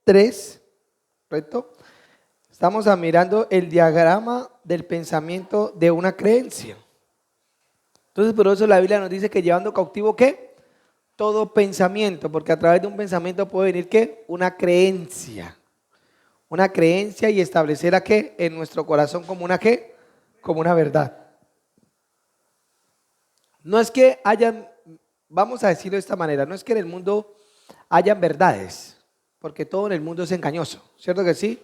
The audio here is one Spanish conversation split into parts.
3, ¿correcto? Estamos mirando el diagrama del pensamiento de una creencia. Entonces, por eso la Biblia nos dice que llevando cautivo, ¿qué? Todo pensamiento, porque a través de un pensamiento puede venir, ¿qué? Una creencia. Una creencia y establecer a qué en nuestro corazón como una qué, como una verdad. No es que hayan, vamos a decirlo de esta manera, no es que en el mundo hayan verdades, porque todo en el mundo es engañoso, ¿cierto que sí?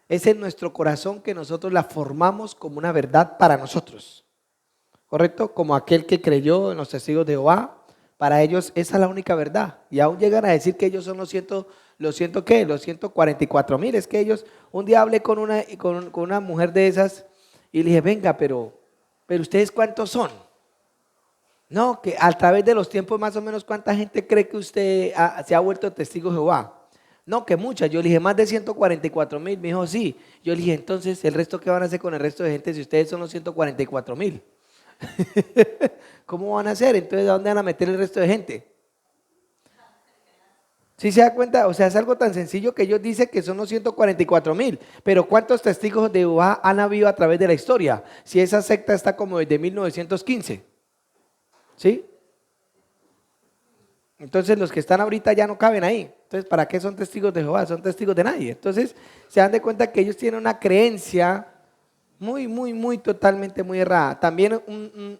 Es en nuestro corazón que nosotros la formamos como una verdad para nosotros, ¿correcto? Como aquel que creyó en los testigos de Jehová, para ellos esa es la única verdad. Y aún llegan a decir que ellos son los 144,000. Es que ellos, un día hablé con una mujer de esas y le dije, venga, pero ¿ustedes cuántos son? No, que a través de los tiempos más o menos, ¿cuánta gente cree que usted se ha vuelto testigo de Jehová? No, que muchas. Yo le dije, más de 144,000. Me dijo, sí. Yo le dije, entonces, ¿el resto qué van a hacer con el resto de gente si ustedes son los 144,000? ¿Cómo van a hacer? Entonces, ¿a dónde van a meter el resto de gente? ¿Sí se da cuenta? O sea, es algo tan sencillo que ellos dicen que son los 144,000. Pero ¿cuántos testigos de Jehová han habido a través de la historia? Si esa secta está como desde 1915. ¿Sí? Entonces los que están ahorita ya no caben ahí. Entonces, ¿para qué son testigos de Jehová? Son testigos de nadie. Entonces, se dan de cuenta que ellos tienen una creencia muy totalmente muy errada. También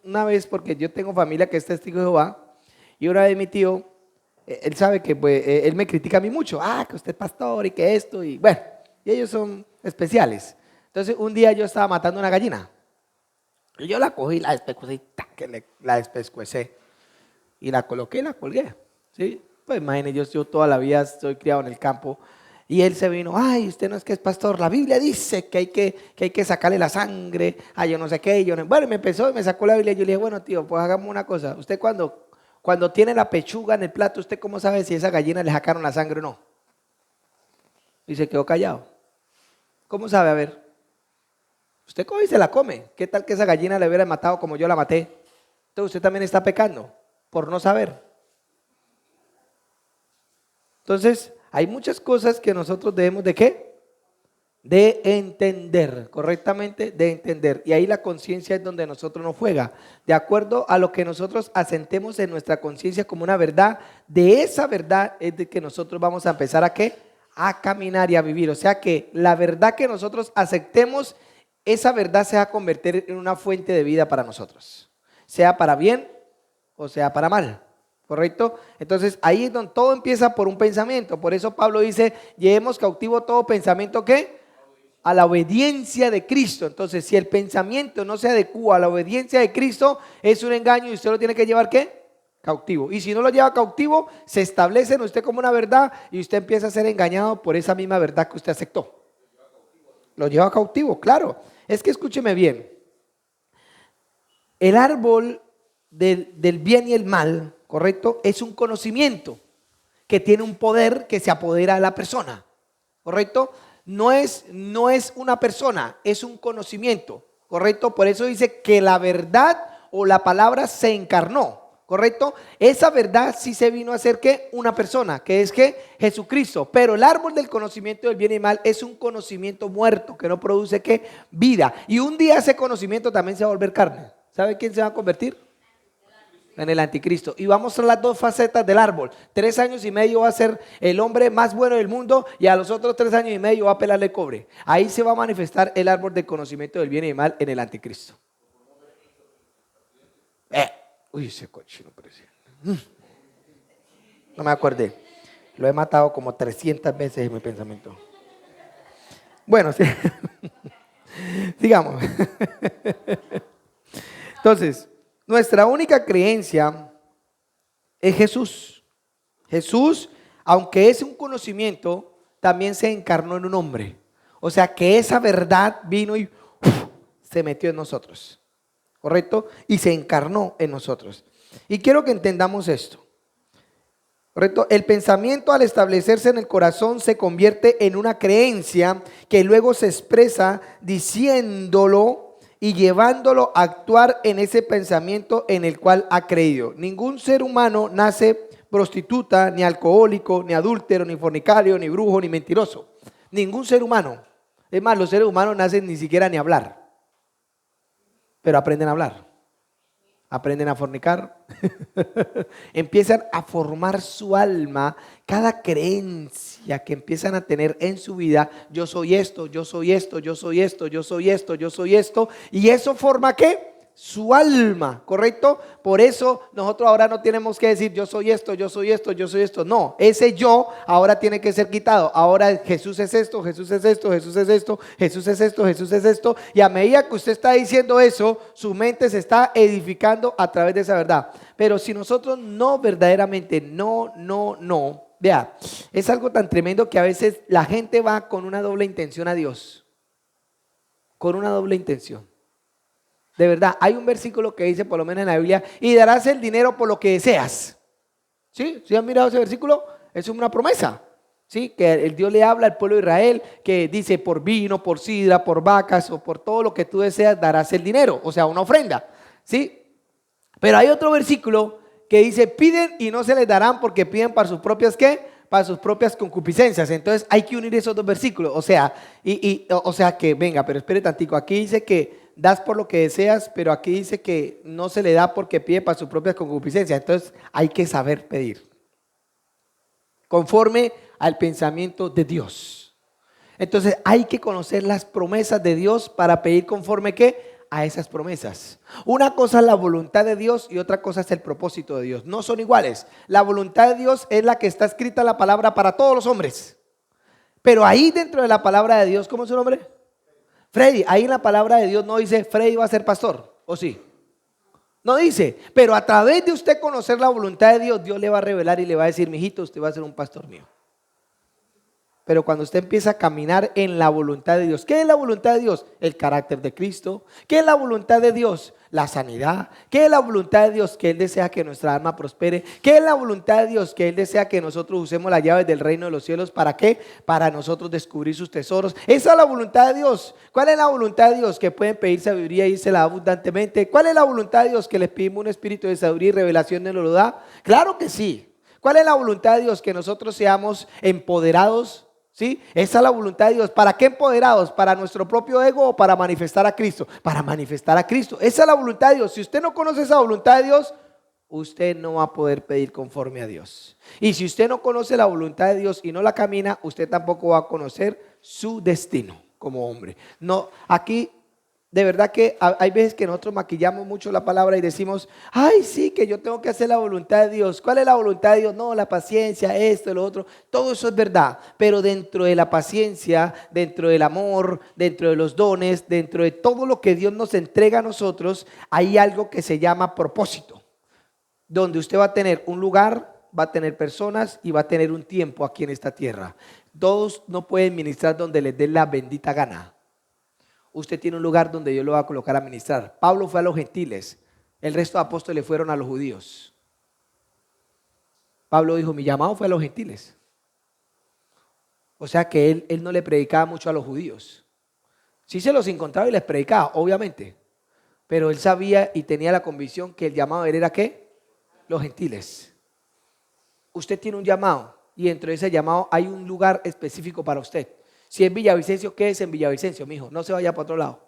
una vez, porque yo tengo familia que es testigo de Jehová, y una vez mi tío, él sabe que pues, él me critica a mí mucho, que usted es pastor y que esto, y bueno, y ellos son especiales. Entonces, un día yo estaba matando una gallina, y yo la cogí, la despescuecé, la despescuecé, y la coloqué y la colgué, ¿sí? Pues imagínense, yo toda la vida estoy criado en el campo, y él se vino, ay, usted no es que es pastor, la Biblia dice que hay que sacarle la sangre, yo no sé qué, bueno, me empezó y me sacó la Biblia, y yo le dije, bueno tío, pues hagamos una cosa, usted cuando tiene la pechuga en el plato, ¿usted cómo sabe si a esa gallina le sacaron la sangre o no? Y se quedó callado. ¿Cómo sabe? A ver, usted coge y se la come, ¿qué tal que esa gallina le hubiera matado como yo la maté? Entonces usted también está pecando por no saber. Entonces, hay muchas cosas que nosotros debemos ¿de qué? De entender, correctamente de entender. Y ahí la conciencia es donde nosotros nos juega. De acuerdo a lo que nosotros asentemos en nuestra conciencia como una verdad, de esa verdad es de que nosotros vamos a empezar a ¿qué? A caminar y a vivir. O sea que la verdad que nosotros aceptemos, esa verdad se va a convertir en una fuente de vida para nosotros. Sea para bien o sea para mal. ¿Correcto? Entonces ahí es donde todo empieza por un pensamiento. Por eso Pablo dice, llevemos cautivo todo pensamiento ¿qué? A la obediencia de Cristo. Entonces si el pensamiento no se adecua a la obediencia de Cristo, es un engaño y usted lo tiene que llevar ¿qué? Cautivo. Y si no lo lleva cautivo, se establece en usted como una verdad y usted empieza a ser engañado por esa misma verdad que usted aceptó. Lo lleva cautivo, claro. Es que escúcheme bien. El árbol del bien y el mal, ¿correcto? Es un conocimiento que tiene un poder que se apodera de la persona, ¿correcto? No es una persona, es un conocimiento, ¿correcto? Por eso dice que la verdad o la palabra se encarnó, ¿correcto? Esa verdad sí se vino a ser ¿qué? Una persona, que es ¿qué? Jesucristo. Pero el árbol del conocimiento del bien y mal es un conocimiento muerto que no produce ¿qué? Vida. Y un día ese conocimiento también se va a volver carne. ¿Sabe quién se va a convertir? En el anticristo. Y vamos a las dos facetas del árbol. 3 años y medio va a ser el hombre más bueno del mundo y a los otros 3 años y medio va a pelarle cobre. Ahí se va a manifestar el árbol del conocimiento del bien y del mal en el anticristo. Uy, ese cochino parecía. No me acordé. Lo he matado como 300 veces en mi pensamiento. Bueno, sí. Sigamos. Entonces, nuestra única creencia es Jesús. Jesús, aunque es un conocimiento, también se encarnó en un hombre. O sea que esa verdad vino y se metió en nosotros. ¿Correcto? Y se encarnó en nosotros. Y quiero que entendamos esto. ¿Correcto? El pensamiento al establecerse en el corazón se convierte en una creencia que luego se expresa diciéndolo y llevándolo a actuar en ese pensamiento en el cual ha creído. Ningún ser humano nace prostituta, ni alcohólico, ni adúltero, ni fornicario, ni brujo, ni mentiroso. Ningún ser humano. Es más, los seres humanos nacen ni siquiera ni hablar, pero aprenden a hablar. Aprenden a fornicar, empiezan a formar su alma, cada creencia que empiezan a tener en su vida, yo soy esto, yo soy esto, yo soy esto, yo soy esto, yo soy esto, y eso forma ¿qué? Su alma, ¿correcto? Por eso nosotros ahora no tenemos que decir yo soy esto, yo soy esto, yo soy esto. No, ese yo ahora tiene que ser quitado. Ahora Jesús es esto, Jesús es esto, Jesús es esto, Jesús es esto, Jesús es esto. Y a medida que usted está diciendo eso, su mente se está edificando a través de esa verdad. Pero si nosotros no verdaderamente, no, vea, es algo tan tremendo que a veces la gente va con una doble intención a Dios. Con una doble intención. De verdad, hay un versículo que dice, por lo menos en la Biblia, y darás el dinero por lo que deseas. ¿Sí? ¿Sí han mirado ese versículo? Es una promesa. ¿Sí? Que el Dios le habla al pueblo de Israel, que dice, por vino, por sidra, por vacas o por todo lo que tú deseas, darás el dinero. O sea, una ofrenda. ¿Sí? Pero hay otro versículo que dice, piden y no se les darán porque piden para sus propias, ¿qué? Para sus propias concupiscencias. Entonces hay que unir esos dos versículos. O sea, o sea que, venga, pero espere tantico. Aquí dice que das por lo que deseas, pero aquí dice que no se le da porque pide para sus propias concupiscencias. Entonces hay que saber pedir conforme al pensamiento de Dios. Entonces hay que conocer las promesas de Dios para pedir conforme ¿qué? A esas promesas. Una cosa es la voluntad de Dios y otra cosa es el propósito de Dios. No son iguales. La voluntad de Dios es la que está escrita en la palabra para todos los hombres. Pero ahí dentro de la palabra de Dios, ¿cómo es su nombre? Freddy. Ahí en la palabra de Dios no dice Freddy va a ser pastor, ¿o sí? No dice, pero a través de usted conocer la voluntad de Dios, Dios le va a revelar y le va a decir, mijito, usted va a ser un pastor mío. Pero cuando usted empieza a caminar en la voluntad de Dios, ¿qué es la voluntad de Dios? El carácter de Cristo. ¿Qué es la voluntad de Dios? La sanidad. ¿Qué es la voluntad de Dios? Que Él desea que nuestra alma prospere. ¿Qué es la voluntad de Dios? Que Él desea que nosotros usemos las llaves del reino de los cielos. ¿Para qué? Para nosotros descubrir sus tesoros. Esa es la voluntad de Dios. ¿Cuál es la voluntad de Dios? Que pueden pedir sabiduría y se la da abundantemente. ¿Cuál es la voluntad de Dios? Que les pedimos un espíritu de sabiduría y revelación de lo da. Claro que sí. ¿Cuál es la voluntad de Dios? Que nosotros seamos empoderados. ¿Sí? Esa es la voluntad de Dios. ¿Para qué empoderados? ¿Para nuestro propio ego o para manifestar a Cristo? Para manifestar a Cristo. Esa es la voluntad de Dios. Si usted no conoce esa voluntad de Dios, usted no va a poder pedir conforme a Dios. Y si usted no conoce la voluntad de Dios y no la camina, usted tampoco va a conocer su destino como hombre. No, aquí de verdad que hay veces que nosotros maquillamos mucho la palabra y decimos, ay, sí, que yo tengo que hacer la voluntad de Dios. ¿Cuál es la voluntad de Dios? No, la paciencia, esto, lo otro. Todo eso es verdad. Pero dentro de la paciencia, dentro del amor, dentro de los dones, dentro de todo lo que Dios nos entrega a nosotros, hay algo que se llama propósito. Donde usted va a tener un lugar, va a tener personas y va a tener un tiempo aquí en esta tierra. Todos no pueden ministrar donde les dé la bendita gana. Usted tiene un lugar donde Dios lo va a colocar a ministrar. Pablo fue a los gentiles, el resto de apóstoles fueron a los judíos. Pablo dijo, mi llamado fue a los gentiles. O sea que él no le predicaba mucho a los judíos. Sí se los encontraba y les predicaba, obviamente. Pero él sabía y tenía la convicción que el llamado de él era ¿qué? Los gentiles. Usted tiene un llamado y dentro de ese llamado hay un lugar específico para usted. Si es Villavicencio, quédese en Villavicencio, mijo, no se vaya para otro lado.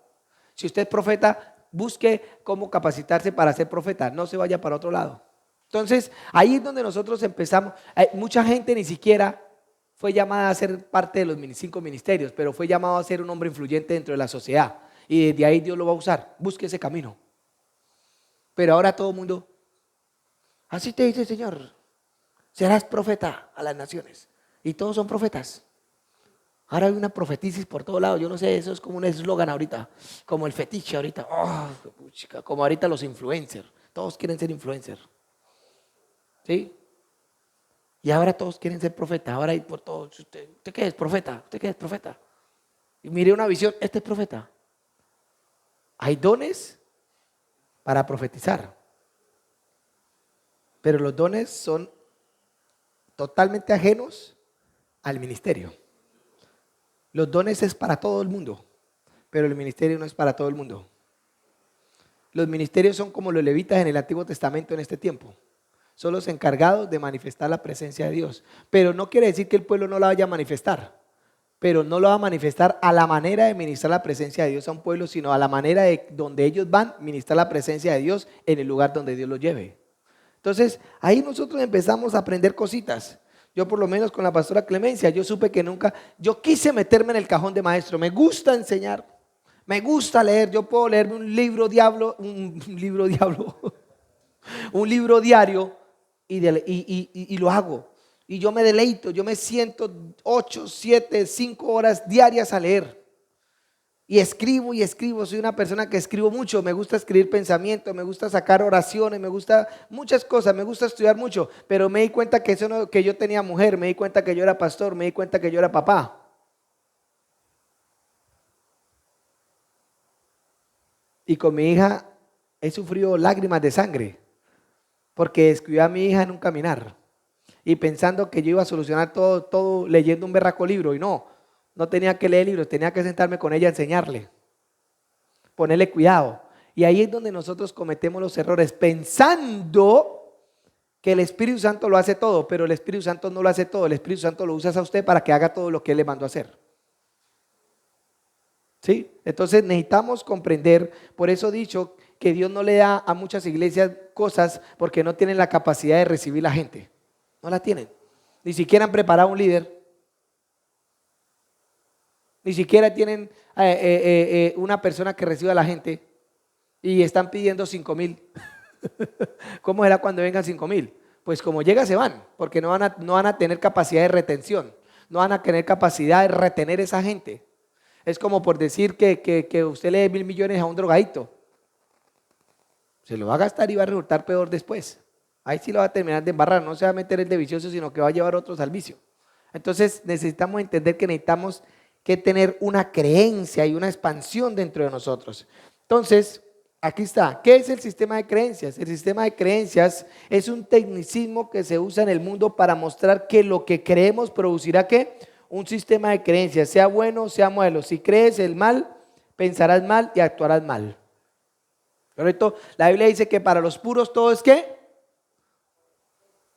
Si usted es profeta, busque cómo capacitarse para ser profeta, no se vaya para otro lado. Entonces, ahí es donde nosotros empezamos. Mucha gente ni siquiera fue llamada a ser parte de los 5 ministerios, pero fue llamado a ser un hombre influyente dentro de la sociedad. Y desde ahí Dios lo va a usar. Busque ese camino. Pero ahora todo el mundo, así te dice el Señor, serás profeta a las naciones. Y todos son profetas. Ahora hay una profeticis por todo lado. Yo no sé, eso es como un eslogan ahorita, como el fetiche ahorita. Oh, como ahorita los influencers. Todos quieren ser influencers. ¿Sí? Y ahora todos quieren ser profetas. Ahora hay por todos. ¿Usted qué es? Profeta. ¿Usted qué es? Profeta. Y mire una visión. Este es profeta. Hay dones para profetizar. Pero los dones son totalmente ajenos al ministerio. Los dones es para todo el mundo, pero el ministerio no es para todo el mundo. Los ministerios son como los levitas en el Antiguo Testamento en este tiempo. son los encargados de manifestar la presencia de Dios. Pero no quiere decir que el pueblo no la vaya a manifestar, pero no lo va a manifestar a la manera de ministrar la presencia de Dios a un pueblo, sino a la manera de donde ellos van a ministrar la presencia de Dios en el lugar donde Dios los lleve. Entonces, ahí nosotros empezamos a aprender cositas. Yo por lo menos con la pastora Clemencia, yo supe que nunca, yo quise meterme en el cajón de maestro, me gusta enseñar, me gusta leer, yo puedo leerme un libro diablo, un libro diario y lo hago. Y yo me deleito, yo me siento 8, 7, 5 horas diarias a leer. Y escribo, soy una persona que escribo mucho, me gusta escribir pensamientos, me gusta sacar oraciones, me gusta muchas cosas, me gusta estudiar mucho, pero me di cuenta que, que yo tenía mujer, me di cuenta que yo era pastor, me di cuenta que yo era papá. Y con mi hija he sufrido lágrimas de sangre, porque descuidé a mi hija en un caminar, y pensando que yo iba a solucionar todo leyendo un berraco libro, y no tenía que leer libros, tenía que sentarme con ella a enseñarle, ponerle cuidado. Y ahí es donde nosotros cometemos los errores, pensando que el Espíritu Santo lo hace todo, pero el Espíritu Santo no lo hace todo, el Espíritu Santo lo usa a usted para que haga todo lo que Él le mandó a hacer. ¿Sí? Entonces necesitamos comprender, por eso he dicho que Dios no le da a muchas iglesias cosas porque no tienen la capacidad de recibir la gente, no la tienen, ni siquiera han preparado un líder. Ni siquiera tienen una persona que reciba a la gente y están pidiendo 5,000. ¿Cómo será cuando vengan 5,000? Pues como llega se van, porque no van a tener capacidad de retención, no van a tener capacidad de retener esa gente. Es como por decir que usted le dé 1,000 millones a un drogadito. Se lo va a gastar y va a resultar peor después. Ahí sí lo va a terminar de embarrar, no se va a meter el de vicioso, sino que va a llevar otros al vicio. Entonces necesitamos entender que necesitamos que tener una creencia y una expansión dentro de nosotros. Entonces, aquí está. ¿Qué es el sistema de creencias? El sistema de creencias es un tecnicismo que se usa en el mundo para mostrar que lo que creemos producirá ¿qué? Un sistema de creencias, sea bueno, sea malo. Si crees el mal, pensarás mal y actuarás mal. ¿Correcto? La Biblia dice que para los puros todo es ¿qué?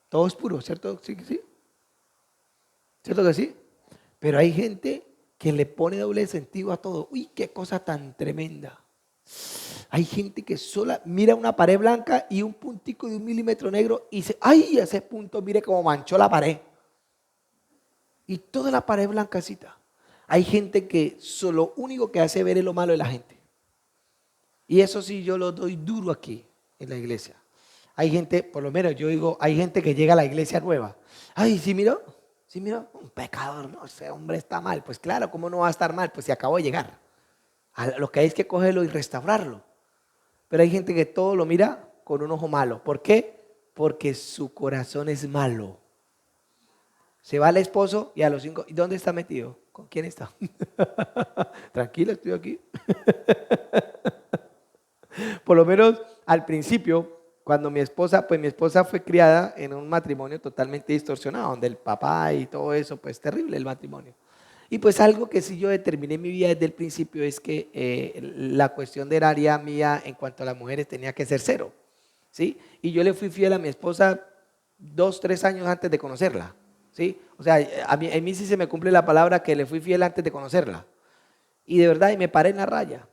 Todo es puro, ¿cierto? Sí, sí. ¿Cierto que sí? Pero hay gente que le pone doble sentido a todo. Uy, qué cosa tan tremenda. Hay gente que sola mira una pared blanca y un puntico de 1 milímetro negro y dice, ay, ese punto, mire cómo manchó la pared. Y toda la pared blancacita. Hay gente que lo único que hace ver es lo malo de la gente. Y eso sí, yo lo doy duro aquí en la iglesia. Hay gente, por lo menos yo digo, hay gente que llega a la iglesia nueva. Ay, ¿sí miró? Sí, mira, un pecador, no, ese hombre está mal. Pues claro, ¿cómo no va a estar mal? Pues si acabó de llegar. A lo que hay es que cogerlo y restaurarlo. Pero hay gente que todo lo mira con un ojo malo. ¿Por qué? Porque su corazón es malo. Se va el esposo y a los 5, ¿y dónde está metido? ¿Con quién está? Tranquilo, estoy aquí. Por lo menos al principio, cuando mi esposa fue criada en un matrimonio totalmente distorsionado, donde el papá y todo eso, pues terrible el matrimonio. Y pues algo que sí yo determiné en mi vida desde el principio es que la cuestión de área mía en cuanto a las mujeres tenía que ser 0, ¿sí? Y yo le fui fiel a mi esposa 2, 3 años antes de conocerla, ¿sí? O sea, a mí sí se me cumple la palabra que le fui fiel antes de conocerla. Y de verdad, y me paré en la raya.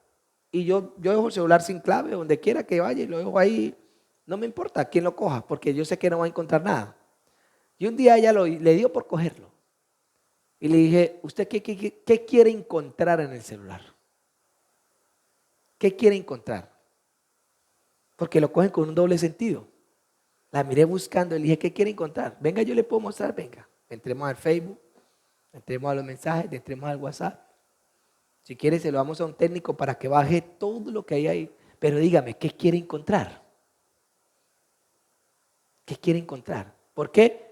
Y yo dejo el celular sin clave, donde quiera que vaya, y lo dejo ahí. No me importa quién lo coja, porque yo sé que no va a encontrar nada. Y un día ella le dio por cogerlo. Y le dije, ¿usted qué quiere encontrar en el celular? ¿Qué quiere encontrar? Porque lo cogen con un doble sentido. La miré buscando y le dije, ¿qué quiere encontrar? Venga, yo le puedo mostrar, venga. Entremos al Facebook, entremos a los mensajes, entremos al WhatsApp. Si quiere, se lo damos a un técnico para que baje todo lo que hay ahí. Pero dígame, ¿qué quiere encontrar? ¿Qué quiere encontrar? ¿Por qué?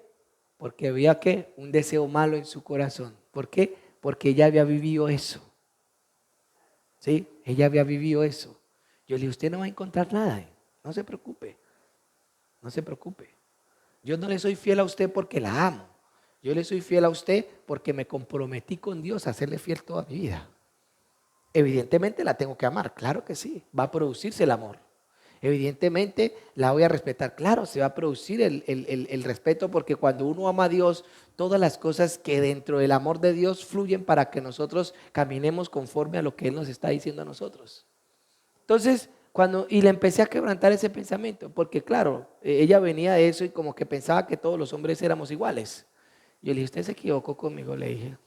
Porque había que un deseo malo en su corazón. ¿Por qué? Porque ella había vivido eso. ¿Sí? Ella había vivido eso. Yo le dije, usted no va a encontrar nada. No se preocupe. No se preocupe. Yo no le soy fiel a usted porque la amo. Yo le soy fiel a usted porque me comprometí con Dios a serle fiel toda mi vida. Evidentemente la tengo que amar, claro que sí. Va a producirse el amor. Evidentemente la voy a respetar. Claro, se va a producir el respeto, porque cuando uno ama a Dios, todas las cosas que dentro del amor de Dios fluyen para que nosotros caminemos conforme a lo que Él nos está diciendo a nosotros. Entonces, y le empecé a quebrantar ese pensamiento, porque claro, ella venía de eso y como que pensaba que todos los hombres éramos iguales. Yo le dije, usted se equivocó conmigo, le dije.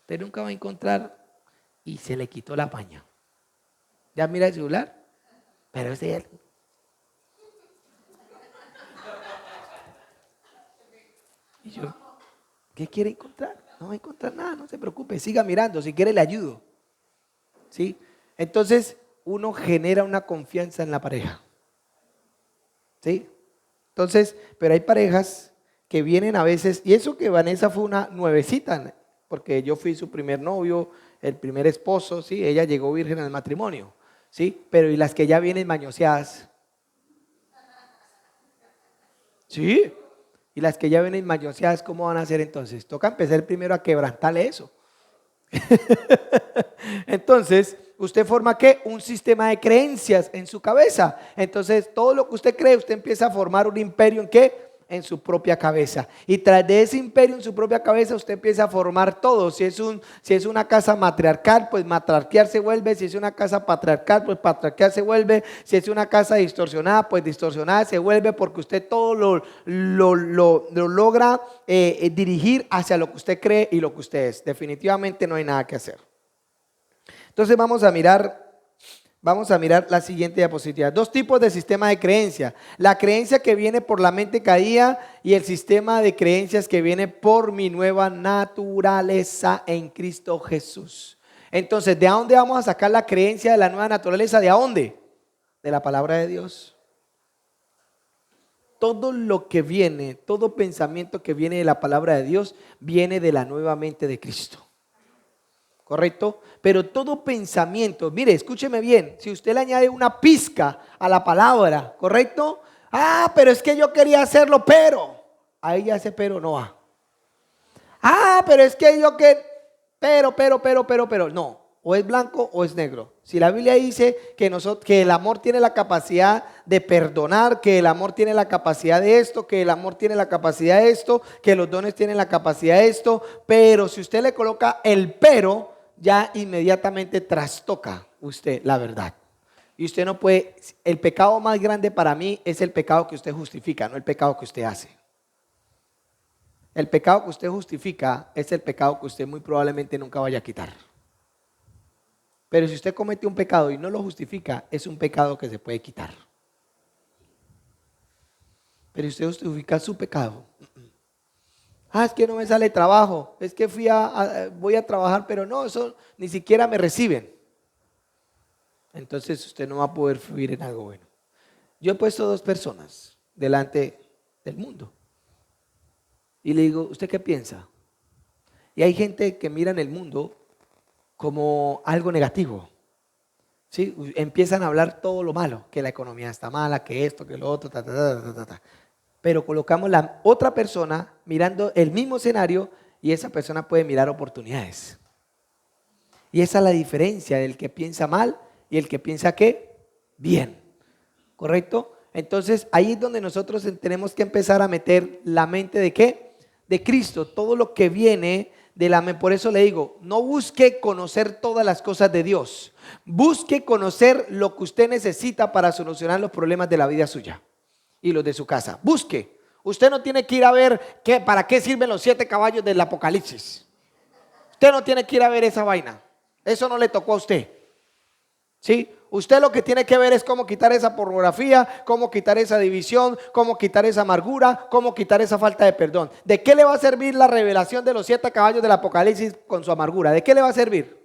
Usted nunca va a encontrar, y se le quitó la paña. ¿Ya mira el celular? Pero es de él. Y yo, ¿qué quiere encontrar? No va a encontrar nada, no se preocupe, siga mirando, si quiere le ayudo. ¿Sí? Entonces, uno genera una confianza en la pareja. ¿Sí? Entonces, pero hay parejas que vienen a veces, y eso que Vanessa fue una nuevecita, porque yo fui su primer novio, el primer esposo, ¿sí? Ella llegó virgen al matrimonio, ¿sí? Pero y las que ya vienen mañoseadas, ¿sí? Y las que ya vienen mañoseadas, ¿cómo van a hacer entonces? Toca empezar primero a quebrantarle eso. Entonces, usted forma ¿qué? Un sistema de creencias en su cabeza. Entonces, todo lo que usted cree, usted empieza a formar un imperio ¿en qué? En su propia cabeza. Y tras de ese imperio en su propia cabeza, usted empieza a formar todo. Si es una casa matriarcal, pues matriarcal se vuelve. Si es una casa patriarcal, pues patriarcal se vuelve. Si es una casa distorsionada, pues distorsionada se vuelve, porque usted todo lo logra dirigir hacia lo que usted cree y lo que usted es. Definitivamente no hay nada que hacer. Entonces vamos a mirar la siguiente diapositiva. Dos tipos de sistema de creencia. La creencia que viene por la mente caída y el sistema de creencias que viene por mi nueva naturaleza en Cristo Jesús. Entonces, ¿de dónde vamos a sacar la creencia de la nueva naturaleza? ¿De dónde? De la palabra de Dios. Todo lo que viene, todo pensamiento que viene de la palabra de Dios, viene de la nueva mente de Cristo. ¿Correcto? Pero todo pensamiento, mire, escúcheme bien, si usted le añade una pizca a la palabra, ¿correcto? Pero es que yo quería hacerlo, pero, ahí ya ese pero no va. Pero es que pero, no, o es blanco o es negro. Si la Biblia dice que el amor tiene la capacidad de perdonar, que el amor tiene la capacidad de esto, que el amor tiene la capacidad de esto, que los dones tienen la capacidad de esto, pero si usted le coloca el pero, ya inmediatamente trastoca usted la verdad. Y usted no puede, el pecado más grande para mí es el pecado que usted justifica, no el pecado que usted hace. El pecado que usted justifica es el pecado que usted muy probablemente nunca vaya a quitar. Pero si usted comete un pecado y no lo justifica, es un pecado que se puede quitar. Pero si usted justifica su pecado, es que no me sale trabajo, es que voy a trabajar, pero no, eso ni siquiera me reciben. Entonces usted no va a poder fluir en algo bueno. Yo he puesto dos personas delante del mundo y le digo, ¿usted qué piensa? Y hay gente que mira en el mundo como algo negativo. ¿Sí? Empiezan a hablar todo lo malo, que la economía está mala, que esto, que lo otro, Pero colocamos la otra persona mirando el mismo escenario y esa persona puede mirar oportunidades. Y esa es la diferencia del que piensa mal y el que piensa ¿qué? Bien. ¿Correcto? Entonces ahí es donde nosotros tenemos que empezar a meter la mente de ¿qué? De Cristo, todo lo que viene de la mente. Por eso le digo, no busque conocer todas las cosas de Dios. Busque conocer lo que usted necesita para solucionar los problemas de la vida suya y los de su casa. Busque. Usted no tiene que ir a ver para qué sirven los 7 caballos del Apocalipsis. Usted no tiene que ir a ver esa vaina. Eso no le tocó a usted. ¿Sí? Usted lo que tiene que ver es cómo quitar esa pornografía, cómo quitar esa división, cómo quitar esa amargura, cómo quitar esa falta de perdón. ¿De qué le va a servir la revelación de los 7 caballos del Apocalipsis con su amargura? ¿De qué le va a servir?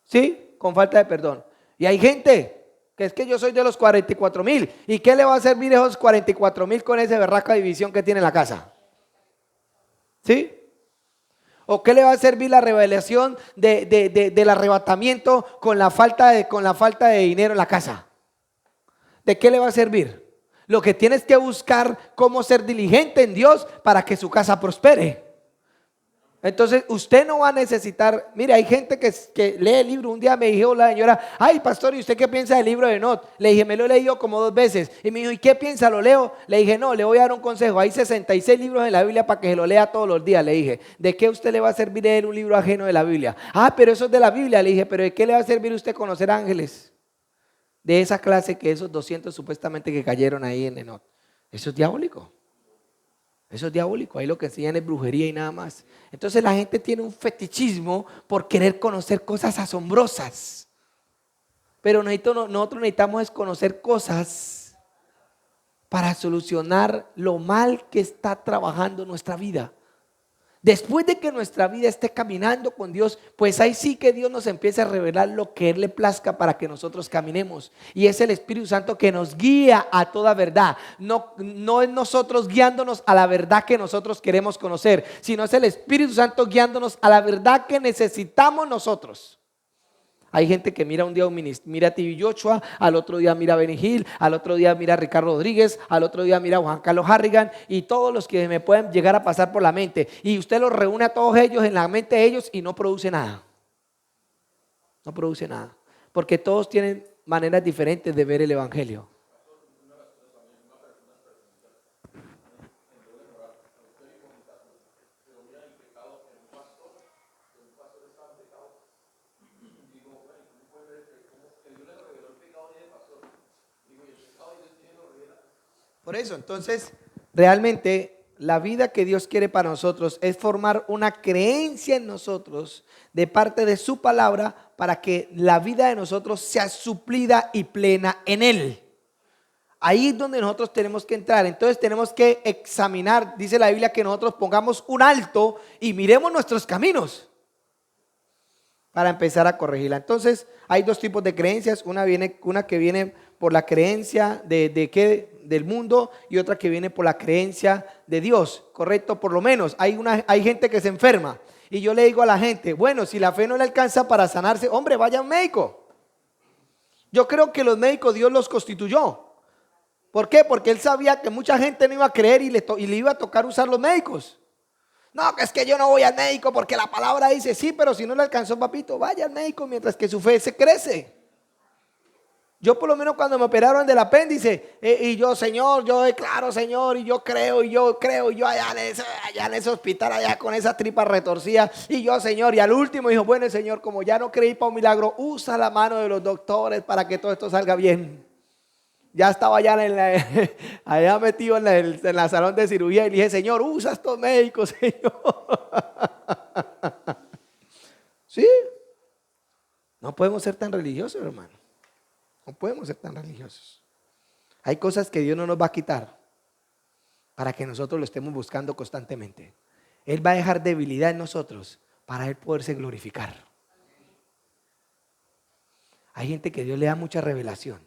¿Sí? Con falta de perdón. Y hay gente que es que yo soy de los 44,000. ¿Y qué le va a servir esos 44,000 con esa berraca división que tiene en la casa? ¿Sí? ¿O qué le va a servir la revelación del arrebatamiento con la falta de dinero en la casa? ¿De qué le va a servir? Lo que tienes que buscar cómo ser diligente en Dios para que su casa prospere. Entonces usted no va a necesitar, mire, hay gente que lee el libro. Un día me dijo la señora, ay pastor, ¿y usted qué piensa del libro de Enoch? Le dije, me lo he leído como 2 veces. Y me dijo, ¿y qué piensa? ¿Lo leo? Le dije, no, le voy a dar un consejo. Hay 66 libros en la Biblia para que se lo lea todos los días. Le dije, ¿de qué a usted le va a servir leer un libro ajeno de la Biblia? Ah, pero eso es de la Biblia. Le dije, ¿pero de qué le va a servir a usted conocer ángeles? De esa clase que esos 200 supuestamente que cayeron ahí en Enoch. Eso es diabólico. Eso es diabólico, ahí lo que enseñan es brujería y nada más. Entonces la gente tiene un fetichismo por querer conocer cosas asombrosas. Pero nosotros necesitamos es conocer cosas para solucionar lo mal que está trabajando nuestra vida. Después de que nuestra vida esté caminando con Dios, pues ahí sí que Dios nos empieza a revelar lo que Él le plazca para que nosotros caminemos. Y es el Espíritu Santo que nos guía a toda verdad. No es nosotros guiándonos a la verdad que nosotros queremos conocer, sino es el Espíritu Santo guiándonos a la verdad que necesitamos nosotros. Hay gente que mira un día mira a TV Joshua, al otro día mira a Benny Hill, al otro día mira a Ricardo Rodríguez, al otro día mira a Juan Carlos Harrigan y todos los que me pueden llegar a pasar por la mente. Y usted los reúne a todos ellos en la mente de ellos y no produce nada. No produce nada. Porque todos tienen maneras diferentes de ver el evangelio. Por eso, entonces, realmente la vida que Dios quiere para nosotros es formar una creencia en nosotros de parte de su palabra para que la vida de nosotros sea suplida y plena en Él. Ahí es donde nosotros tenemos que entrar. Entonces tenemos que examinar, dice la Biblia, que nosotros pongamos un alto y miremos nuestros caminos para empezar a corregirla. Entonces hay 2 tipos de creencias. Una que viene por la creencia del mundo y otra que viene por la creencia de Dios. Correcto, por lo menos hay gente que se enferma y yo le digo a la gente, bueno, si la fe no le alcanza para sanarse, hombre, vaya a un médico. Yo creo que los médicos Dios los constituyó. ¿Por qué? Porque Él sabía que mucha gente no iba a creer y le iba a tocar usar los médicos. No, que es que yo no voy al médico porque la palabra dice sí, pero si no le alcanzó, papito, vaya al médico mientras que su fe se crece. Yo por lo menos cuando me operaron del apéndice y yo, Señor, yo declaro, Señor, y yo creo, y yo allá en ese hospital, allá con esa tripa retorcida, y yo, Señor, y al último dijo, bueno, Señor, como ya no creí para un milagro, usa la mano de los doctores para que todo esto salga bien. Ya estaba allá allá metido en la salón de cirugía y le dije, Señor, usa estos médicos, Señor. Sí, no podemos ser tan religiosos, hermano. No podemos ser tan religiosos. Hay cosas que Dios no nos va a quitar para que nosotros lo estemos buscando constantemente. Él va a dejar debilidad en nosotros para Él poderse glorificar. Hay gente que Dios le da mucha revelación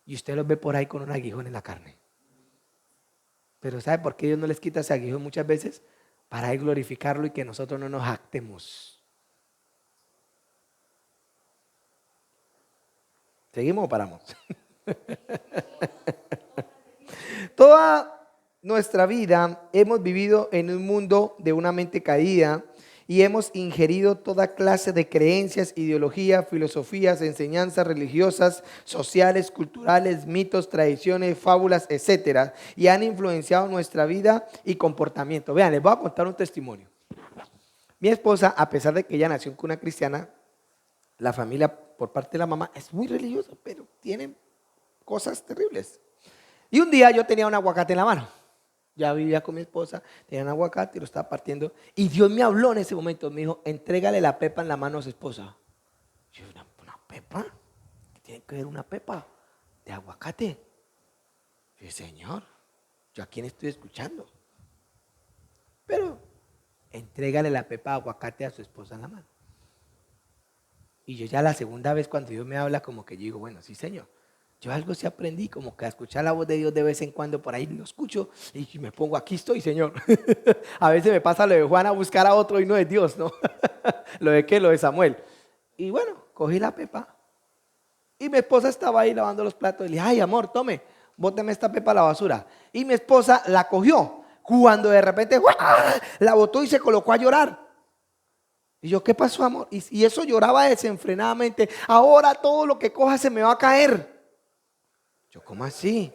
y usted los ve por ahí con un aguijón en la carne. Pero ¿sabe por qué Dios no les quita ese aguijón muchas veces? Para Él glorificarlo y que nosotros no nos jactemos. ¿Seguimos o paramos? Toda nuestra vida hemos vivido en un mundo de una mente caída y hemos ingerido toda clase de creencias, ideologías, filosofías, enseñanzas religiosas, sociales, culturales, mitos, tradiciones, fábulas, etcétera, y han influenciado nuestra vida y comportamiento. Vean, les voy a contar un testimonio. Mi esposa, a pesar de que ella nació en cuna cristiana, la familia por parte de la mamá es muy religiosa, pero tienen cosas terribles. Y un día yo tenía un aguacate en la mano. Ya vivía con mi esposa, tenía un aguacate y lo estaba partiendo. Y Dios me habló en ese momento, me dijo, entrégale la pepa en la mano a su esposa. Yo, ¿una pepa? ¿Qué tiene que ver una pepa de aguacate? Yo dije, Señor, ¿yo a quién estoy escuchando? Pero entrégale la pepa de aguacate a su esposa en la mano. Y yo ya la segunda vez cuando Dios me habla, como que yo digo, bueno, sí, Señor. Yo algo sí aprendí, como que a escuchar la voz de Dios de vez en cuando, por ahí lo escucho y me pongo, aquí estoy, Señor. A veces me pasa lo de Juan a buscar a otro y no es Dios, ¿no? ¿Lo de qué? Lo de Samuel. Y bueno, cogí la pepa y mi esposa estaba ahí lavando los platos y le dije, ay, amor, tome, bóteme esta pepa a la basura. Y mi esposa la cogió, Cuando de repente ¡guau!, la botó y se colocó a llorar. Y yo, ¿qué pasó, amor? Y eso lloraba desenfrenadamente. Ahora todo lo que coja se me va a caer. Yo, ¿cómo así?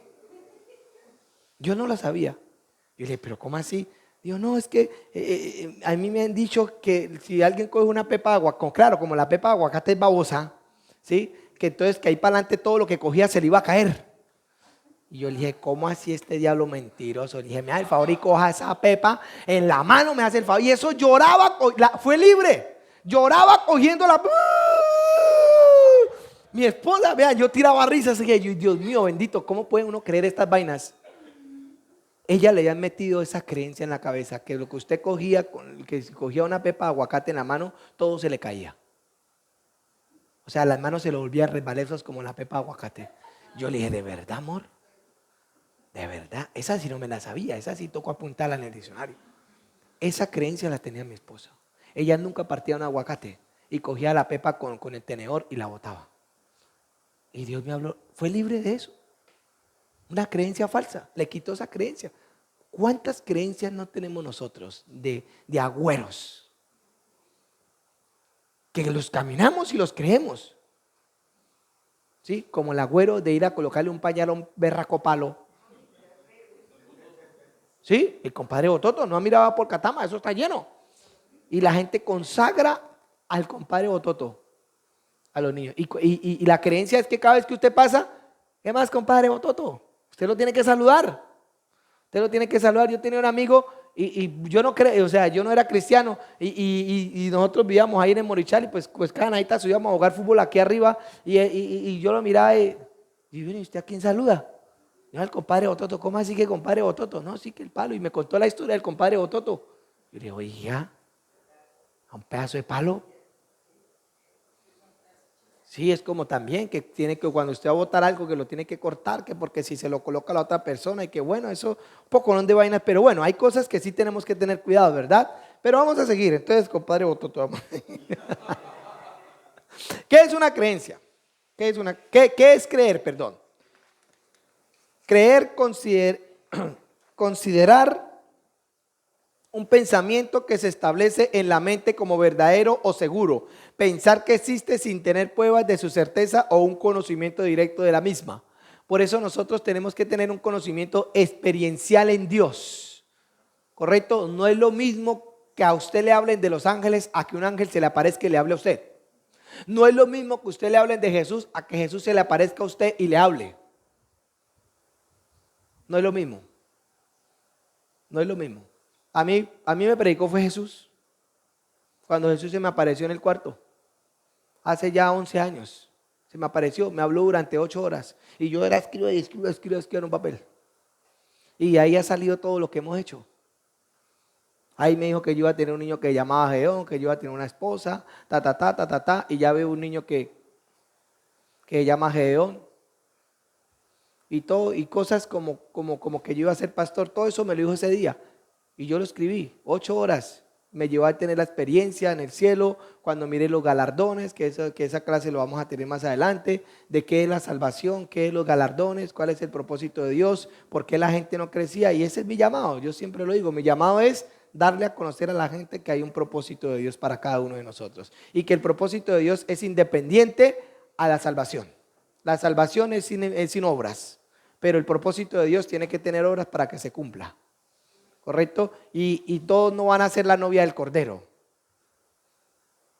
Yo no lo sabía. Yo le dije, ¿pero cómo así? Digo, no, es que a mí me han dicho que si alguien coge una pepa de aguacate, claro, como la pepa de aguacate es babosa, ¿sí? Que entonces que ahí para adelante todo lo que cogía se le iba a caer. Y yo le dije, ¿cómo así este diablo mentiroso? Le dije, me hace el favor y coja esa pepa en la mano, me hace el favor. Y eso lloraba, fue libre, lloraba cogiendo la... Mi esposa, vean, yo tiraba risas y yo, Dios mío, bendito, ¿cómo puede uno creer estas vainas? Ella le habían metido esa creencia en la cabeza, que lo que usted cogía, que si cogía una pepa de aguacate en la mano, todo se le caía. O sea, las manos se le volvían resbalosas como la pepa de aguacate. Yo le dije, ¿de verdad, amor? ¿De verdad? Esa sí no me la sabía, esa sí tocó apuntarla en el diccionario. Esa creencia la tenía mi esposa. Ella nunca partía un aguacate y cogía la pepa con el tenedor y la botaba. Y Dios me habló, fue libre de eso. Una creencia falsa, le quitó esa creencia. ¿Cuántas creencias no tenemos nosotros de agüeros? Que los caminamos y los creemos. ¿Sí? Como el agüero de ir a colocarle un pañal a un berraco palo. ¿Sí? El compadre Bototo no miraba por Catama, eso está lleno. Y la gente consagra al compadre Bototo, a los niños. Y la creencia es que cada vez que usted pasa, ¿qué más, compadre Bototo? Usted lo tiene que saludar. Usted lo tiene que saludar. Yo tenía un amigo y yo no creo, o sea, yo no era cristiano y nosotros vivíamos ahí en el Morichal y pues cada nadita subíamos a jugar fútbol aquí arriba y yo lo miraba y bueno, ¿y usted a quién saluda? Yo al compadre Bototo. ¿Cómo así que compadre Bototo? No, sí que el palo. Y me contó la historia del compadre Bototo. Yo le dije, oiga, a un pedazo de palo. Sí, es como también que tiene que, cuando usted va a botar algo, que lo tiene que cortar, que porque si se lo coloca a la otra persona y que bueno, eso un poco de vainas, pero bueno, hay cosas que sí tenemos que tener cuidado, ¿verdad? Pero vamos a seguir. Entonces, compadre Bototo, vamos. ¿Qué es una creencia? ¿Qué es creer? Perdón. Creer, considerar un pensamiento que se establece en la mente como verdadero o seguro. Pensar que existe sin tener pruebas de su certeza o un conocimiento directo de la misma. Por eso nosotros tenemos que tener un conocimiento experiencial en Dios. ¿Correcto? No es lo mismo que a usted le hablen de los ángeles a que un ángel se le aparezca y le hable a usted. No es lo mismo que usted le hablen de Jesús a que Jesús se le aparezca a usted y le hable. No es lo mismo. No es lo mismo. A mí me predicó fue Jesús. Cuando Jesús se me apareció en el cuarto. Hace ya 11 años. Se me apareció, me habló durante 8 horas. Y yo era escribo en un papel. Y ahí ha salido todo lo que hemos hecho. Ahí me dijo que yo iba a tener un niño que llamaba Gedeón, que yo iba a tener una esposa, y ya veo un niño que se llama Gedeón. Y todo, y cosas como que yo iba a ser pastor, todo eso me lo dijo ese día. Y yo lo escribí, 8 horas. Me llevó a tener la experiencia en el cielo, cuando miré los galardones, que esa clase lo vamos a tener más adelante, de qué es la salvación, qué es los galardones, cuál es el propósito de Dios, por qué la gente no crecía. Y ese es mi llamado, yo siempre lo digo, mi llamado es darle a conocer a la gente que hay un propósito de Dios para cada uno de nosotros. Y que el propósito de Dios es independiente a la salvación. La salvación es sin obras, pero el propósito de Dios tiene que tener obras para que se cumpla. ¿Correcto? Y todos no van a ser la novia del Cordero.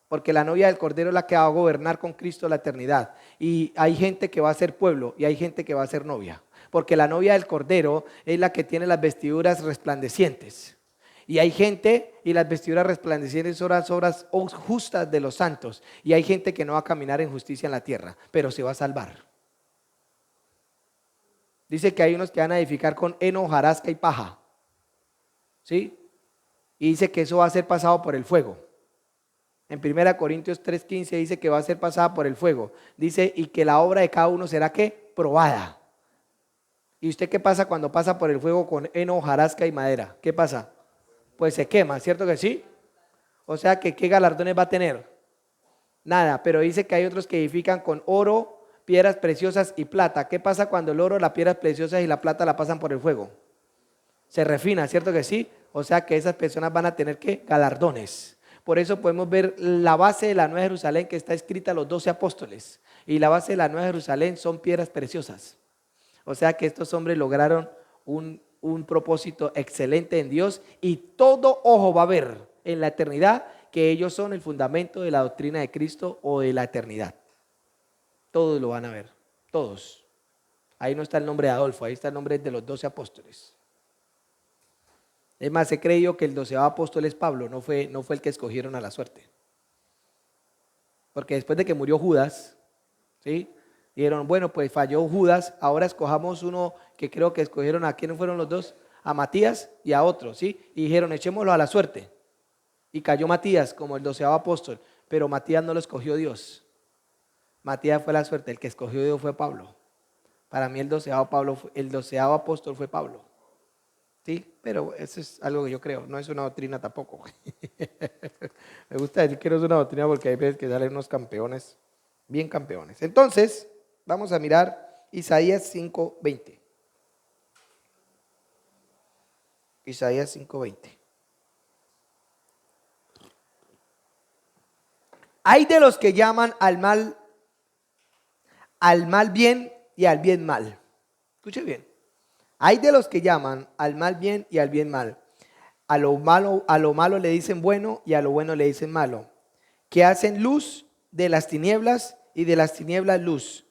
Porque la novia del Cordero es la que va a gobernar con Cristo la eternidad. Y hay gente que va a ser pueblo y hay gente que va a ser novia. Porque la novia del Cordero es la que tiene las vestiduras resplandecientes. Y hay gente, y las vestiduras resplandecientes son las obras justas de los santos. Y hay gente que no va a caminar en justicia en la tierra, pero se va a salvar. Dice que hay unos que van a edificar con heno, hojarasca y paja. ¿Sí? Y dice que eso va a ser pasado por el fuego. En 1 Corintios 3:15 dice que va a ser pasada por el fuego. Dice, y que la obra de cada uno será ¿qué? Probada. ¿Y usted qué pasa cuando pasa por el fuego con heno, hojarasca y madera? ¿Qué pasa? Pues se quema, ¿cierto que sí? O sea que ¿qué galardones va a tener? Nada, pero dice que hay otros que edifican con oro, piedras preciosas y plata. ¿Qué pasa cuando el oro, las piedras preciosas y la plata la pasan por el fuego? se refina, ¿cierto que sí? O sea que esas personas van a tener que galardones. Por eso podemos ver la base de la Nueva Jerusalén que está escrita a los 12 apóstoles. Y la base de la Nueva Jerusalén son piedras preciosas. O sea que estos hombres lograron un propósito excelente en Dios y todo ojo va a ver en la eternidad que ellos son el fundamento de la doctrina de Cristo o de la eternidad. Todos lo van a ver, todos. Ahí no está el nombre de Adolfo, ahí está el nombre de los 12 apóstoles. Es más, he creído que el 12º apóstol es Pablo, no fue el que escogieron a la suerte. Porque después de que murió Judas, ¿sí? Dijeron, bueno, pues falló Judas, ahora escojamos uno que creo que escogieron. ¿A quiénes fueron los dos? A Matías y a otro, ¿sí? Y dijeron, echémoslo a la suerte. Y cayó Matías como el 12º apóstol, pero Matías no lo escogió Dios. Matías fue la suerte, el que escogió Dios fue Pablo. Para mí el 12º apóstol fue Pablo. Sí, pero eso es algo que yo creo, no es una doctrina tampoco. Me gusta decir que no es una doctrina porque hay veces que salen unos campeones, bien campeones. Entonces, vamos a mirar Isaías 5:20. Isaías 5:20. Hay de los que llaman al mal bien y al bien mal. Escuche bien. Hay de los que llaman al mal bien y al bien mal. A lo malo le dicen bueno y a lo bueno le dicen malo. Que hacen luz de las tinieblas y de las tinieblas luz.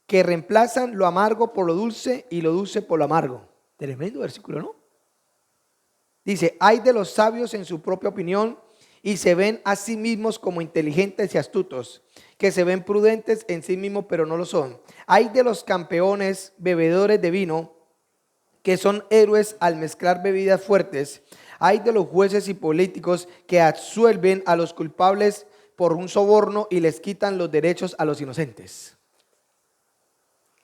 Que reemplazan lo amargo por lo dulce y lo dulce por lo amargo. Tremendo versículo, ¿no? Dice, hay de los sabios en su propia opinión y se ven a sí mismos como inteligentes y astutos, que se ven prudentes en sí mismos pero no lo son. Hay de los campeones bebedores de vino, que son héroes al mezclar bebidas fuertes. Hay de los jueces y políticos que absuelven a los culpables por un soborno y les quitan los derechos a los inocentes.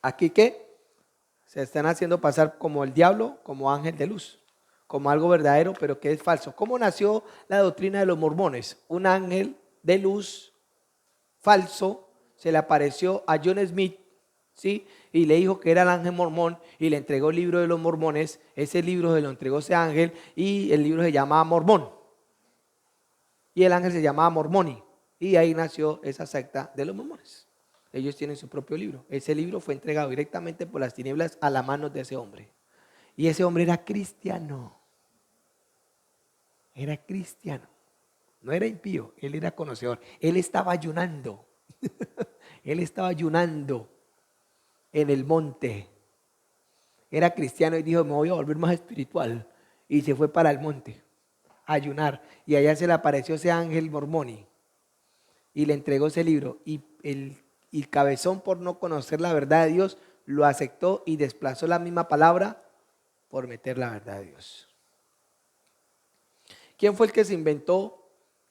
Aquí que se están haciendo pasar como el diablo, como ángel de luz, como algo verdadero pero que es falso. ¿Cómo nació la doctrina de los mormones? Un ángel de luz falso se le apareció a John Smith, ¿sí? Y le dijo que era el ángel mormón y le entregó el libro de los mormones. Ese libro se lo entregó ese ángel y el libro se llamaba Mormón. Y el ángel se llamaba Mormoni. Y ahí nació esa secta de los mormones. Ellos tienen su propio libro. Ese libro fue entregado directamente por las tinieblas a las manos de ese hombre. Y ese hombre era cristiano. Era cristiano. No era impío, él era conocedor. Él estaba ayunando. Él estaba ayunando en el monte. Era cristiano y dijo, me voy a volver más espiritual. Y se fue para el monte a ayunar. Y allá se le apareció ese ángel mormoni. Y le entregó ese libro. Y el cabezón, por no conocer la verdad de Dios, lo aceptó y desplazó la misma palabra por meter la verdad de Dios. ¿Quién fue el que se inventó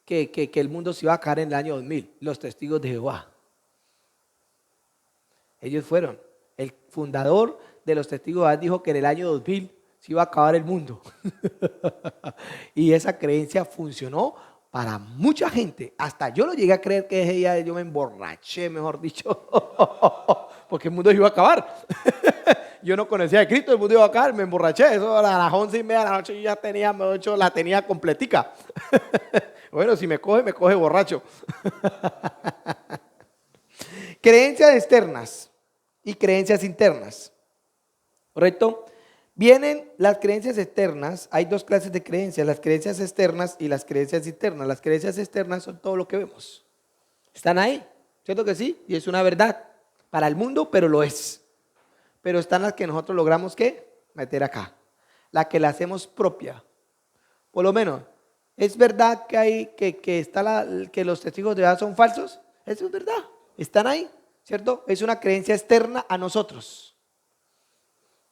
que el mundo se iba a acabar en el año 2000? Los testigos de Jehová. Ellos fueron. El fundador de los testigos de Jehová dijo que en el año 2000 se iba a acabar el mundo. Y esa creencia funcionó para mucha gente. Hasta yo lo llegué a creer que ese día yo me emborraché, mejor dicho, porque el mundo se iba a acabar. Yo no conocía de Cristo, el mundo iba a acabar, me emborraché. Eso a las 11:30 de la noche yo ya tenía, la tenía completica. Bueno, si me coge borracho. Creencias externas y creencias internas. ¿Correcto? Vienen las creencias externas. Hay dos clases de creencias, las creencias externas y las creencias internas. Las creencias externas son todo lo que vemos. Están ahí, ¿cierto que sí? Y es una verdad para el mundo, pero lo es. Pero están las que nosotros logramos ¿qué? Meter acá. La que la hacemos propia. Por lo menos, ¿es verdad que hay que los testigos de Jehová son falsos? Eso es verdad. Están ahí, ¿cierto? Es una creencia externa a nosotros.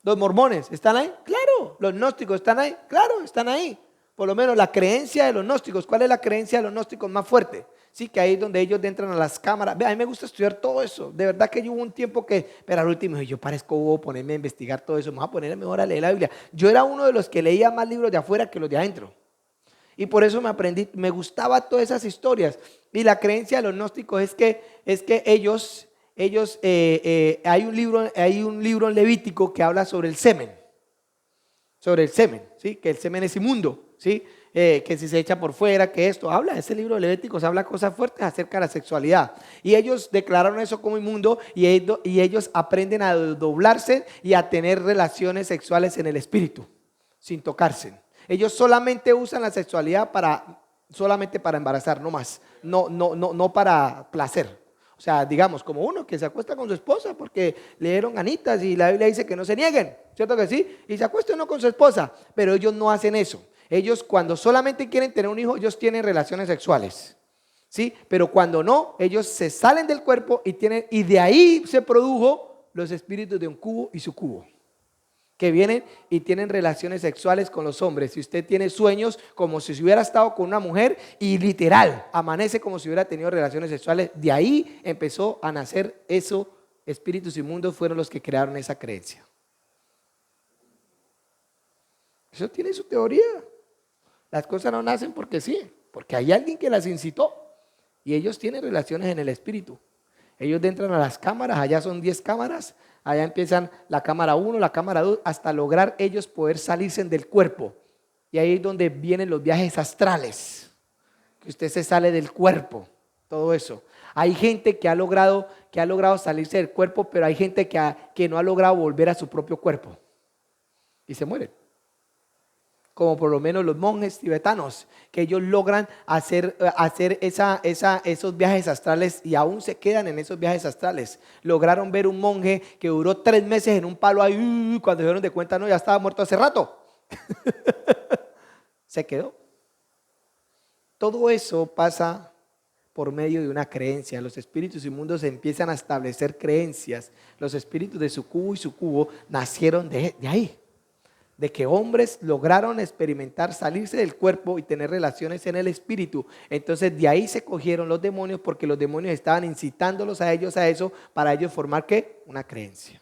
Los mormones, ¿están ahí? Claro. Los gnósticos, ¿están ahí? Claro, están ahí. Por lo menos la creencia de los gnósticos. ¿Cuál es la creencia de los gnósticos más fuerte? Sí, que ahí es donde ellos entran a las cámaras. A mí me gusta estudiar todo eso. De verdad que yo hubo un tiempo pero al último yo parezco bobo ponerme a investigar todo eso. Me voy a poner mejor a leer la Biblia. Yo era uno de los que leía más libros de afuera que los de adentro. Y por eso me gustaba todas esas historias. Y la creencia de los gnósticos es que ellos hay un libro en Levítico que habla sobre el semen. sobre el semen, ¿sí? Que el semen es inmundo, ¿sí? Que si se echa por fuera, que esto, habla, ese libro de Levíticos habla cosas fuertes acerca de la sexualidad. Y ellos declararon eso como inmundo y ellos aprenden a doblarse y a tener relaciones sexuales en el espíritu, sin tocarse. Ellos solamente usan la sexualidad solamente para embarazar, no más, no para placer. O sea, digamos, como uno que se acuesta con su esposa porque le dieron ganitas y la Biblia dice que no se nieguen, ¿cierto que sí? Y se acuesta uno con su esposa, pero ellos no hacen eso. Ellos cuando solamente quieren tener un hijo, ellos tienen relaciones sexuales, ¿sí? Pero cuando no, ellos se salen del cuerpo y de ahí se produjo los espíritus de un cubo y su cubo, que vienen y tienen relaciones sexuales con los hombres. Si usted tiene sueños como si se hubiera estado con una mujer y literal amanece como si hubiera tenido relaciones sexuales, de ahí empezó a nacer eso. Espíritus inmundos fueron los que crearon esa creencia. Eso tiene su teoría. Las cosas no nacen porque sí, porque hay alguien que las incitó y ellos tienen relaciones en el espíritu. Ellos entran a las cámaras, allá son 10 cámaras, allá empiezan la cámara 1, la cámara 2, hasta lograr ellos poder salirse del cuerpo. Y ahí es donde vienen los viajes astrales, que usted se sale del cuerpo, todo eso. Hay gente que ha logrado salirse del cuerpo, pero hay gente que no ha logrado volver a su propio cuerpo y se mueren. Como por lo menos los monjes tibetanos, que ellos logran hacer esos viajes astrales y aún se quedan en esos viajes astrales. Lograron ver un monje que duró 3 meses en un palo ahí, cuando se dieron de cuenta, no, ya estaba muerto hace rato. Se quedó. Todo eso pasa por medio de una creencia. Los espíritus inmundos empiezan a establecer creencias. Los espíritus de sucubo y sucubo nacieron de ahí. De que hombres lograron experimentar salirse del cuerpo y tener relaciones en el espíritu. Entonces de ahí se cogieron los demonios, porque los demonios estaban incitándolos a ellos a eso, para ellos formar ¿qué? Una creencia.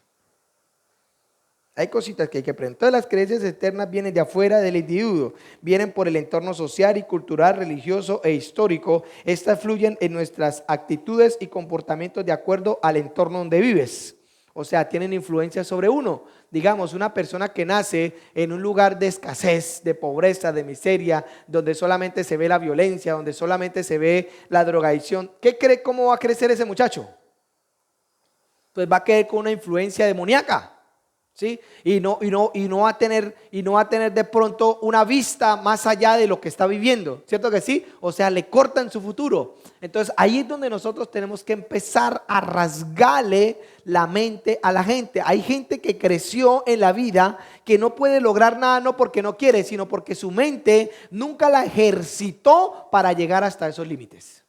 Hay cositas que hay que aprender. Todas las creencias externas vienen de afuera del individuo, vienen por el entorno social y cultural, religioso e histórico. Estas fluyen en nuestras actitudes y comportamientos de acuerdo al entorno donde vives. O sea, tienen influencia sobre uno. Digamos, una persona que nace en un lugar de escasez, de pobreza, de miseria, donde solamente se ve la violencia, donde solamente se ve la drogadicción. ¿Qué cree cómo va a crecer ese muchacho? Pues va a quedar con una influencia demoníaca, ¿sí? Y no va a tener de pronto una vista más allá de lo que está viviendo, ¿cierto que sí? O sea, le cortan su futuro. Entonces ahí es donde nosotros tenemos que empezar a rasgarle la mente a la gente. Hay gente que creció en la vida que no puede lograr nada, no porque no quiere, sino porque su mente nunca la ejercitó para llegar hasta esos límites.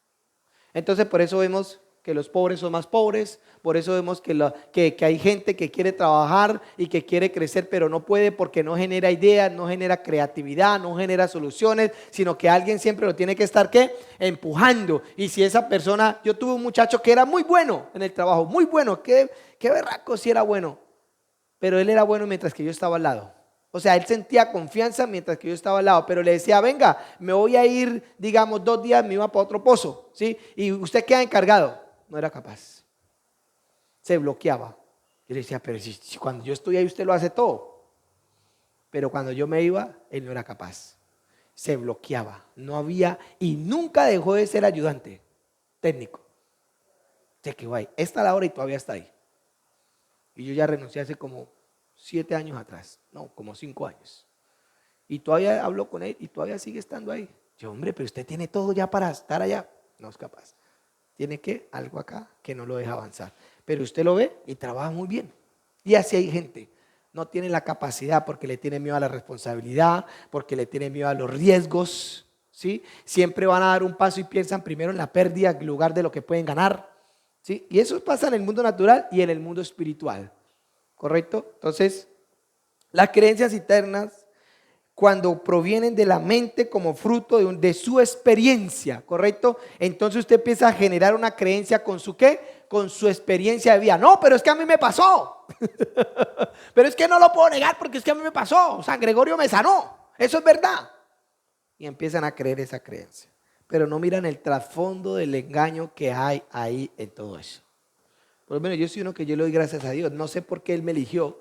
Entonces por eso vemos que los pobres son más pobres, por eso vemos que hay gente que quiere trabajar y que quiere crecer, pero no puede porque no genera ideas, no genera creatividad, no genera soluciones, sino que alguien siempre lo tiene que estar ¿qué? Empujando. Y si esa persona, yo tuve un muchacho que era muy bueno en el trabajo, muy bueno, qué berraco si era bueno, pero él era bueno mientras que yo estaba al lado. O sea, él sentía confianza mientras que yo estaba al lado, pero le decía, venga, me voy a ir, digamos, 2 días, me iba para otro pozo, ¿sí? Y usted queda encargado. No era capaz. Se bloqueaba. Yo le decía, pero si cuando yo estoy ahí usted lo hace todo. Pero cuando yo me iba, él no era capaz. Se bloqueaba. No había y nunca dejó de ser ayudante técnico. Se quedó ahí. Está la hora y todavía está ahí. Y yo ya renuncié hace como 7 años atrás. No, como 5 años. Y todavía hablo con él y todavía sigue estando ahí. Yo, hombre, pero usted tiene todo ya para estar allá. No es capaz. Tiene que algo acá que no lo deja avanzar. Pero usted lo ve y trabaja muy bien. Y así hay gente. No tiene la capacidad porque le tiene miedo a la responsabilidad, porque le tiene miedo a los riesgos, ¿sí? Siempre van a dar un paso y piensan primero en la pérdida en lugar de lo que pueden ganar, ¿sí? Y eso pasa en el mundo natural y en el mundo espiritual, ¿correcto? Entonces, las creencias internas, cuando provienen de la mente como fruto de su experiencia, ¿correcto? Entonces usted empieza a generar una creencia con su ¿qué? Con su experiencia de vida. No, pero es que a mí me pasó. Pero es que no lo puedo negar porque es que a mí me pasó. San Gregorio me sanó. Eso es verdad. Y empiezan a creer esa creencia. Pero no miran el trasfondo del engaño que hay ahí en todo eso. Por lo menos yo soy uno que yo le doy gracias a Dios. No sé por qué Él me eligió.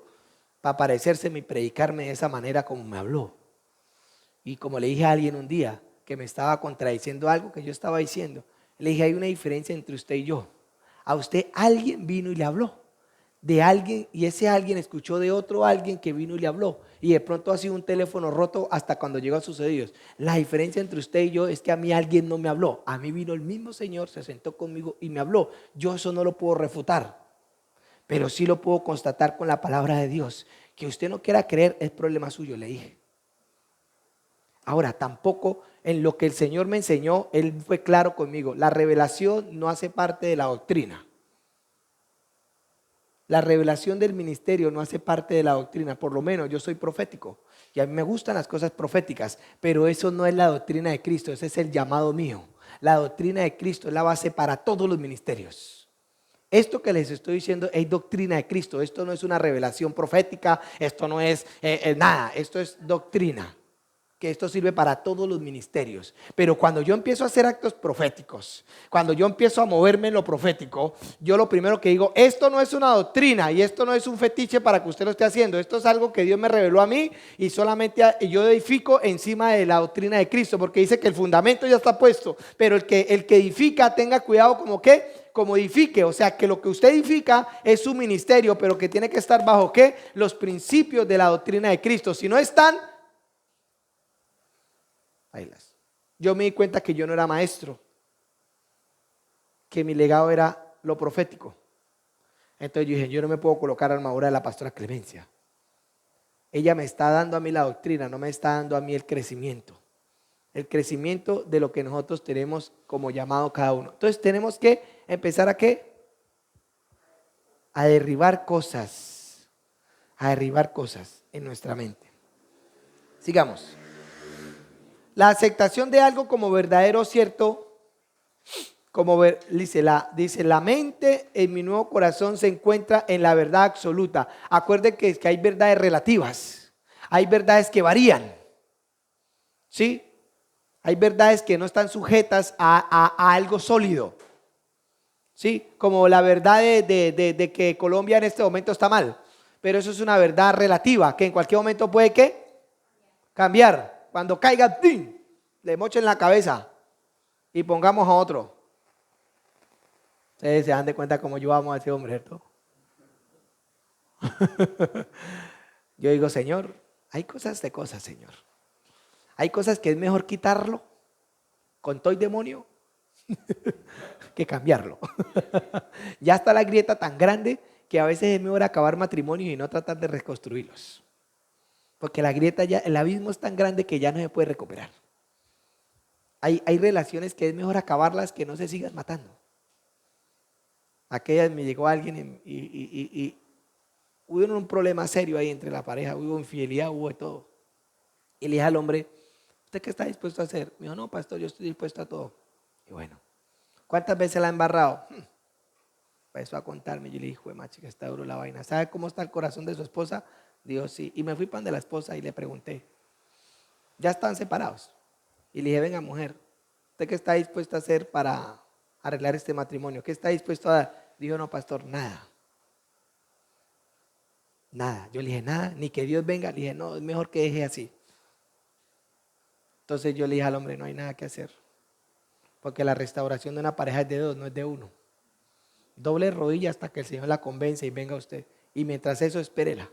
para parecérseme y predicarme de esa manera como me habló. Y como le dije a alguien un día que me estaba contradiciendo algo que yo estaba diciendo, le dije, hay una diferencia entre usted y yo. A usted alguien vino y le habló de alguien, y ese alguien escuchó de otro alguien que vino y le habló, y de pronto ha sido un teléfono roto hasta cuando llegó a sus oídos. La diferencia entre usted y yo es que a mí alguien no me habló, a mí vino el mismo Señor, se sentó conmigo y me habló. Yo eso no lo puedo refutar, pero sí lo puedo constatar con la palabra de Dios. Que usted no quiera creer es problema suyo, le dije. Ahora, tampoco en lo que el Señor me enseñó, Él fue claro conmigo. La revelación no hace parte de la doctrina. La revelación del ministerio no hace parte de la doctrina. Por lo menos yo soy profético y a mí me gustan las cosas proféticas, pero eso no es la doctrina de Cristo, ese es el llamado mío. La doctrina de Cristo es la base para todos los ministerios. Esto que les estoy diciendo es doctrina de Cristo. Esto no es una revelación profética, esto no es nada, esto es doctrina. Que esto sirve para todos los ministerios. Pero cuando yo empiezo a hacer actos proféticos, cuando yo empiezo a moverme en lo profético, yo lo primero que digo, esto no es una doctrina y esto no es un fetiche para que usted lo esté haciendo. Esto es algo que Dios me reveló a mí y solamente yo edifico encima de la doctrina de Cristo, porque dice que el fundamento ya está puesto, pero el que edifica tenga cuidado como que como edifique, o sea que lo que usted edifica es su ministerio, pero que tiene que estar bajo ¿qué? Los principios de la doctrina de Cristo. Si no están, yo me di cuenta que yo no era maestro, que mi legado era lo profético. Entonces yo dije, yo no me puedo colocar armadura de la pastora Clemencia. Ella me está dando a mí la doctrina, no me está dando a mí el crecimiento. El crecimiento de lo que nosotros tenemos como llamado cada uno. Entonces tenemos que empezar a ¿qué? A derribar cosas en nuestra mente. Sigamos. La aceptación de algo como verdadero, cierto, dice la mente en mi nuevo corazón se encuentra en la verdad absoluta. Acuérdense que hay verdades relativas, hay verdades que varían, ¿sí? Hay verdades que no están sujetas a algo sólido, ¿sí? Como la verdad de que Colombia en este momento está mal, pero eso es una verdad relativa que en cualquier momento puede ¿qué? Cambiar. Cuando caiga, ¡tim!, le mochen la cabeza y pongamos a otro. Ustedes se dan de cuenta cómo yo amo a ese hombre, ¿cierto? Yo digo, Señor, hay cosas de cosas, Señor. Hay cosas que es mejor quitarlo con todo el demonio que cambiarlo. Ya está la grieta tan grande que a veces es mejor acabar matrimonios y no tratar de reconstruirlos. Porque la grieta ya, el abismo es tan grande que ya no se puede recuperar. Hay relaciones que es mejor acabarlas que no se sigan matando. Aquella me llegó alguien y hubo un problema serio ahí entre la pareja, hubo infidelidad, hubo de todo. Y le dije al hombre, ¿usted qué está dispuesto a hacer? Me dijo, no, pastor, yo estoy dispuesto a todo. Y bueno, ¿cuántas veces la ha embarrado? Empezó a contarme. Yo le dije, macho, que está duro la vaina. ¿Sabe cómo está el corazón de su esposa? Dijo, sí. Y me fui para de la esposa y le pregunté, ¿ya están separados? Y le dije, venga, mujer, ¿usted qué está dispuesta a hacer para arreglar este matrimonio? ¿Qué está dispuesto a dar? Dijo, no, pastor, nada. Nada. Yo le dije, nada, ni que Dios venga. Le dije, no, es mejor que deje así. Entonces yo le dije al hombre, no hay nada que hacer. Porque la restauración de una pareja es de dos, no es de uno. Doble rodilla hasta que el Señor la convence y venga usted. Y mientras eso, espérela.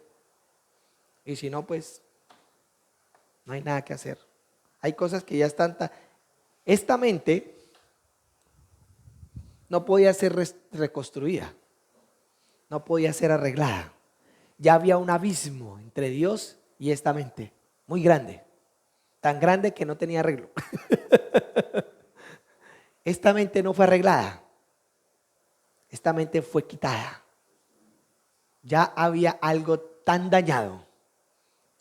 Y si no, pues, no hay nada que hacer. Hay cosas que ya están. Esta mente no podía ser reconstruida. No podía ser arreglada. Ya había un abismo entre Dios y esta mente. Muy grande. Tan grande que no tenía arreglo. Esta mente no fue arreglada. Esta mente fue quitada. Ya había algo tan dañado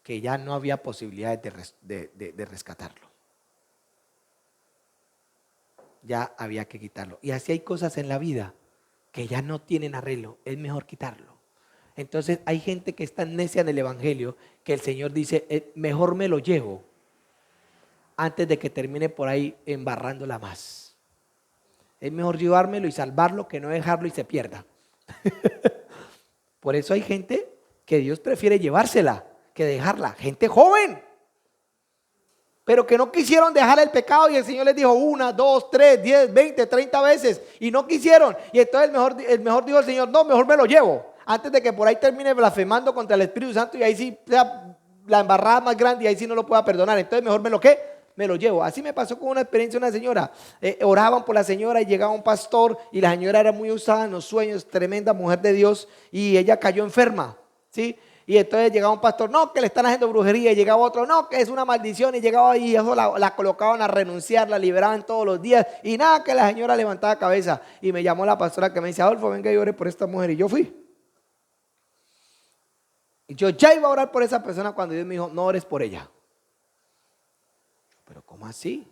que ya no había posibilidades de rescatarlo. Ya había que quitarlo. Y así hay cosas en la vida que ya no tienen arreglo. Es mejor quitarlo. Entonces hay gente que es tan necia en el evangelio que el Señor dice, mejor me lo llevo antes de que termine por ahí embarrándola más. Es mejor llevármelo y salvarlo que no dejarlo y se pierda. Por eso hay gente que Dios prefiere llevársela que dejarla. Gente joven, pero que no quisieron dejar el pecado y el Señor les dijo 1, 2, 3, 10, 20, 30 veces y no quisieron. Y entonces el mejor dijo el Señor, no, mejor me lo llevo antes de que por ahí termine blasfemando contra el Espíritu Santo y ahí sí sea la embarrada más grande y ahí sí no lo pueda perdonar. Entonces mejor me lo llevo. Así me pasó con una experiencia de una señora. Oraban por la señora y llegaba un pastor y la señora era muy usada en los sueños, tremenda mujer de Dios, y ella cayó enferma, ¿sí? Y entonces llegaba un pastor, no, que le están haciendo brujería, y llegaba otro, no, que es una maldición, y llegaba ahí, y eso la colocaban a renunciar, la liberaban todos los días, y nada, que la señora levantaba cabeza. Y me llamó la pastora que me dice, Adolfo, venga y ore por esta mujer, y yo fui. Y yo ya iba a orar por esa persona cuando Dios me dijo, no ores por ella. Pero ¿cómo así?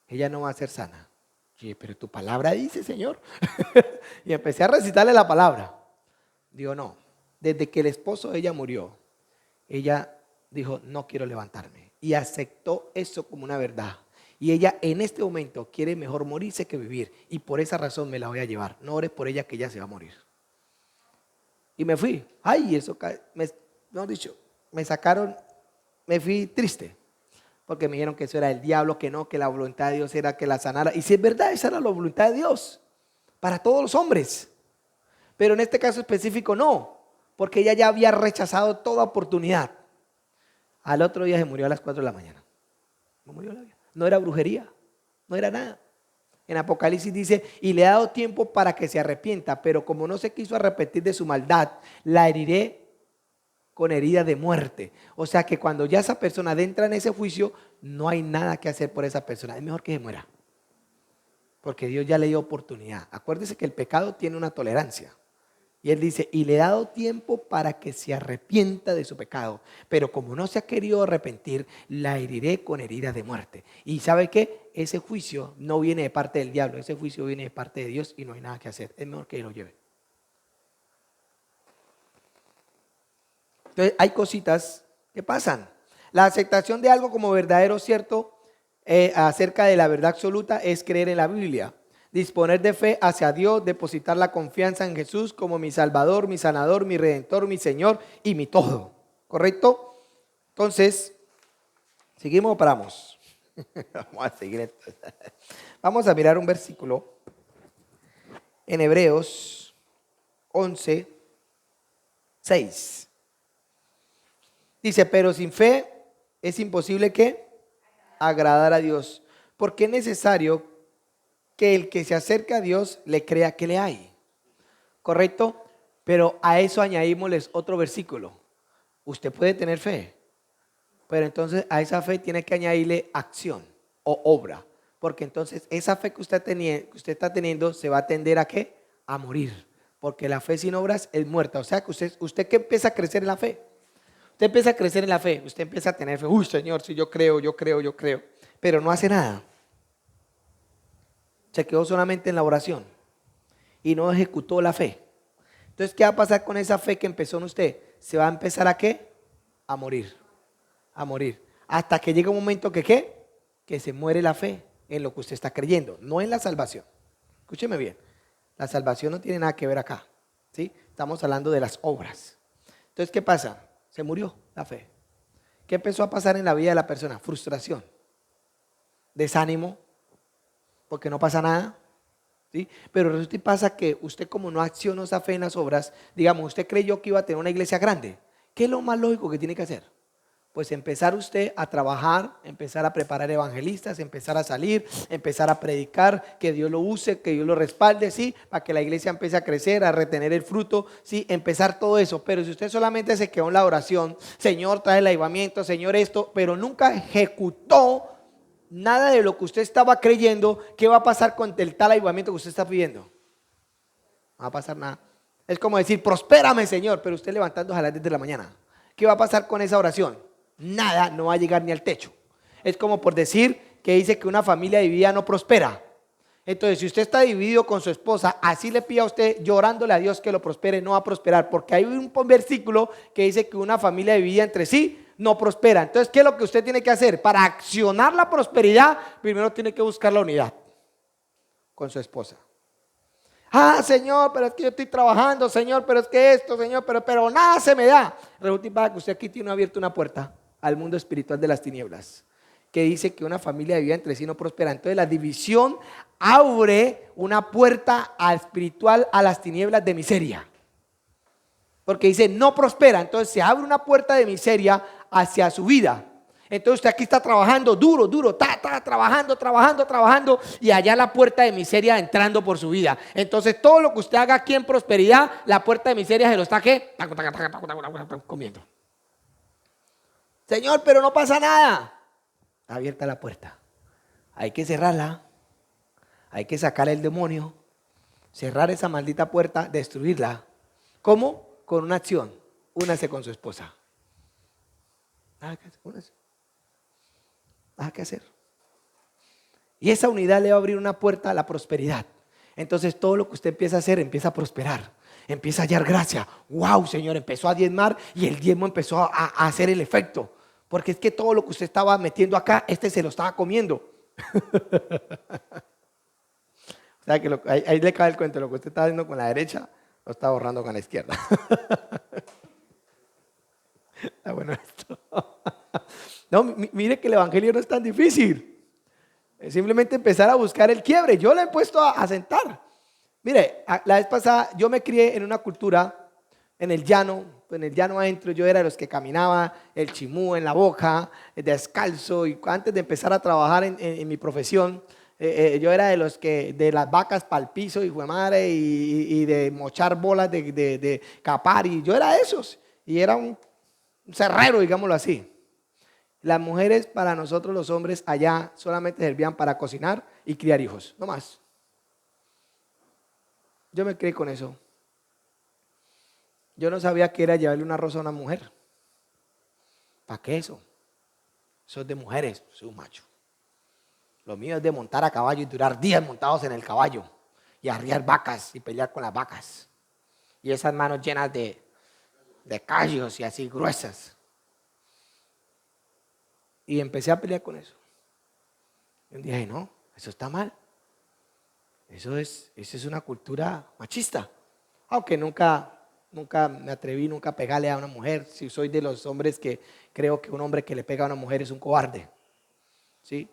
Ella no va a ser sana. Y pero tu palabra dice, Señor. Y empecé a recitarle la palabra. Digo, no, desde que el esposo de ella murió, ella dijo, no quiero levantarme. Y aceptó eso como una verdad. Y ella en este momento quiere mejor morirse que vivir. Y por esa razón me la voy a llevar. No ores por ella que ella se va a morir. Y me fui. Ay, eso, me sacaron, me fui triste. Porque me dijeron que eso era el diablo, que no, que la voluntad de Dios era que la sanara. Y si es verdad, esa era la voluntad de Dios para todos los hombres. Pero en este caso específico no, porque ella ya había rechazado toda oportunidad. Al otro día se murió a las 4 de la mañana. No murió la vida. No era brujería, no era nada. En Apocalipsis dice, y le he dado tiempo para que se arrepienta, pero como no se quiso arrepentir de su maldad, la heriré con herida de muerte. O sea que cuando ya esa persona entra en ese juicio, no hay nada que hacer por esa persona. Es mejor que se muera. Porque Dios ya le dio oportunidad. Acuérdese que el pecado tiene una tolerancia. Y Él dice, y le he dado tiempo para que se arrepienta de su pecado. Pero como no se ha querido arrepentir, la heriré con herida de muerte. Y ¿sabe qué? Ese juicio no viene de parte del diablo. Ese juicio viene de parte de Dios y no hay nada que hacer. Es mejor que lo lleve. Entonces hay cositas que pasan. La aceptación de algo como verdadero, cierto, acerca de la verdad absoluta es creer en la Biblia. Disponer de fe hacia Dios, depositar la confianza en Jesús como mi Salvador, mi Sanador, mi Redentor, mi Señor y mi todo. ¿Correcto? Entonces, ¿seguimos o paramos? Vamos a seguir entonces. Vamos a mirar un versículo en Hebreos 11, 6. Dice, pero sin fe es imposible que agradar a Dios, porque es necesario que el que se acerca a Dios le crea que le hay. ¿Correcto? Pero a eso añadimosles otro versículo. Usted puede tener fe, pero entonces a esa fe tiene que añadirle acción o obra, porque entonces esa fe que usted está teniendo se va a tender a ¿qué? A morir, porque la fe sin obras es muerta. O sea que usted que empieza a crecer en la fe. Usted empieza a crecer en la fe, usted empieza a tener fe. Uy, Señor, si yo creo, pero no hace nada. Se quedó solamente en la oración y no ejecutó la fe. Entonces, ¿qué va a pasar con esa fe que empezó en usted? Se va a empezar a ¿qué? A morir, hasta que llega un momento que ¿qué? Que se muere la fe en lo que usted está creyendo, no en la salvación. Escúcheme bien, la salvación no tiene nada que ver acá, ¿sí? Estamos hablando de las obras. Entonces, ¿qué pasa? Se murió la fe. ¿Qué empezó a pasar en la vida de la persona? Frustración, desánimo, porque no pasa nada, ¿sí? Pero resulta y pasa que usted, como no accionó esa fe en las obras, digamos, usted creyó que iba a tener una iglesia grande. ¿Qué es lo más lógico que tiene que hacer? Pues empezar usted a trabajar, empezar a preparar evangelistas, empezar a salir, empezar a predicar, que Dios lo use, que Dios lo respalde, ¿sí? Para que la iglesia empiece a crecer, a retener el fruto, ¿sí? Empezar todo eso. Pero si usted solamente se quedó en la oración, Señor, trae el avivamiento, Señor, esto, pero nunca ejecutó nada de lo que usted estaba creyendo, ¿qué va a pasar con el tal avivamiento que usted está pidiendo? No va a pasar nada. Es como decir, prospérame, Señor, pero usted levantándose a las 10 de la mañana. ¿Qué va a pasar con esa oración? Nada, no va a llegar ni al techo. Es como por decir que dice que una familia dividida no prospera. Entonces, si usted está dividido con su esposa, así le pide a usted llorándole a Dios que lo prospere, no va a prosperar, porque hay un versículo que dice que una familia dividida entre sí no prospera. Entonces, ¿qué es lo que usted tiene que hacer? Para accionar la prosperidad, primero tiene que buscar la unidad con su esposa. Ah, Señor, pero es que yo estoy trabajando, Señor, pero es que esto, Señor, pero nada se me da. Resulta y pasa que usted aquí tiene abierta una puerta al mundo espiritual de las tinieblas, que dice que una familia de vida entre sí no prospera. Entonces la división abre una puerta espiritual a las tinieblas de miseria. Porque dice no prospera, entonces se abre una puerta de miseria hacia su vida. Entonces usted aquí está trabajando duro, trabajando, y allá la puerta de miseria entrando por su vida. Entonces todo lo que usted haga aquí en prosperidad, la puerta de miseria se lo está ¿qué? Comiendo. Señor, pero no pasa nada. Está abierta la puerta. Hay que cerrarla. Hay que sacar el demonio, cerrar esa maldita puerta, destruirla. ¿Cómo? Con una acción. Únase con su esposa. Nada que hacer. Únase. Nada que hacer. Y esa unidad le va a abrir una puerta a la prosperidad. Entonces todo lo que usted empieza a hacer empieza a prosperar. Empieza a hallar gracia. Wow, Señor, empezó a diezmar y el diezmo empezó a hacer el efecto. Porque es que todo lo que usted estaba metiendo acá, se lo estaba comiendo. O sea que ahí le cae el cuento. Lo que usted está haciendo con la derecha, lo está borrando con la izquierda. Está bueno esto. No, mire que el evangelio no es tan difícil. Es simplemente empezar a buscar el quiebre. Yo le he puesto a sentar. Mire, la vez pasada yo me crié en una cultura, en el llano adentro. Yo era de los que caminaba el chimú en la boca, descalzo. Y antes de empezar a trabajar en mi profesión, yo era de los que, de las vacas para el piso, hijo de madre, y de mochar bolas de capar. Y yo era de esos. Y era un cerrero, digámoslo así. Las mujeres para nosotros los hombres allá solamente servían para cocinar y criar hijos, no más. Yo me crié con eso. Yo no sabía qué era llevarle un arroz a una mujer. ¿Para qué eso? Eso es de mujeres, soy un macho. Lo mío es de montar a caballo y durar días montados en el caballo y arriar vacas y pelear con las vacas. Y esas manos llenas de callos y así gruesas. Y empecé a pelear con eso. Y un día dije, no, eso está mal. Eso es una cultura machista. Aunque nunca me atreví nunca a pegarle a una mujer. Si soy de los hombres que creo que un hombre que le pega a una mujer es un cobarde. ¿Sí?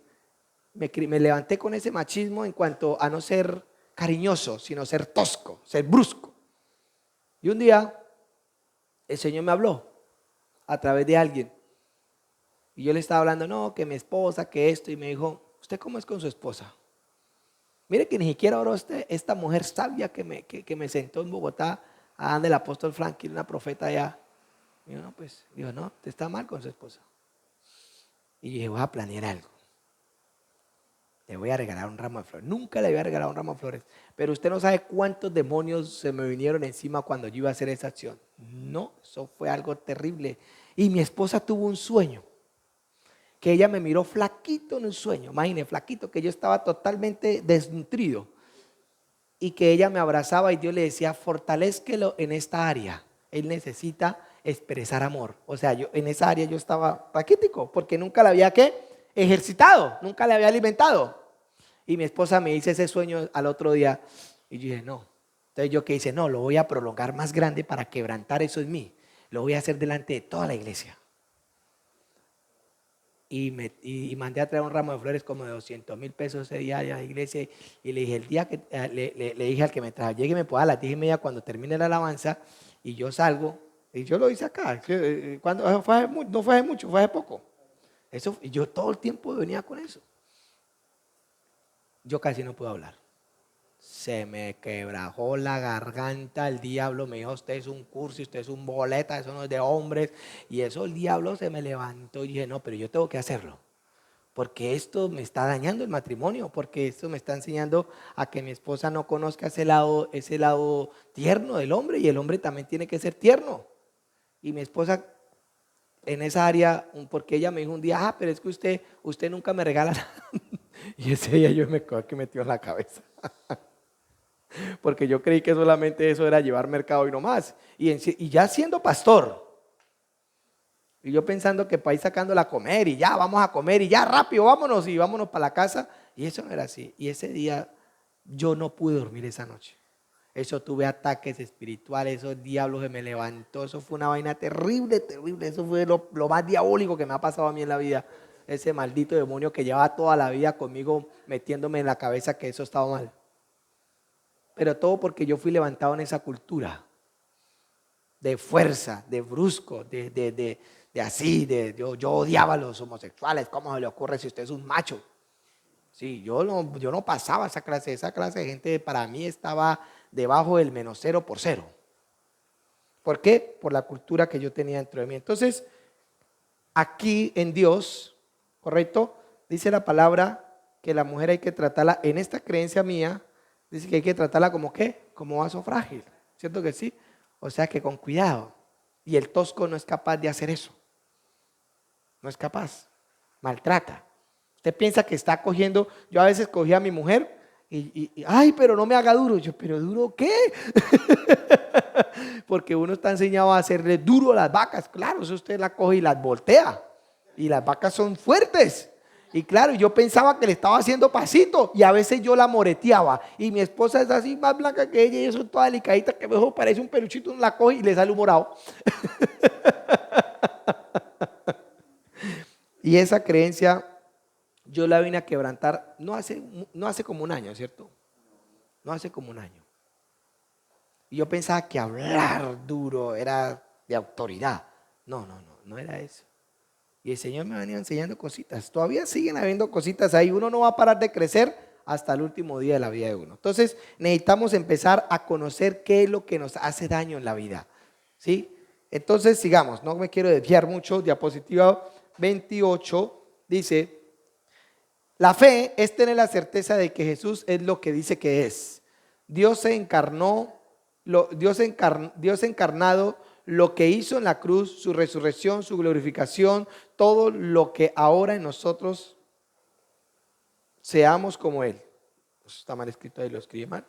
Me levanté con ese machismo en cuanto a no ser cariñoso, sino ser tosco, ser brusco. Y un día el Señor me habló a través de alguien. Y yo le estaba hablando, no, que mi esposa, que esto. Y me dijo, ¿usted cómo es con su esposa? Mire que ni siquiera oró esta mujer sabia que me sentó en Bogotá, a donde el apóstol Franklin, una profeta allá. Y yo, no, pues, dijo, no, usted está mal con su esposa. Y yo dije, voy a planear algo. Le voy a regalar un ramo de flores. Nunca le había regalado un ramo de flores. Pero usted no sabe cuántos demonios se me vinieron encima cuando yo iba a hacer esa acción. No, eso fue algo terrible. Y mi esposa tuvo un sueño. Que ella me miró flaquito en un sueño. Imagínese, flaquito, que yo estaba totalmente desnutrido. Y que ella me abrazaba y Dios le decía, fortalézquelo en esta área. Él necesita expresar amor. O sea, yo en esa área yo estaba raquítico porque nunca la había ejercitado, nunca la había alimentado. Y mi esposa me dice ese sueño al otro día y yo dije, no. Entonces yo que hice, no, lo voy a prolongar más grande para quebrantar eso en mí. Lo voy a hacer delante de toda la iglesia. Y mandé a traer un ramo de flores como de 200,000 pesos ese día a la iglesia. Y le dije, el día que le dije al que me trajo, llegue y me pueda a las 10:30 cuando termine la alabanza. Y yo salgo, y yo lo hice acá. No fue hace mucho, fue hace poco. Y yo todo el tiempo venía con eso. Yo casi no puedo hablar. Se me quebrajó la garganta. El diablo me dijo, usted es un cursi, usted es un boleta, eso no es de hombres. Y eso el diablo se me levantó y dije, no, pero yo tengo que hacerlo. Porque esto me está dañando el matrimonio, porque esto me está enseñando a que mi esposa no conozca ese lado tierno del hombre, y el hombre también tiene que ser tierno. Y mi esposa en esa área, porque ella me dijo un día, pero es que usted nunca me regala nada. Y ese día yo me quedé que metió en la cabeza. Porque yo creí que solamente eso era llevar mercado y no más. Y ya siendo pastor, y yo pensando que para ir sacándola a comer, y ya vamos a comer, y ya rápido vámonos, y vámonos para la casa. Y eso no era así. Y ese día yo no pude dormir esa noche. Eso tuve ataques espirituales, esos diablos que me levantó, eso fue una vaina terrible, terrible. Eso fue lo más diabólico que me ha pasado a mí en la vida. Ese maldito demonio que llevaba toda la vida conmigo metiéndome en la cabeza que eso estaba mal. Pero todo porque yo fui levantado en esa cultura de fuerza, de brusco, yo odiaba a los homosexuales. ¿Cómo se le ocurre si usted es un macho? Sí, yo no pasaba esa clase de gente para mí estaba debajo del -0 por 0. ¿Por qué? Por la cultura que yo tenía dentro de mí. Entonces, aquí en Dios, ¿correcto? Dice la palabra que la mujer hay que tratarla, en esta creencia mía, dice que hay que tratarla como ¿qué? Como vaso frágil, ¿cierto que sí? O sea que con cuidado. Y el tosco no es capaz de hacer eso. No es capaz. Maltrata. Usted piensa que está cogiendo, yo a veces cogía a mi mujer ay, pero no me haga duro. Yo, ¿pero duro qué? Porque uno está enseñado a hacerle duro a las vacas. Claro, eso usted la coge y las voltea. Y las vacas son fuertes. Y claro, yo pensaba que le estaba haciendo pasito y a veces yo la moreteaba. Y mi esposa es así más blanca que ella y eso es toda delicadita que mejor parece un peluchito, uno la coge y le sale un morado. Y esa creencia yo la vine a quebrantar no hace como un año, ¿cierto? No hace como un año. Y yo pensaba que hablar duro era de autoridad. No era eso. Y el Señor me ha venido enseñando cositas. Todavía siguen habiendo cositas ahí. Uno no va a parar de crecer hasta el último día de la vida de uno. Entonces necesitamos empezar a conocer qué es lo que nos hace daño en la vida. ¿Sí? Entonces sigamos. No me quiero desviar mucho. Diapositiva 28 dice: la fe es tener la certeza de que Jesús es lo que dice que es. Dios se encarnó, Dios encarnado, lo que hizo en la cruz, su resurrección, su glorificación, todo lo que ahora en nosotros seamos como Él. Eso está mal escrito ahí, lo escribí mal.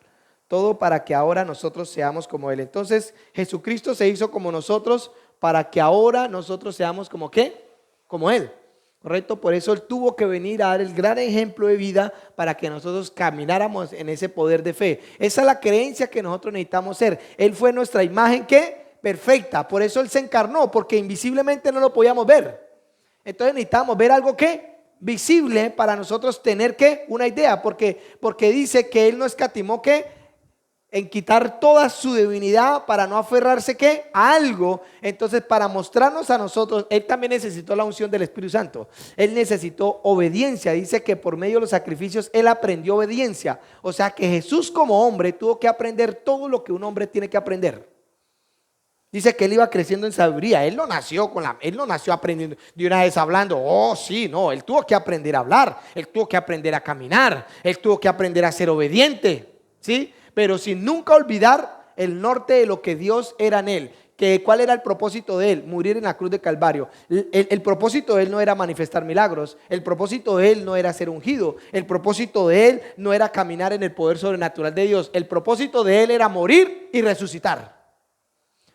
Todo para que ahora nosotros seamos como Él. Entonces Jesucristo se hizo como nosotros para que ahora nosotros seamos como ¿qué? Como Él. ¿Correcto? Por eso Él tuvo que venir a dar el gran ejemplo de vida para que nosotros camináramos en ese poder de fe. Esa es la creencia que nosotros necesitamos ser. Él fue nuestra imagen ¿qué? Perfecta. Por eso Él se encarnó, porque invisiblemente no lo podíamos ver. Entonces necesitamos ver algo ¿qué? Visible para nosotros tener ¿qué? Una idea. Porque dice que Él no escatimó ¿qué? En quitar toda su divinidad para no aferrarse ¿qué? A algo. Entonces, para mostrarnos a nosotros, Él también necesitó la unción del Espíritu Santo. Él necesitó obediencia. Dice que por medio de los sacrificios Él aprendió obediencia. O sea que Jesús como hombre tuvo que aprender todo lo que un hombre tiene que aprender. Dice que Él iba creciendo en sabiduría. Él no nació aprendiendo de una vez hablando. Oh, sí, no. Él tuvo que aprender a hablar. Él tuvo que aprender a caminar. Él tuvo que aprender a ser obediente. ¿Sí? Pero sin nunca olvidar el norte de lo que Dios era en Él. ¿Cuál era el propósito de Él? Morir en la cruz de Calvario. El propósito de Él no era manifestar milagros. El propósito de Él no era ser ungido. El propósito de Él no era caminar en el poder sobrenatural de Dios. El propósito de Él era morir y resucitar.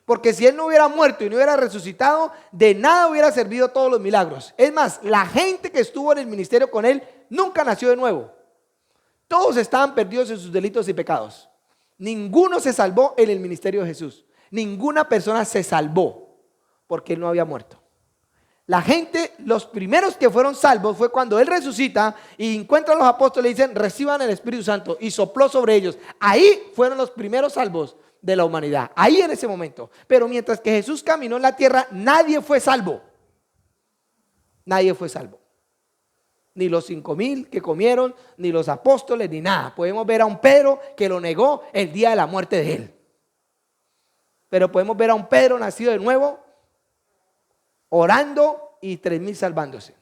Porque si Él no hubiera muerto y no hubiera resucitado, de nada hubiera servido todos los milagros. Es más, la gente que estuvo en el ministerio con Él nunca nació de nuevo. Todos estaban perdidos en sus delitos y pecados. Ninguno se salvó en el ministerio de Jesús. Ninguna persona se salvó porque Él no había muerto. La gente, los primeros que fueron salvos fue cuando Él resucita y encuentra a los apóstoles y dicen: reciban el Espíritu Santo, y sopló sobre ellos. Ahí fueron los primeros salvos de la humanidad, ahí en ese momento. Pero mientras que Jesús caminó en la tierra, nadie fue salvo. Nadie fue salvo. Ni los 5,000 que comieron, ni los apóstoles, ni nada. Podemos ver a un Pedro que lo negó el día de la muerte de Él. Pero podemos ver a un Pedro nacido de nuevo, orando, y 3,000 salvándose.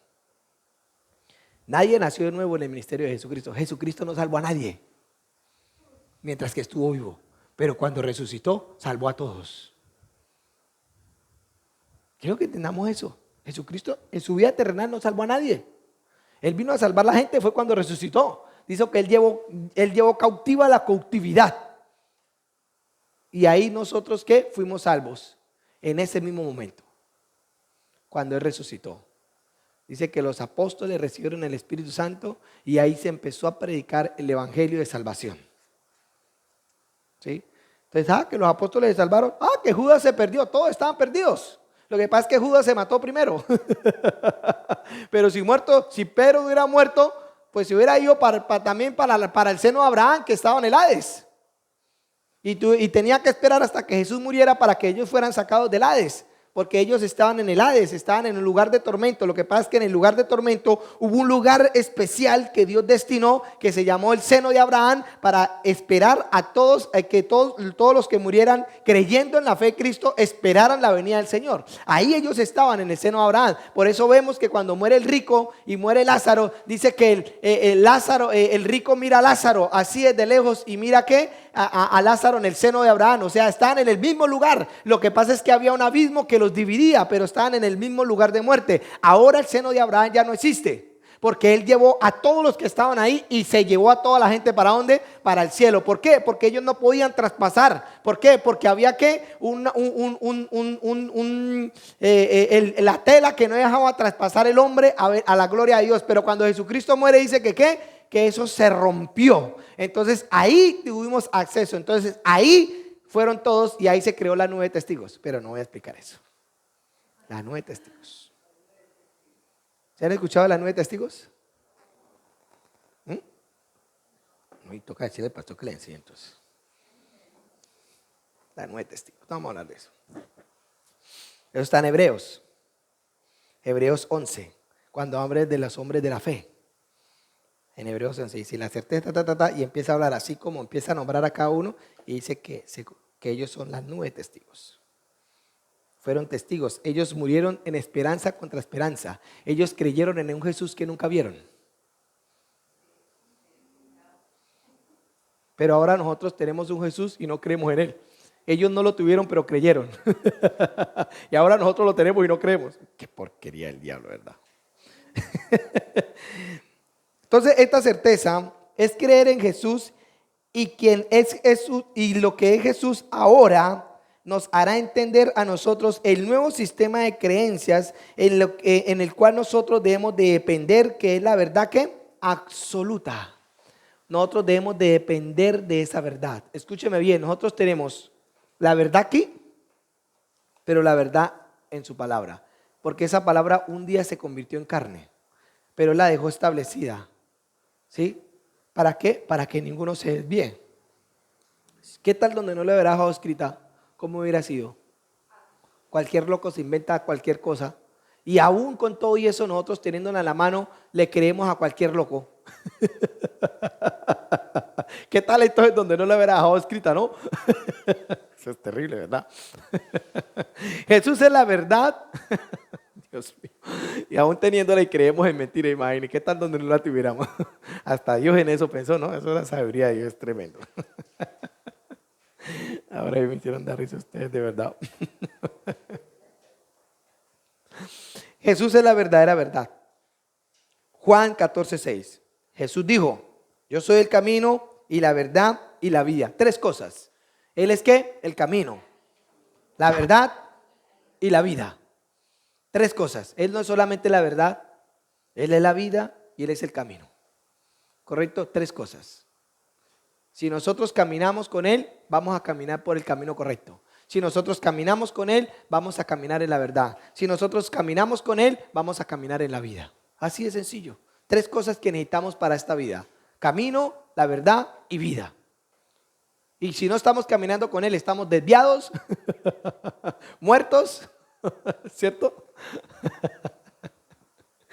Nadie nació de nuevo en el ministerio de Jesucristo. Jesucristo no salvó a nadie mientras que estuvo vivo. Pero cuando resucitó, salvó a todos. Quiero que entendamos eso. Jesucristo en su vida terrenal no salvó a nadie. Él vino a salvar a la gente, fue cuando resucitó. Dice que Él llevó cautiva la cautividad. Y ahí nosotros ¿qué? Fuimos salvos en ese mismo momento, cuando Él resucitó. Dice que los apóstoles recibieron el Espíritu Santo y ahí se empezó a predicar el evangelio de salvación. ¿Sí? Entonces, que los apóstoles se salvaron. Que Judas se perdió. Todos estaban perdidos. Lo que pasa es que Judas se mató primero. Pero si Pedro hubiera muerto, pues se hubiera ido también para el seno de Abraham, que estaba en el Hades. Y tenía que esperar hasta que Jesús muriera para que ellos fueran sacados del Hades. Porque ellos estaban en el Hades, estaban en un lugar de tormento. Lo que pasa es que en el lugar de tormento hubo un lugar especial que Dios destinó, que se llamó el seno de Abraham, para esperar a todos, que todos los que murieran creyendo en la fe de Cristo esperaran la venida del Señor. Ahí ellos estaban en el seno de Abraham. Por eso vemos que cuando muere el rico y muere Lázaro, dice que el rico mira a Lázaro así desde lejos y mira a Lázaro en el seno de Abraham. O sea, estaban en el mismo lugar. Lo que pasa es que había un abismo que los dividía, pero estaban en el mismo lugar de muerte. Ahora el seno de Abraham ya no existe, porque él llevó a todos los que estaban ahí y se llevó a toda la gente. ¿Para dónde? Para el cielo. ¿Por qué? Porque ellos no podían traspasar. ¿Por qué? Porque había la tela que no dejaba traspasar el hombre a la gloria de Dios. Pero cuando Jesucristo muere, dice que eso se rompió. Entonces ahí tuvimos acceso. Entonces ahí fueron todos y ahí se creó la nube de testigos. Pero no voy a explicar eso. La nube de testigos. ¿Se han escuchado la nube de testigos? Hoy toca decirle al pastor que le enseñe entonces. La nube de testigos. No vamos a hablar de eso. Eso está en Hebreos. Hebreos 11. Cuando habla de los hombres de la fe. En Hebreos 11 dice la certeza, y empieza a hablar así como empieza a nombrar a cada uno y dice que ellos son las nubes de testigos. Fueron testigos. Ellos murieron en esperanza contra esperanza. Ellos creyeron en un Jesús que nunca vieron. Pero ahora nosotros tenemos un Jesús y no creemos en él. Ellos no lo tuvieron, pero creyeron. Y ahora nosotros lo tenemos y no creemos. Qué porquería el diablo, ¿verdad? Entonces, esta certeza es creer en Jesús y quien es Jesús, y lo que es Jesús ahora nos hará entender a nosotros el nuevo sistema de creencias en el cual nosotros debemos de depender, que es la verdad absoluta. Nosotros debemos de depender de esa verdad. Escúcheme bien, nosotros tenemos la verdad aquí, pero la verdad en su palabra. Porque esa palabra un día se convirtió en carne, pero la dejó establecida. ¿Sí? ¿Para qué? Para que ninguno se desvíe. ¿Qué tal donde no le hubiera dejado escrita? ¿Cómo hubiera sido? Cualquier loco se inventa cualquier cosa. Y aún con todo y eso, nosotros teniéndola en la mano, le creemos a cualquier loco. ¿Qué tal entonces donde no le hubiera dejado escrita, no? Eso es terrible, ¿verdad? Jesús es la verdad. Dios mío. Y aún teniéndola y creemos en mentira, imagínate, ¿qué tal donde no la tuviéramos? Hasta Dios en eso pensó, ¿no? Eso es la sabiduría de Dios, es tremendo. Ahora me hicieron dar risa ustedes, de verdad. Jesús es la verdadera verdad. Juan 14:6. Jesús dijo, yo soy el camino y la verdad y la vida. 3 cosas. Él es ¿qué? El camino, la verdad y la vida. 3 cosas. Él no es solamente la verdad, Él es la vida y Él es el camino. ¿Correcto? 3 cosas. Si nosotros caminamos con Él, vamos a caminar por el camino correcto. Si nosotros caminamos con Él, vamos a caminar en la verdad. Si nosotros caminamos con Él, vamos a caminar en la vida. Así de sencillo. 3 cosas que necesitamos para esta vida. Camino, la verdad y vida. Y si no estamos caminando con Él, estamos desviados, muertos, ¿cierto?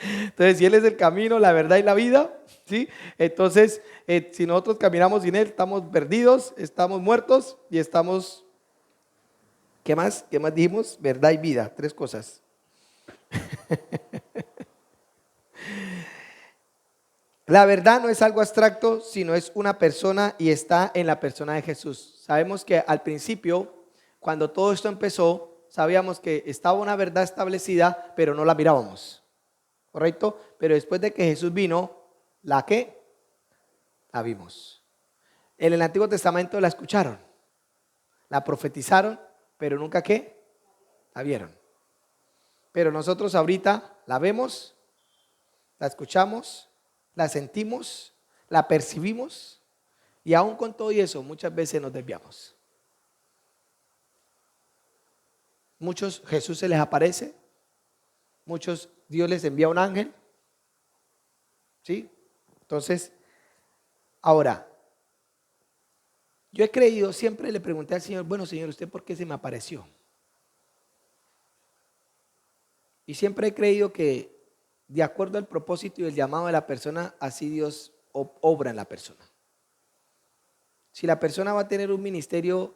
Entonces, si Él es el camino, la verdad y la vida, ¿sí? Entonces, si nosotros caminamos sin Él, estamos perdidos, estamos muertos y estamos, ¿qué más? ¿Qué más dijimos? Verdad y vida, 3 cosas. La verdad no es algo abstracto, sino es una persona y está en la persona de Jesús. Sabemos que al principio, cuando todo esto empezó, sabíamos que estaba una verdad establecida, pero no la mirábamos. ¿Correcto? Pero después de que Jesús vino, ¿la qué? La vimos. En el Antiguo Testamento la escucharon, la profetizaron, pero nunca ¿qué? La vieron. Pero nosotros ahorita la vemos, la escuchamos, la sentimos, la percibimos y aún con todo y eso muchas veces nos desviamos. Muchos Jesús se les aparece, muchos Dios les envía un ángel, ¿sí? Entonces, ahora, yo he creído, siempre le pregunté al Señor, bueno Señor, ¿usted por qué se me apareció? Y siempre he creído que de acuerdo al propósito y el llamado de la persona, así Dios obra en la persona. Si la persona va a tener un ministerio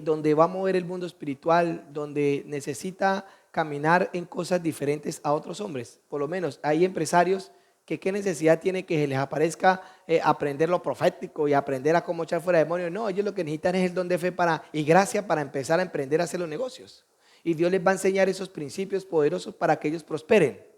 donde va a mover el mundo espiritual, donde necesita caminar en cosas diferentes a otros hombres, por lo menos hay empresarios que qué necesidad tiene que se les aparezca aprender lo profético y aprender a cómo echar fuera demonios. No, ellos lo que necesitan es el don de fe y gracia para empezar a emprender a hacer los negocios. Y Dios les va a enseñar esos principios poderosos para que ellos prosperen.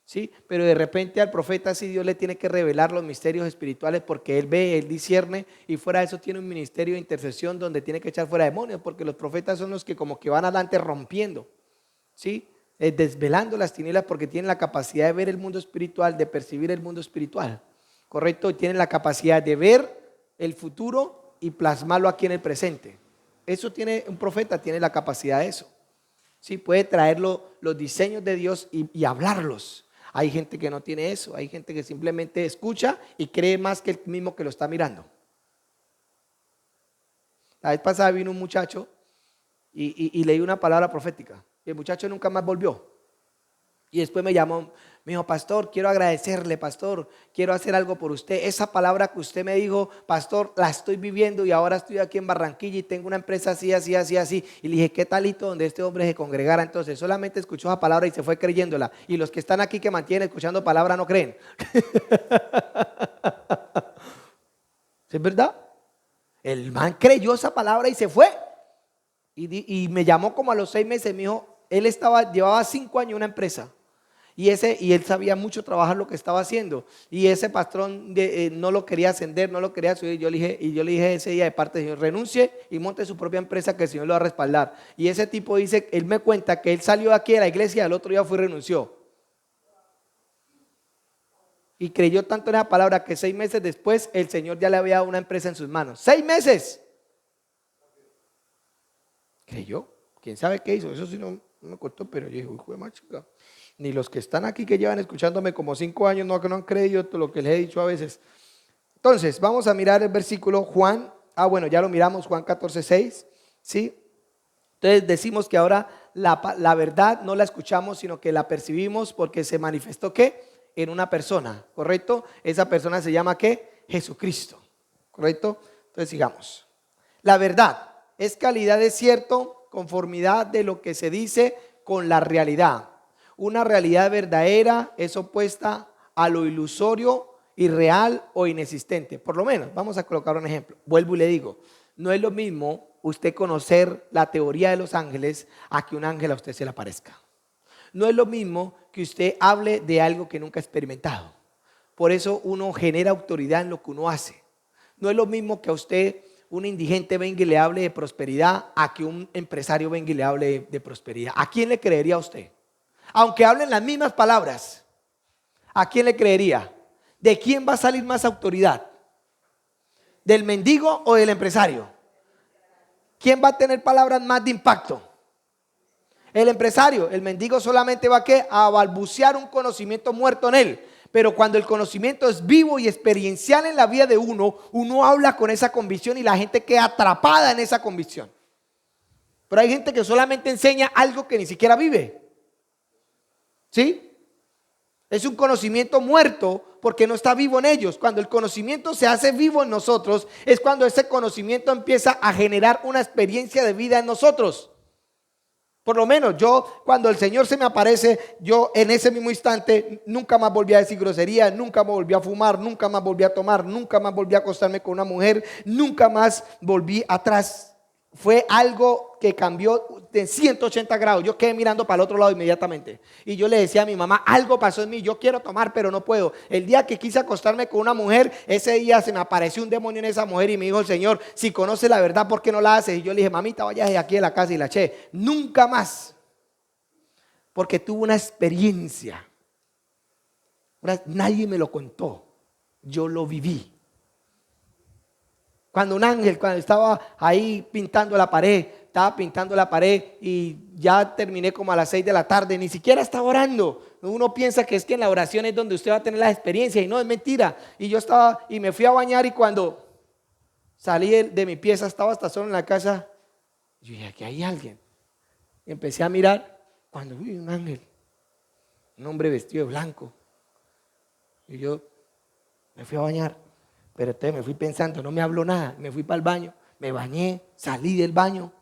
¿Sí? Pero de repente al profeta sí Dios le tiene que revelar los misterios espirituales porque él ve, él discierne y fuera de eso tiene un ministerio de intercesión donde tiene que echar fuera demonios porque los profetas son los que como que van adelante rompiendo, ¿sí? Desvelando las tinieblas porque tienen la capacidad de ver el mundo espiritual, de percibir el mundo espiritual, ¿correcto? Y tienen la capacidad de ver el futuro y plasmarlo aquí en el presente. Eso tiene un profeta, tiene la capacidad de eso, ¿sí? Puede traer los diseños de Dios y hablarlos. Hay gente que no tiene eso, hay gente que simplemente escucha y cree más que el mismo que lo está mirando. La vez pasada vino un muchacho y leí una palabra profética. El muchacho nunca más volvió. Y después me llamó, me dijo, pastor, quiero agradecerle, pastor, quiero hacer algo por usted. Esa palabra que usted me dijo, pastor, la estoy viviendo y ahora estoy aquí en Barranquilla y tengo una empresa así, así, así, así. Y le dije, ¿qué talito donde este hombre se congregara? Entonces solamente escuchó esa palabra y se fue creyéndola. Y los que están aquí que mantienen escuchando palabra no creen. ¿Es verdad? El man creyó esa palabra y se fue. Y me llamó como a los 6 meses, me dijo, él llevaba 5 años en una empresa. Y él sabía mucho trabajar lo que estaba haciendo. Y ese patrón no lo quería ascender, no lo quería subir. Yo le dije ese día de parte del Señor, renuncie y monte su propia empresa que el Señor lo va a respaldar. Y ese tipo dice, él me cuenta que él salió de aquí de la iglesia, el otro día fue y renunció. Y creyó tanto en esa palabra que 6 meses después el Señor ya le había dado una empresa en sus manos. 6 meses. Creyó. ¿Quién sabe qué hizo? Eso sí no me contó, pero yo dije, hijo de machica. Ni los que están aquí que llevan escuchándome como 5 años que no han creído todo lo que les he dicho a veces. Entonces, vamos a mirar el versículo Juan. Bueno, ya lo miramos, Juan 14:6. ¿Sí? Entonces decimos que ahora la verdad no la escuchamos, sino que la percibimos porque se manifestó ¿qué? En una persona, ¿correcto? Esa persona se llama ¿qué? Jesucristo, ¿correcto? Entonces sigamos. La verdad es calidad de cierto, conformidad de lo que se dice con la realidad. Una realidad verdadera es opuesta a lo ilusorio, irreal o inexistente. Por lo menos, vamos a colocar un ejemplo. Vuelvo y le digo, no es lo mismo usted conocer la teoría de los ángeles a que un ángel a usted se le aparezca. No es lo mismo que usted hable de algo que nunca ha experimentado. Por eso uno genera autoridad en lo que uno hace. No es lo mismo que a usted un indigente venga y le hable de prosperidad a que un empresario venga y le hable de prosperidad. ¿A quién le creería a usted? Aunque hablen las mismas palabras, ¿a quién le creería? ¿De quién va a salir más autoridad? ¿Del mendigo o del empresario? ¿Quién va a tener palabras más de impacto? El empresario. El mendigo solamente va a balbucear un conocimiento muerto en él. Pero cuando el conocimiento es vivo y experiencial en la vida de uno habla con esa convicción y la gente queda atrapada en esa convicción. Pero hay gente que solamente enseña algo que ni siquiera vive. ¿Sí? Es un conocimiento muerto porque no está vivo en ellos. Cuando el conocimiento se hace vivo en nosotros, es cuando ese conocimiento empieza a generar una experiencia de vida en nosotros. Por lo menos yo, cuando el Señor se me aparece, yo en ese mismo instante nunca más volví a decir grosería, nunca más volví a fumar, nunca más volví a tomar, nunca más volví a acostarme con una mujer, nunca más volví atrás. Fue algo que cambió de 180 grados. Yo quedé mirando para el otro lado inmediatamente. Y yo le decía a mi mamá, algo pasó en mí, yo quiero tomar, pero no puedo. El día que quise acostarme con una mujer, ese día se me apareció un demonio en esa mujer y me dijo el Señor, si conoces la verdad, ¿por qué no la haces? Y yo le dije, mamita, vaya de aquí de la casa y la eché. Nunca más. Porque tuve una experiencia. Nadie me lo contó. Yo lo viví. Cuando un ángel, cuando estaba ahí pintando la pared, estaba pintando la pared y ya terminé como a las 6 de la tarde, ni siquiera estaba orando. Uno piensa que es que en la oración es donde usted va a tener la experiencia y no, es mentira. Y yo estaba y me fui a bañar y cuando salí de mi pieza, estaba hasta solo en la casa, yo dije, aquí hay alguien. Y empecé a mirar cuando vi un ángel, un hombre vestido de blanco. Y yo me fui a bañar, pero entonces me fui pensando, no me habló nada, me fui para el baño, me bañé, salí del baño.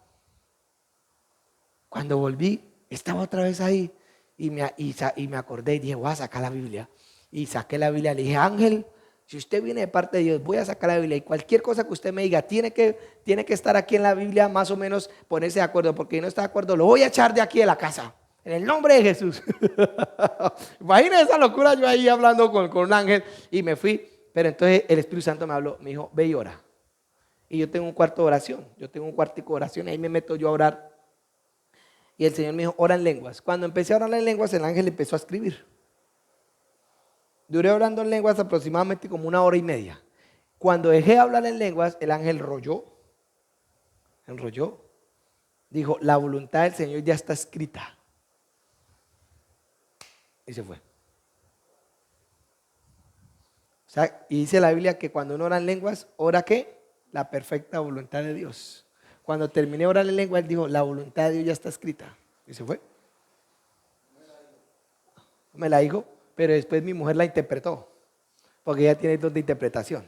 Cuando volví, estaba otra vez ahí y me acordé y dije, voy a sacar la Biblia. Y saqué la Biblia, le dije, ángel, si usted viene de parte de Dios, voy a sacar la Biblia y cualquier cosa que usted me diga, tiene que estar aquí en la Biblia, más o menos ponerse de acuerdo, porque si no está de acuerdo, lo voy a echar de aquí de la casa. En el nombre de Jesús. Imagínense esa locura, yo ahí hablando con un ángel y me fui. Pero entonces el Espíritu Santo me habló, me dijo, ve y ora. Y yo tengo un cuarto de oración, yo tengo un cuartico de oración, ahí me meto yo a orar. Y el Señor me dijo, ora en lenguas. Cuando empecé a orar en lenguas, el ángel empezó a escribir. Duré orando en lenguas aproximadamente como 1 hora y media. Cuando dejé de hablar en lenguas, el ángel enrolló. Dijo, la voluntad del Señor ya está escrita. Y se fue. O sea, y dice la Biblia que cuando uno ora en lenguas, ora ¿qué? La perfecta voluntad de Dios. Cuando terminé de orar en lenguas, él dijo, la voluntad de Dios ya está escrita. Y se fue. Me la dijo, pero después mi mujer la interpretó, porque ella tiene don de interpretación.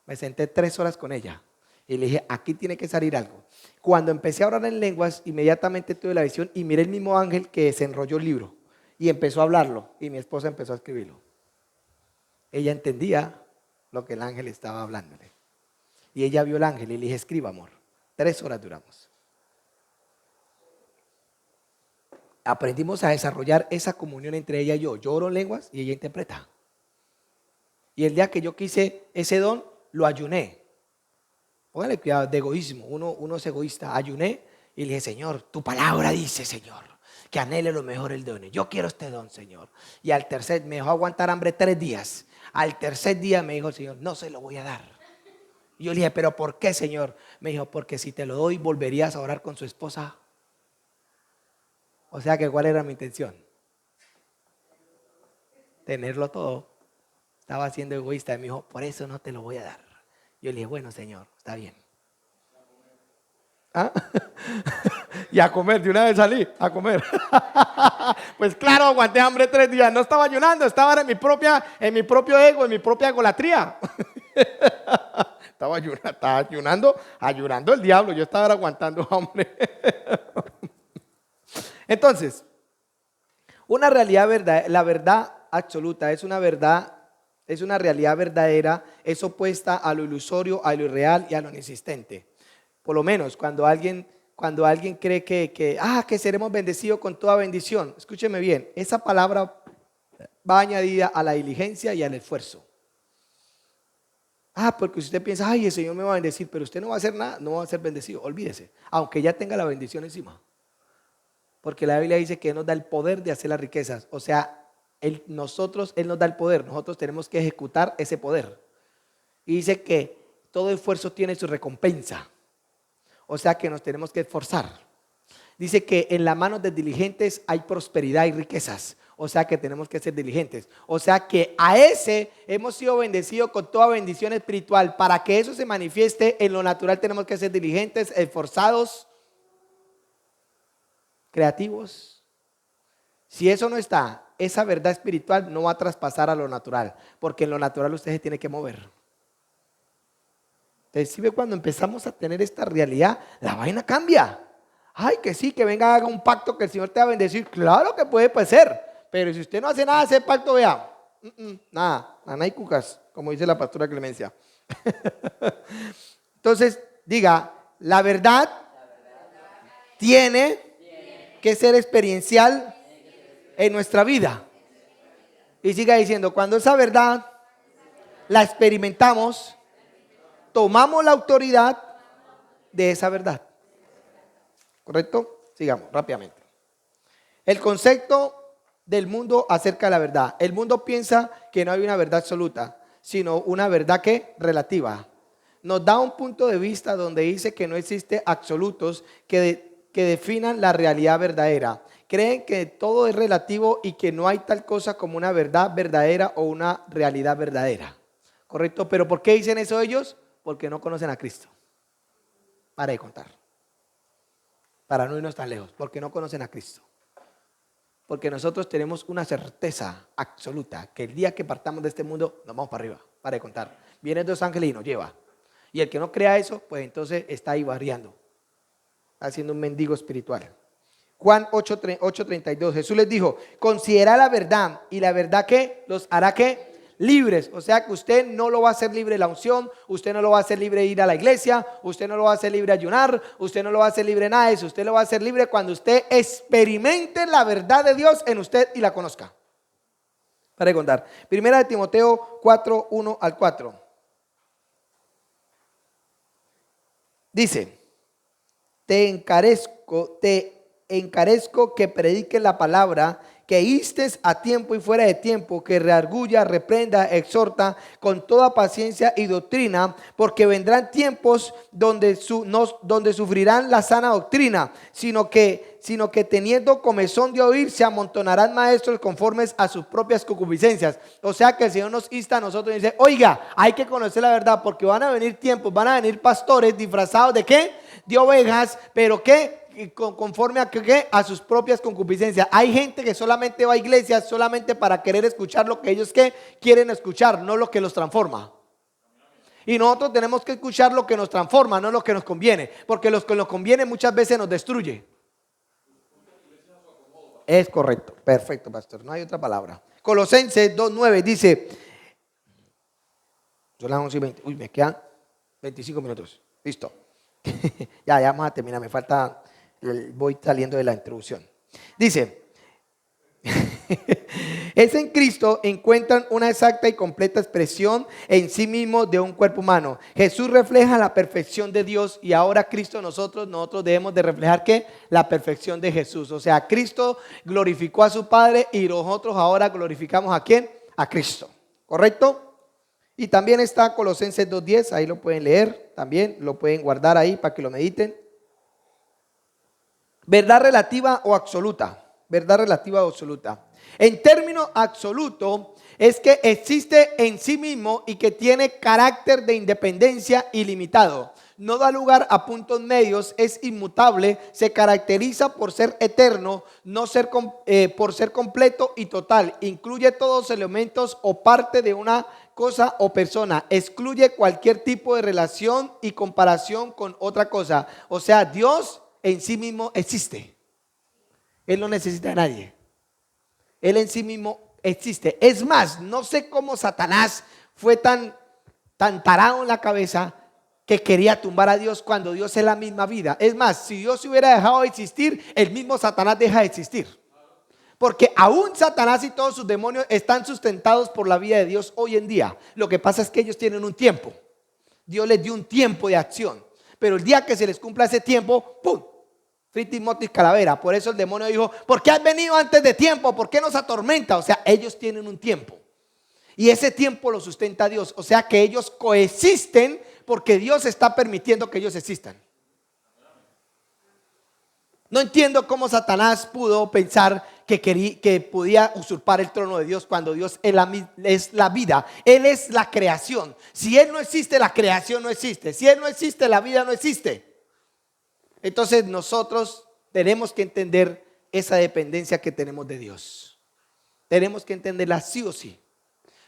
Me senté 3 horas con ella y le dije, aquí tiene que salir algo. Cuando empecé a orar en lenguas, inmediatamente tuve la visión y miré el mismo ángel que desenrolló el libro y empezó a hablarlo y mi esposa empezó a escribirlo. Ella entendía lo que el ángel estaba hablándole y ella vio el ángel y le dije, escriba, amor. 3 horas duramos. Aprendimos a desarrollar esa comunión entre ella y yo. Yo oro en lenguas y ella interpreta. Y el día que yo quise ese don, lo ayuné. Póngale cuidado, de egoísmo. Uno es egoísta. Ayuné y le dije, Señor, tu palabra dice, Señor, que anhele lo mejor el don. Yo quiero este don, Señor. Y al tercer, me dejó aguantar hambre 3 días. Al tercer día me dijo el Señor, no se lo voy a dar. Y yo le dije, ¿pero por qué, Señor? Me dijo, porque si te lo doy, volverías a orar con su esposa. O sea que, ¿cuál era mi intención? Tenerlo todo. Estaba siendo egoísta y me dijo, por eso no te lo voy a dar. Yo le dije, bueno, Señor, está bien. ¿Ah? Y a comer, de una vez salí a comer. Pues claro, aguanté hambre 3 días. No estaba ayunando, estaba en mi propio ego, en mi propia egolatría. Estaba ayunando el diablo. Yo estaba aguantando hambre. Entonces, una realidad verdadera, la verdad absoluta es una verdad, es una realidad verdadera, es opuesta a lo ilusorio, a lo irreal y a lo inexistente. Por lo menos cuando alguien cree que seremos bendecidos con toda bendición, escúcheme bien, esa palabra va añadida a la diligencia y al esfuerzo. Porque si usted piensa, ay, el Señor me va a bendecir, pero usted no va a hacer nada, no va a ser bendecido, olvídese, aunque ya tenga la bendición encima. Porque la Biblia dice que Él nos da el poder de hacer las riquezas. O sea, Él nos da el poder. Nosotros tenemos que ejecutar ese poder. Y dice que todo esfuerzo tiene su recompensa. O sea que nos tenemos que esforzar. Dice que en las manos de diligentes hay prosperidad y riquezas. O sea que tenemos que ser diligentes. O sea que a ese hemos sido bendecidos con toda bendición espiritual. Para que eso se manifieste en lo natural tenemos que ser diligentes, esforzados, creativos. Si eso no está, esa verdad espiritual no va a traspasar a lo natural, porque en lo natural usted se tiene que mover. Entonces, si ve, cuando empezamos a tener esta realidad, la vaina cambia. Ay, que sí, que venga, haga un pacto que el Señor te va a bendecir. Claro que puede ser, pero si usted no hace nada, ese pacto, vea, nada y cucas, como dice la pastora Clemencia. Entonces, diga, la verdad tiene que ser experiencial en nuestra vida. Y siga diciendo, cuando esa verdad la experimentamos, tomamos la autoridad de esa verdad. ¿Correcto? Sigamos rápidamente. El concepto del mundo acerca de la verdad. El mundo piensa que no hay una verdad absoluta, sino una verdad que relativa. nos da un punto de vista donde dice que no existe absolutos que definan la realidad verdadera. Creen que todo es relativo y que no hay tal cosa como una verdad verdadera o una realidad verdadera. ¿Correcto? ¿Pero por qué dicen eso ellos? Porque no conocen a Cristo. Para de contar. Para no irnos tan lejos. Porque no conocen a Cristo. Porque nosotros tenemos una certeza absoluta que el día que partamos de este mundo nos vamos para arriba. Para de contar. Vienen dos ángeles y nos lleva. Y el que no crea eso, pues entonces está ahí barriando. Está haciendo un mendigo espiritual. Juan 8:32, Jesús les dijo, considera la verdad, y la verdad que los hará que libres. O sea que usted no lo va a hacer libre de la unción, usted no lo va a hacer libre de ir a la iglesia, usted no lo va a hacer libre de ayunar, usted no lo va a hacer libre de nada de eso. Usted lo va a hacer libre cuando usted experimente la verdad de Dios en usted y la conozca. Para contar, primera de Timoteo 4:1-4. Dice, te encarezco que prediques la palabra, que instes a tiempo y fuera de tiempo, que reargulla, reprenda, exhorta con toda paciencia y doctrina, porque vendrán tiempos donde sufrirán la sana doctrina, sino que teniendo comezón de oír, se amontonarán maestros conformes a sus propias concupiscencias. O sea que el Señor nos insta a nosotros y dice, oiga, hay que conocer la verdad, porque van a venir tiempos, van a venir pastores disfrazados de ¿qué? De ovejas, pero ¿qué? Conforme a ¿qué? A sus propias concupiscencias. Hay gente que solamente va a iglesias solamente para querer escuchar lo que ellos ¿qué? Quieren escuchar, no lo que los transforma. Y nosotros tenemos que escuchar lo que nos transforma, no lo que nos conviene, porque lo que nos conviene muchas veces nos destruye. Es correcto, perfecto, pastor, no hay otra palabra. Colosenses 2:9 dice, son las 11:20, uy, me quedan 25 minutos, listo. ya vamos a terminar, me falta, voy saliendo de la introducción. Dice, es en Cristo encuentran una exacta y completa expresión en sí mismo de un cuerpo humano. Jesús refleja la perfección de Dios y ahora Cristo nosotros debemos de reflejar ¿qué? La perfección de Jesús. O sea, Cristo glorificó a su Padre y nosotros ahora glorificamos ¿a quién? A Cristo. ¿Correcto? Y también está Colosenses 2:10, ahí lo pueden leer, también lo pueden guardar ahí para que lo mediten. Verdad relativa o absoluta. Verdad relativa o absoluta. En término absoluto es que existe en sí mismo y que tiene carácter de independencia ilimitado. No da lugar a puntos medios, es inmutable, se caracteriza por ser eterno, por ser completo y total. Incluye todos los elementos o parte de una cosa o persona. Excluye cualquier tipo de relación y comparación con otra cosa. O sea, Dios en sí mismo existe. Él no necesita a nadie. Él en sí mismo existe. Es más, no sé cómo Satanás fue tan tarado en la cabeza que quería tumbar a Dios cuando Dios es la misma vida. Es más, si Dios hubiera dejado de existir, el mismo Satanás deja de existir. Porque aún Satanás y todos sus demonios están sustentados por la vida de Dios hoy en día. Lo que pasa es que ellos tienen un tiempo. Dios les dio un tiempo de acción. Pero el día que se les cumpla ese tiempo, ¡pum! Fritis motis calavera. Por eso el demonio dijo, ¿por qué has venido antes de tiempo? ¿Por qué nos atormenta? O sea, ellos tienen un tiempo. Y ese tiempo lo sustenta Dios. O sea que ellos coexisten porque Dios está permitiendo que ellos existan. No entiendo cómo Satanás pudo pensar que podía usurpar el trono de Dios cuando Dios es la vida. Él es la creación. Si Él no existe, la creación no existe. Si Él no existe, la vida no existe. Entonces nosotros tenemos que entender esa dependencia que tenemos de Dios. Tenemos que entenderla sí o sí.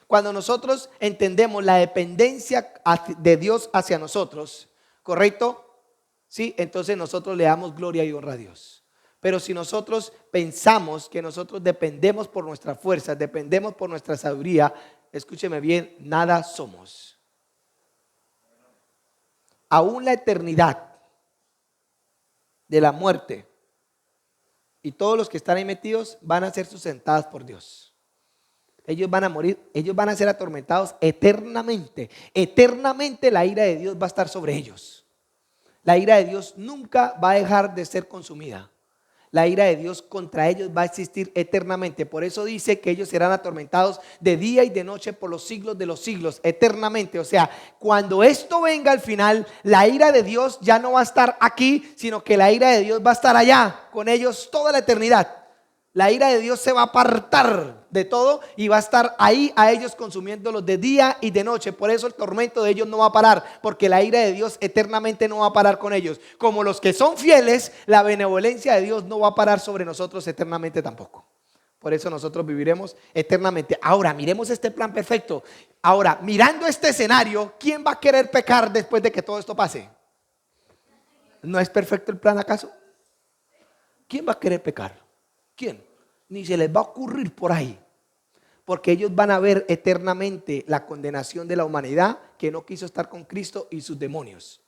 Cuando nosotros entendemos la dependencia de Dios hacia nosotros, ¿correcto? Sí, entonces nosotros le damos gloria y honra a Dios. Pero si nosotros pensamos que nosotros dependemos por nuestra fuerza, dependemos por nuestra sabiduría, escúcheme bien, nada somos. Aún la eternidad de la muerte y todos los que están ahí metidos van a ser sustentados por Dios. Ellos van a morir, ellos van a ser atormentados eternamente. Eternamente la ira de Dios va a estar sobre ellos. La ira de Dios nunca va a dejar de ser consumida. La ira de Dios contra ellos va a existir eternamente. Por eso dice que ellos serán atormentados de día y de noche por los siglos de los siglos, eternamente. O sea, cuando esto venga al final, la ira de Dios ya no va a estar aquí, sino que la ira de Dios va a estar allá con ellos toda la eternidad. La ira de Dios se va a apartar de todo y va a estar ahí a ellos consumiéndolos de día y de noche. Por eso el tormento de ellos no va a parar, porque la ira de Dios eternamente no va a parar con ellos. Como los que son fieles, la benevolencia de Dios no va a parar sobre nosotros eternamente tampoco. Por eso nosotros viviremos eternamente. Ahora, miremos este plan perfecto. Ahora, mirando este escenario, ¿quién va a querer pecar después de que todo esto pase? ¿No es perfecto el plan acaso? ¿Quién va a querer pecar? ¿Quién? Ni se les va a ocurrir por ahí, porque ellos van a ver eternamente la condenación de la humanidad que no quiso estar con Cristo y sus demonios.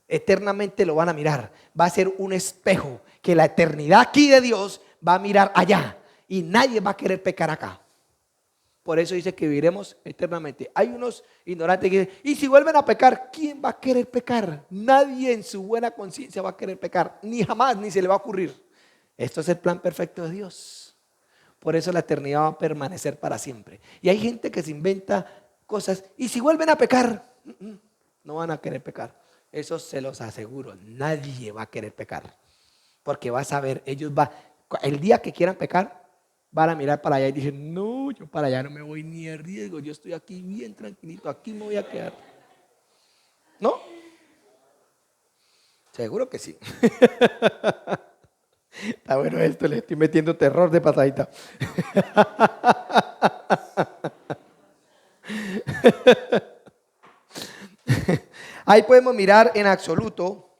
Eternamente lo van a mirar. Va a ser un espejo que la eternidad aquí de Dios va a mirar allá y nadie va a querer pecar acá. Por eso dice que viviremos eternamente. Hay unos ignorantes que dicen, y si vuelven a pecar, ¿quién va a querer pecar? Nadie en su buena conciencia va a querer pecar, ni jamás, ni se le va a ocurrir. Esto es el plan perfecto de Dios. Por eso la eternidad va a permanecer para siempre. Y hay gente que se inventa cosas. Y si vuelven a pecar, no van a querer pecar. Eso se los aseguro. Nadie va a querer pecar. Porque vas a ver, el día que quieran pecar, van a mirar para allá y dicen, no, yo para allá no me voy ni a riesgo. Yo estoy aquí bien tranquilito, aquí me voy a quedar. ¿No? Seguro que sí. Está bueno esto, le estoy metiendo terror de pasadita. Ahí podemos mirar en absoluto,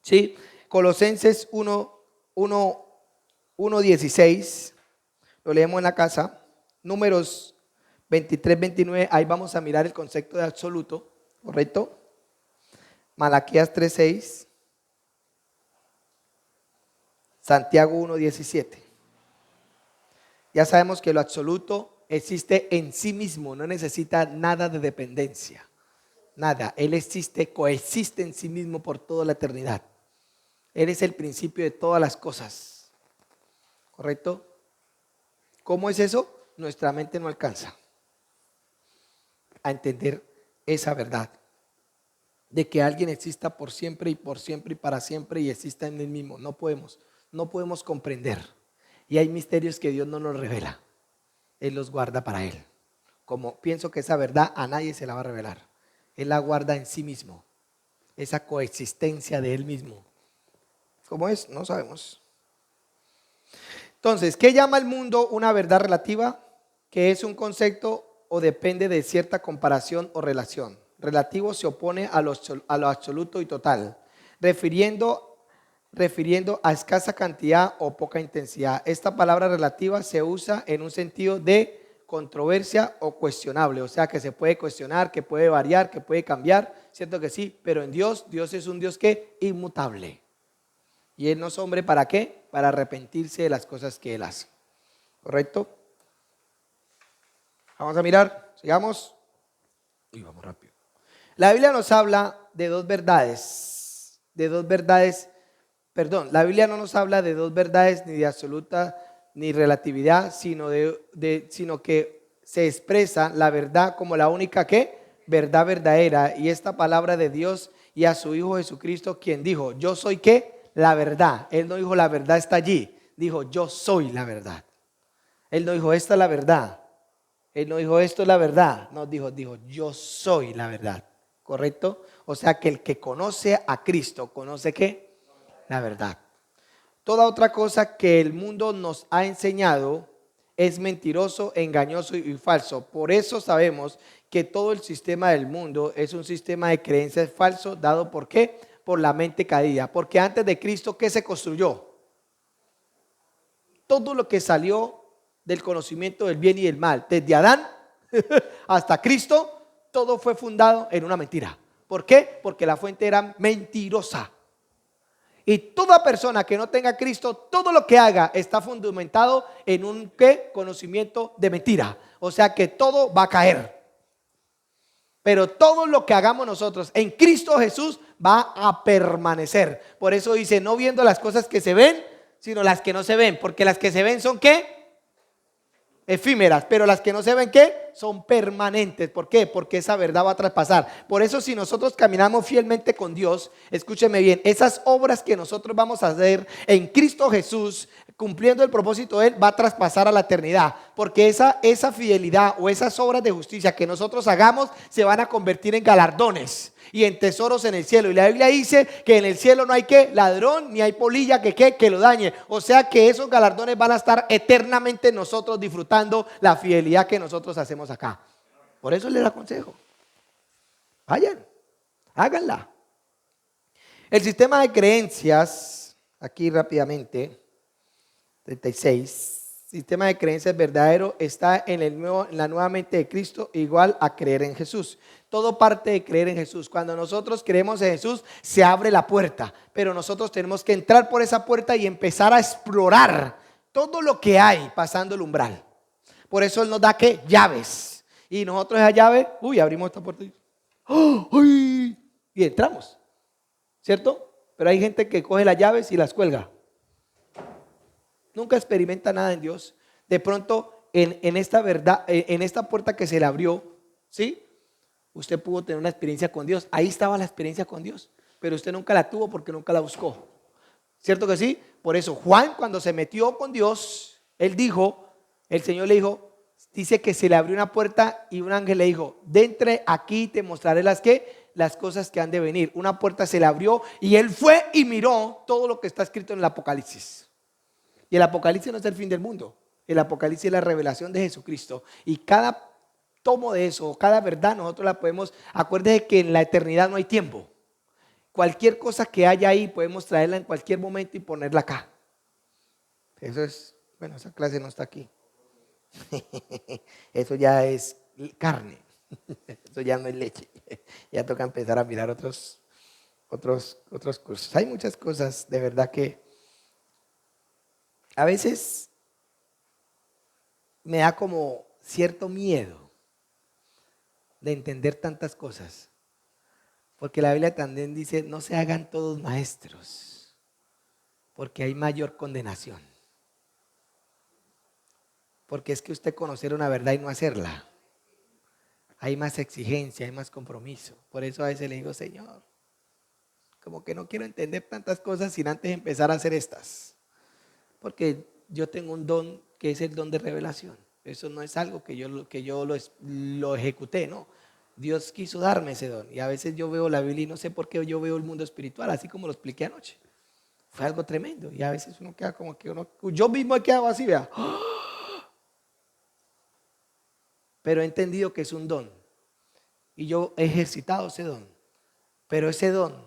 ¿sí? Colosenses 1:16, lo leemos en la casa. Números 23-29, ahí vamos a mirar el concepto de absoluto, ¿correcto? Malaquías 3:6. Santiago 1:17. Ya sabemos que lo absoluto existe en sí mismo, no necesita nada de dependencia, nada. Él coexiste en sí mismo por toda la eternidad. Él es el principio de todas las cosas, ¿correcto? ¿Cómo es eso? Nuestra mente no alcanza a entender esa verdad de que alguien exista por siempre y para siempre y exista en él mismo. No podemos comprender. Y hay misterios que Dios no nos revela. Él los guarda para Él. Como pienso que esa verdad a nadie se la va a revelar. Él la guarda en sí mismo. Esa coexistencia de Él mismo. ¿Cómo es? No sabemos. Entonces, ¿qué llama el mundo una verdad relativa? Que es un concepto o depende de cierta comparación o relación. Relativo se opone a lo absoluto y total, refiriendo a escasa cantidad o poca intensidad. Esta palabra relativa se usa en un sentido de controversia o cuestionable, o sea que se puede cuestionar, que puede variar, que puede cambiar, cierto que sí, pero en Dios es un Dios que inmutable. Y Él no es hombre, ¿para qué? Para arrepentirse de las cosas que Él hace. ¿Correcto? Vamos a mirar, sigamos. Uy, vamos rápido. La Biblia nos habla de dos verdades, la Biblia no nos habla de dos verdades ni de absoluta ni relatividad, sino que se expresa la verdad como la única verdad verdadera, y esta palabra de Dios y a su Hijo Jesucristo, quien dijo, yo soy la verdad. Él no dijo la verdad está allí, dijo yo soy la verdad. Él no dijo esta es la verdad, Él no dijo esto es la verdad, no, dijo yo soy la verdad, ¿correcto? O sea que el que conoce a Cristo conoce la verdad. Toda otra cosa que el mundo nos ha enseñado es mentiroso, engañoso y falso. Por eso sabemos que todo el sistema del mundo es un sistema de creencias falso, dado ¿por qué? Por la mente caída. Porque antes de Cristo, ¿qué se construyó? Todo lo que salió del conocimiento del bien y del mal, desde Adán hasta Cristo, todo fue fundado en una mentira. ¿Por qué? Porque la fuente era mentirosa. Y toda persona que no tenga a Cristo, todo lo que haga está fundamentado en un conocimiento de mentira. O sea que todo va a caer. Pero todo lo que hagamos nosotros en Cristo Jesús va a permanecer. Por eso dice, no viendo las cosas que se ven, sino las que no se ven. Porque las que se ven son ¿qué? Efímeras, pero las que no se ven ¿qué? Son permanentes. ¿Por qué? Porque esa verdad va a traspasar. Por eso si nosotros caminamos fielmente con Dios, escúcheme bien, esas obras que nosotros vamos a hacer en Cristo Jesús, cumpliendo el propósito de Él, va a traspasar a la eternidad. Porque esa fidelidad o esas obras de justicia que nosotros hagamos se van a convertir en galardones y en tesoros en el cielo. Y la Biblia dice que en el cielo no hay ¿qué? Ladrón, ni hay polilla que lo dañe. O sea que esos galardones van a estar eternamente nosotros disfrutando la fidelidad que nosotros hacemos acá. Por eso les aconsejo, vayan, háganla. El sistema de creencias, aquí rápidamente, 36. Sistema de creencias verdadero está en la nueva mente de Cristo, igual a creer en Jesús. Todo parte de creer en Jesús. Cuando nosotros creemos en Jesús, se abre la puerta, pero nosotros tenemos que entrar por esa puerta y empezar a explorar todo lo que hay pasando el umbral. Por eso Él nos da ¿qué? Llaves. Y nosotros esa llave, abrimos esta puerta y entramos, ¿cierto? Pero hay gente que coge las llaves y las cuelga. Nunca experimenta nada en Dios. De pronto, en esta verdad, en esta puerta que se le abrió, ¿sí? Usted pudo tener una experiencia con Dios. Ahí estaba la experiencia con Dios, pero usted nunca la tuvo porque nunca la buscó. ¿Cierto que sí? Por eso Juan, cuando se metió con Dios, él dijo, el Señor le dijo, dice que se le abrió una puerta y un ángel le dijo, de entre aquí te mostraré las cosas que han de venir. Una puerta se le abrió y él fue y miró todo lo que está escrito en el Apocalipsis. Y el Apocalipsis no es el fin del mundo. El Apocalipsis es la revelación de Jesucristo. Y cada tomo de eso, cada verdad nosotros la podemos, acuérdese que en la eternidad no hay tiempo. Cualquier cosa que haya ahí podemos traerla en cualquier momento y ponerla acá. Eso es, bueno, esa clase no está aquí. Eso ya es carne. Eso ya no es leche. Ya toca empezar a mirar otros cursos. Hay muchas cosas de verdad que a veces me da como cierto miedo de entender tantas cosas. Porque la Biblia también dice, no se hagan todos maestros, porque hay mayor condenación. Porque es que usted conocer una verdad y no hacerla, hay más exigencia, hay más compromiso. Por eso a veces le digo, Señor, como que no quiero entender tantas cosas sin antes empezar a hacer estas. Porque yo tengo un don que es el don de revelación. Eso no es algo que yo lo ejecuté, no. Dios quiso darme ese don. Y a veces yo veo la Biblia y no sé por qué yo veo el mundo espiritual, así como lo expliqué anoche. Fue algo tremendo. Y a veces uno queda como que yo mismo he quedado así, vea. Pero he entendido que es un don. Y yo he ejercitado ese don. Pero ese don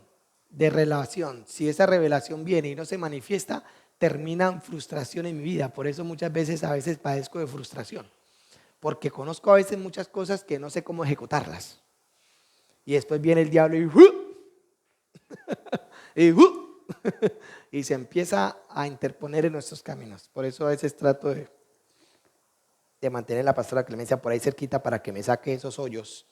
de revelación, si esa revelación viene y no se manifiesta, termina en frustración en mi vida. Por eso muchas veces, padezco de frustración. Porque conozco a veces muchas cosas que no sé cómo ejecutarlas. Y después viene el diablo y se empieza a interponer en nuestros caminos. Por eso a veces trato de mantener la pastora Clemencia por ahí cerquita para que me saque esos hoyos.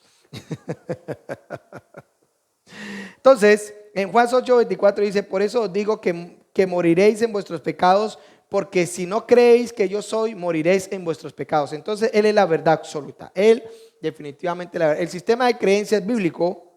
Entonces, en Juan 8:24 dice, por eso os digo que moriréis en vuestros pecados, porque si no creéis que yo soy, moriréis en vuestros pecados. Entonces, Él es la verdad absoluta. Él definitivamente la verdad. El sistema de creencias bíblico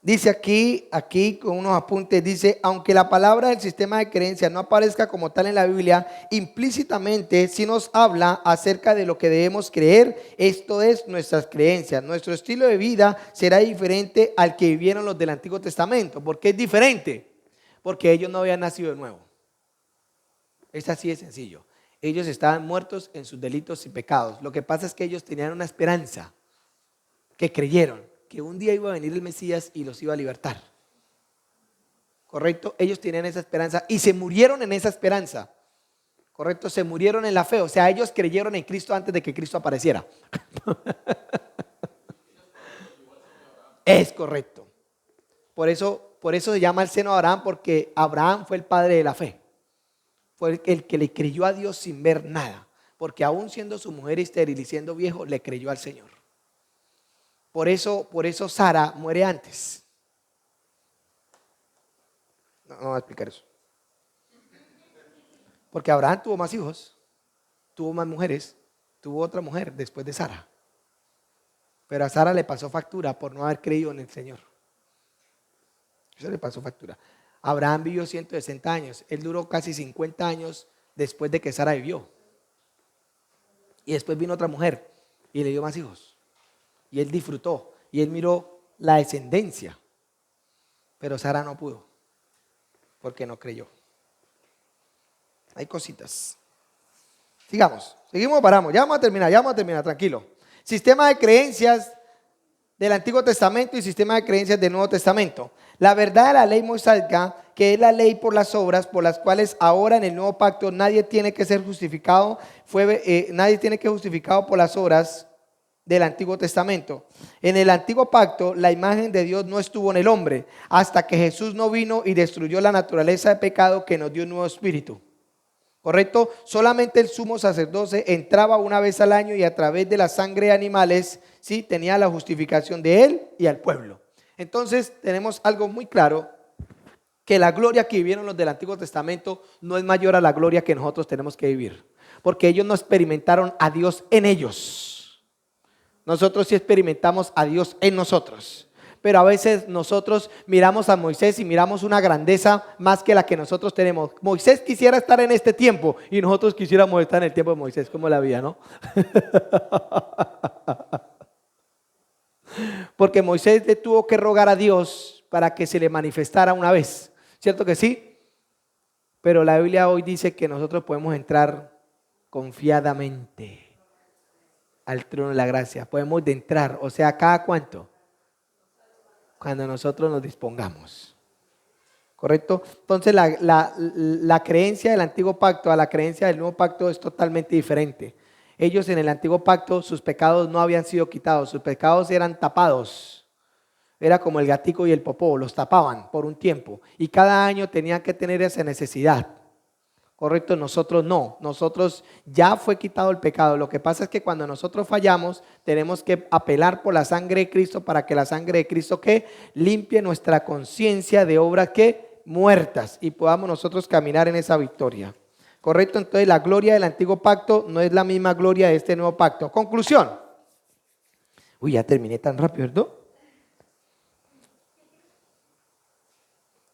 dice aquí con unos apuntes, dice, aunque la palabra del sistema de creencias no aparezca como tal en la Biblia, implícitamente sí nos habla acerca de lo que debemos creer, esto es nuestras creencias. Nuestro estilo de vida será diferente al que vivieron los del Antiguo Testamento. ¿Por qué es diferente? Porque ellos no habían nacido de nuevo. Es así de sencillo. Ellos estaban muertos en sus delitos y pecados. Lo que pasa es que ellos tenían una esperanza, que creyeron que un día iba a venir el Mesías y los iba a libertar. ¿Correcto? Ellos tenían esa esperanza y se murieron en esa esperanza. ¿Correcto? Se murieron en la fe. O sea, ellos creyeron en Cristo antes de que Cristo apareciera. Es correcto. Por eso se llama el seno de Abraham, porque Abraham fue el padre de la fe. Fue el que le creyó a Dios sin ver nada. Porque aún siendo su mujer estéril y siendo viejo, le creyó al Señor. Por eso Sara muere antes. No voy a explicar eso. Porque Abraham tuvo más hijos, tuvo más mujeres, tuvo otra mujer después de Sara. Pero a Sara le pasó factura por no haber creído en el Señor. Eso le pasó factura. Abraham vivió 160 años. Él duró casi 50 años después de que Sara vivió. Y después vino otra mujer y le dio más hijos. Y él disfrutó. Y él miró la descendencia. Pero Sara no pudo. Porque no creyó. Hay cositas. Sigamos. Seguimos o paramos. Ya vamos a terminar, tranquilo. Sistema de creencias del Antiguo Testamento y sistema de creencias del Nuevo Testamento. La verdad de la ley mosaica, que es la ley por las obras, por las cuales ahora en el Nuevo Pacto nadie tiene que ser justificado, nadie tiene que ser justificado por las obras del Antiguo Testamento. En el Antiguo Pacto la imagen de Dios no estuvo en el hombre hasta que Jesús no vino y destruyó la naturaleza de pecado que nos dio un nuevo espíritu. ¿Correcto? Solamente el sumo sacerdote entraba una vez al año y a través de la sangre de animales, ¿sí?, tenía la justificación de él y al pueblo. Entonces tenemos algo muy claro, que la gloria que vivieron los del Antiguo Testamento no es mayor a la gloria que nosotros tenemos que vivir, porque ellos no experimentaron a Dios en ellos. Nosotros sí experimentamos a Dios en nosotros. Pero a veces nosotros miramos a Moisés y miramos una grandeza más que la que nosotros tenemos. Moisés quisiera estar en este tiempo y nosotros quisiéramos estar en el tiempo de Moisés, como la vida, ¿no? Porque Moisés le tuvo que rogar a Dios para que se le manifestara una vez, ¿cierto que sí? Pero la Biblia hoy dice que nosotros podemos entrar confiadamente al trono de la gracia. Podemos entrar, o sea, ¿cada cuánto? Cuando nosotros nos dispongamos. ¿Correcto? Entonces la creencia del Antiguo Pacto a la creencia del Nuevo Pacto es totalmente diferente. Ellos en el Antiguo Pacto, sus pecados no habían sido quitados, sus pecados eran tapados. Era como el gatico y el popó, los tapaban por un tiempo. Y cada año tenían que tener esa necesidad. ¿Correcto? Nosotros no, nosotros ya fue quitado el pecado. Lo que pasa es que cuando nosotros fallamos, tenemos que apelar por la sangre de Cristo para que la sangre de Cristo que limpie nuestra conciencia de obras que muertas y podamos nosotros caminar en esa victoria. ¿Correcto? Entonces la gloria del Antiguo Pacto no es la misma gloria de este Nuevo Pacto. Conclusión. Uy, ya terminé tan rápido, ¿verdad?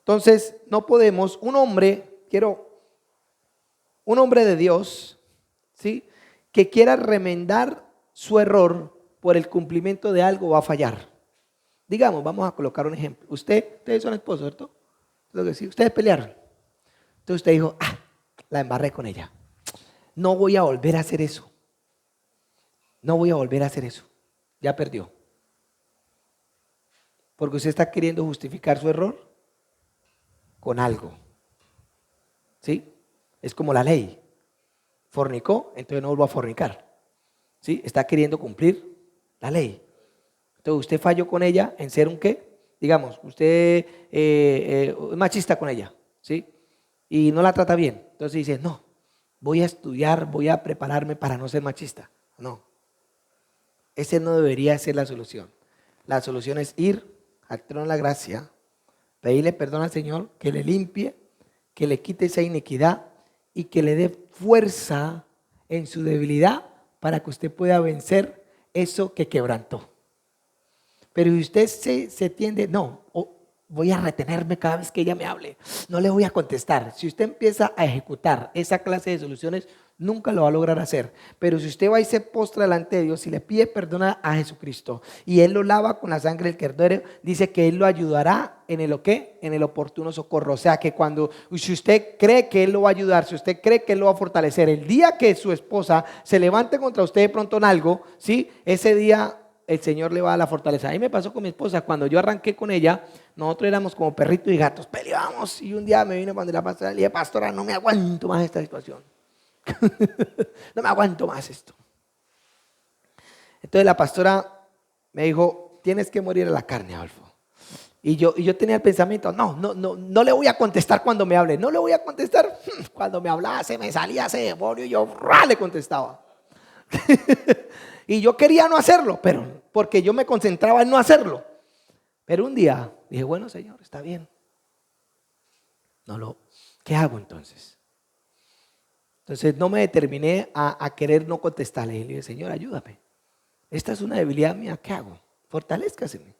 Entonces no podemos, un hombre de Dios, ¿sí?, que quiera remendar su error por el cumplimiento de algo va a fallar. Digamos, vamos a colocar un ejemplo. Ustedes son esposos, ¿cierto? Lo que sí, ustedes pelearon. Entonces usted dijo, la embarré con ella. No voy a volver a hacer eso. No voy a volver a hacer eso. Ya perdió. Porque usted está queriendo justificar su error con algo. ¿Sí? Es como la ley. Fornicó, entonces no vuelvo a fornicar. ¿Sí? Está queriendo cumplir la ley. Entonces usted falló con ella en ser un ¿qué? Digamos, usted es machista con ella, ¿sí? Y no la trata bien. Entonces dice, no, voy a estudiar, voy a prepararme para no ser machista. No. Ese no debería ser la solución. La solución es ir al trono de la gracia, pedirle perdón al Señor, que le limpie, que le quite esa iniquidad y que le dé fuerza en su debilidad para que usted pueda vencer eso que quebrantó. Pero si usted se tiende, no, voy a retenerme cada vez que ella me hable, no le voy a contestar. Si usted empieza a ejecutar esa clase de soluciones, nunca lo va a lograr hacer. Pero si usted va y se postra delante de Dios y le pide perdón a Jesucristo y Él lo lava con la sangre del Cordero, dice que Él lo ayudará en el ¿qué? En el oportuno socorro. O sea que si usted cree que Él lo va a ayudar, si usted cree que Él lo va a fortalecer, el día que su esposa se levante contra usted de pronto en algo, ¿sí? Ese día el Señor le va a dar la fortaleza. A mí me pasó con mi esposa, cuando yo arranqué con ella, nosotros éramos como perritos y gatos, peleábamos, y un día me vino cuando la pastora, le dije, pastora, no me aguanto más esta situación. No me aguanto más esto. Entonces la pastora me dijo, tienes que morir a la carne, Adolfo. Y yo tenía el pensamiento, no le voy a contestar cuando me hable, no le voy a contestar. Cuando me hablaba se me salía ese demonio y yo le contestaba. Y yo quería no hacerlo, pero porque yo me concentraba en no hacerlo. Pero un día dije, bueno, Señor, está bien. ¿Qué hago entonces? Entonces no me determiné a querer no contestarle. Y le dije, Señor, ayúdame. Esta es una debilidad mía, ¿qué hago? Fortalézcaseme.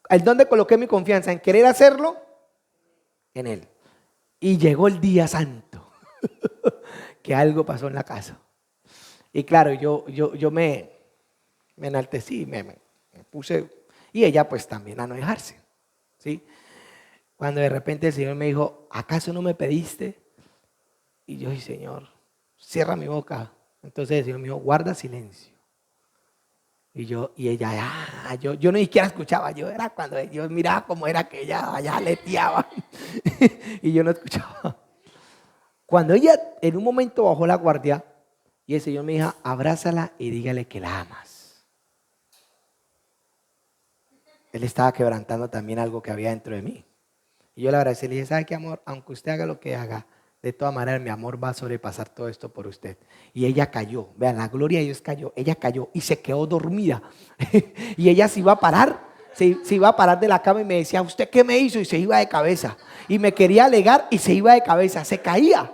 ¿En dónde coloqué mi confianza? ¿En querer hacerlo? En Él. Y llegó el día santo, que algo pasó en la casa. Y claro, yo me enaltecí, me puse, y ella pues también a no dejarse, ¿sí? Cuando de repente el Señor me dijo, ¿acaso no me pediste? Y yo dije, Señor, cierra mi boca. Entonces el Señor me dijo, guarda silencio. Y ella, yo no ni siquiera escuchaba, yo era cuando yo miraba cómo era que ella allá leteaba y yo no escuchaba. Cuando ella en un momento bajó la guardia y el Señor me dijo, abrázala y dígale que la amas. Él estaba quebrantando también algo que había dentro de mí. Y yo le abracé y le dije, ¿sabe qué, amor? Aunque usted haga lo que haga, de todas maneras mi amor va a sobrepasar todo esto por usted. Y ella cayó, vean, la gloria de Dios cayó, ella cayó y se quedó dormida. Y ella se iba a parar, se iba a parar de la cama y me decía, ¿usted qué me hizo? Y se iba de cabeza. Y me quería alegar y se iba de cabeza, se caía,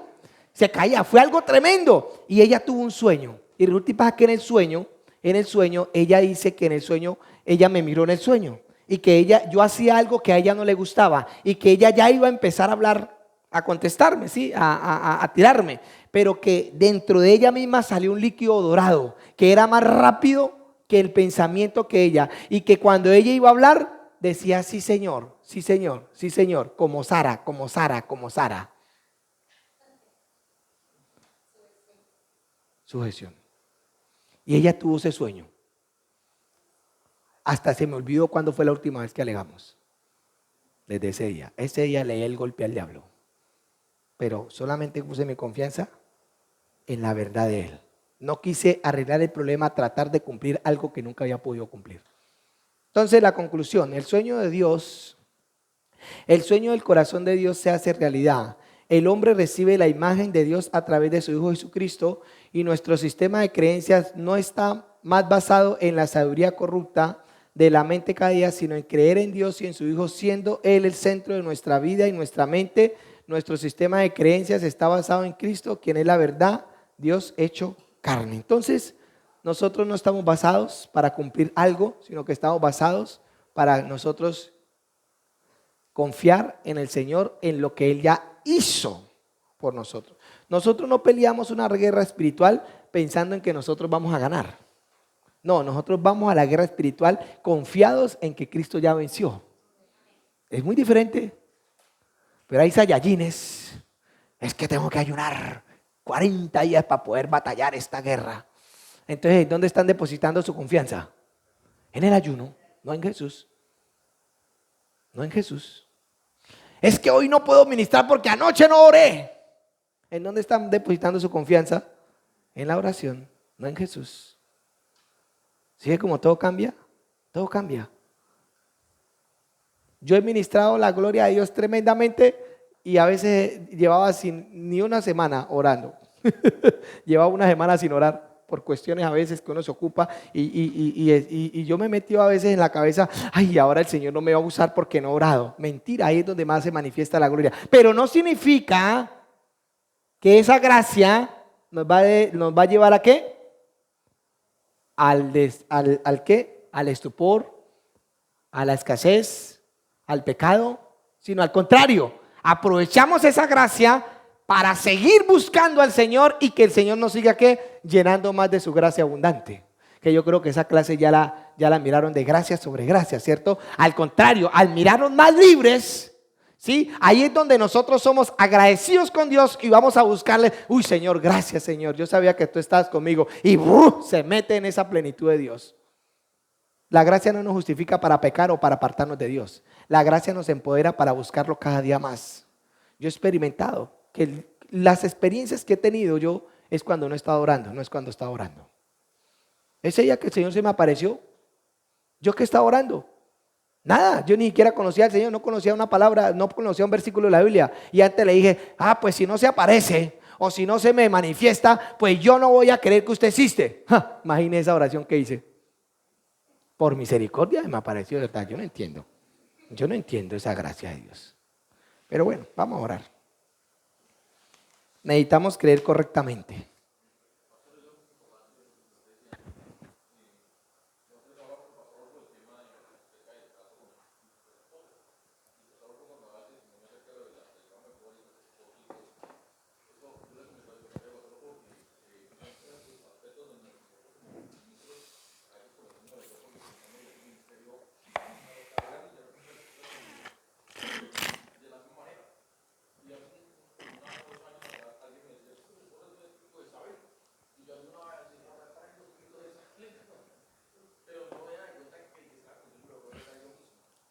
fue algo tremendo. Y ella tuvo un sueño. Y resulta y pasa que en el sueño, ella dice que en el sueño, ella me miró en el sueño. Y que yo hacía algo que a ella no le gustaba. Y que ella ya iba a empezar a hablar, a contestarme, ¿sí? a tirarme, pero que dentro de ella misma salió un líquido dorado, que era más rápido que el pensamiento que ella, y que cuando ella iba a hablar, decía, sí señor, sí señor, sí señor, como Sara, como Sara, como Sara. Sujeción. Y ella tuvo ese sueño. Hasta se me olvidó cuándo fue la última vez que alegamos. Desde ese día leí el golpe al diablo. Pero solamente puse mi confianza en la verdad de Él. No quise arreglar el problema, tratar de cumplir algo que nunca había podido cumplir. Entonces la conclusión, el sueño de Dios, el sueño del corazón de Dios se hace realidad. El hombre recibe la imagen de Dios a través de su Hijo Jesucristo y nuestro sistema de creencias no está más basado en la sabiduría corrupta de la mente cada día, sino en creer en Dios y en su Hijo, siendo Él el centro de nuestra vida y nuestra mente. Nuestro sistema de creencias está basado en Cristo, quien es la verdad, Dios hecho carne. Entonces, nosotros no estamos basados para cumplir algo, sino que estamos basados para nosotros confiar en el Señor, en lo que Él ya hizo por nosotros. Nosotros no peleamos una guerra espiritual pensando en que nosotros vamos a ganar. No, nosotros vamos a la guerra espiritual confiados en que Cristo ya venció. Es muy diferente. Pero hay sayayines, es que tengo que ayunar 40 días para poder batallar esta guerra. Entonces, ¿dónde están depositando su confianza? En el ayuno, no en Jesús. No en Jesús. Es que hoy no puedo ministrar porque anoche no oré. ¿En dónde están depositando su confianza? En la oración, no en Jesús. ¿Sí ve cómo todo cambia? Todo cambia. Yo he ministrado la gloria de Dios tremendamente y a veces llevaba ni una semana orando. Llevaba una semana sin orar por cuestiones a veces que uno se ocupa y yo me metí a veces en la cabeza, ay, ahora el Señor no me va a usar porque no he orado. Mentira, ahí es donde más se manifiesta la gloria. Pero no significa que esa gracia nos va a llevar ¿a qué? ¿Al qué? Al estupor, a la escasez, al pecado, sino al contrario, aprovechamos esa gracia para seguir buscando al Señor y que el Señor nos siga ¿qué? Llenando más de su gracia abundante. Que yo creo que esa clase ya la miraron de gracia sobre gracia, ¿cierto? Al contrario, al mirarnos más libres, ¿sí? Ahí es donde nosotros somos agradecidos con Dios y vamos a buscarle, uy Señor, gracias Señor, yo sabía que tú estabas conmigo y se mete en esa plenitud de Dios. La gracia no nos justifica para pecar o para apartarnos de Dios. La gracia nos empodera para buscarlo cada día más. Yo he experimentado que las experiencias que he tenido yo es cuando no he estado orando, no es cuando estaba orando. Ese día que el Señor se me apareció, ¿yo qué estaba orando? Nada, yo ni siquiera conocía al Señor, no conocía una palabra, no conocía un versículo de la Biblia. Y antes le dije, pues si no se aparece, o si no se me manifiesta, pues yo no voy a creer que usted existe. ¡Ja! Imagine esa oración que hice. Por misericordia me apareció, de verdad, yo no entiendo. Yo no entiendo esa gracia de Dios. Pero bueno, vamos a orar. Necesitamos creer correctamente.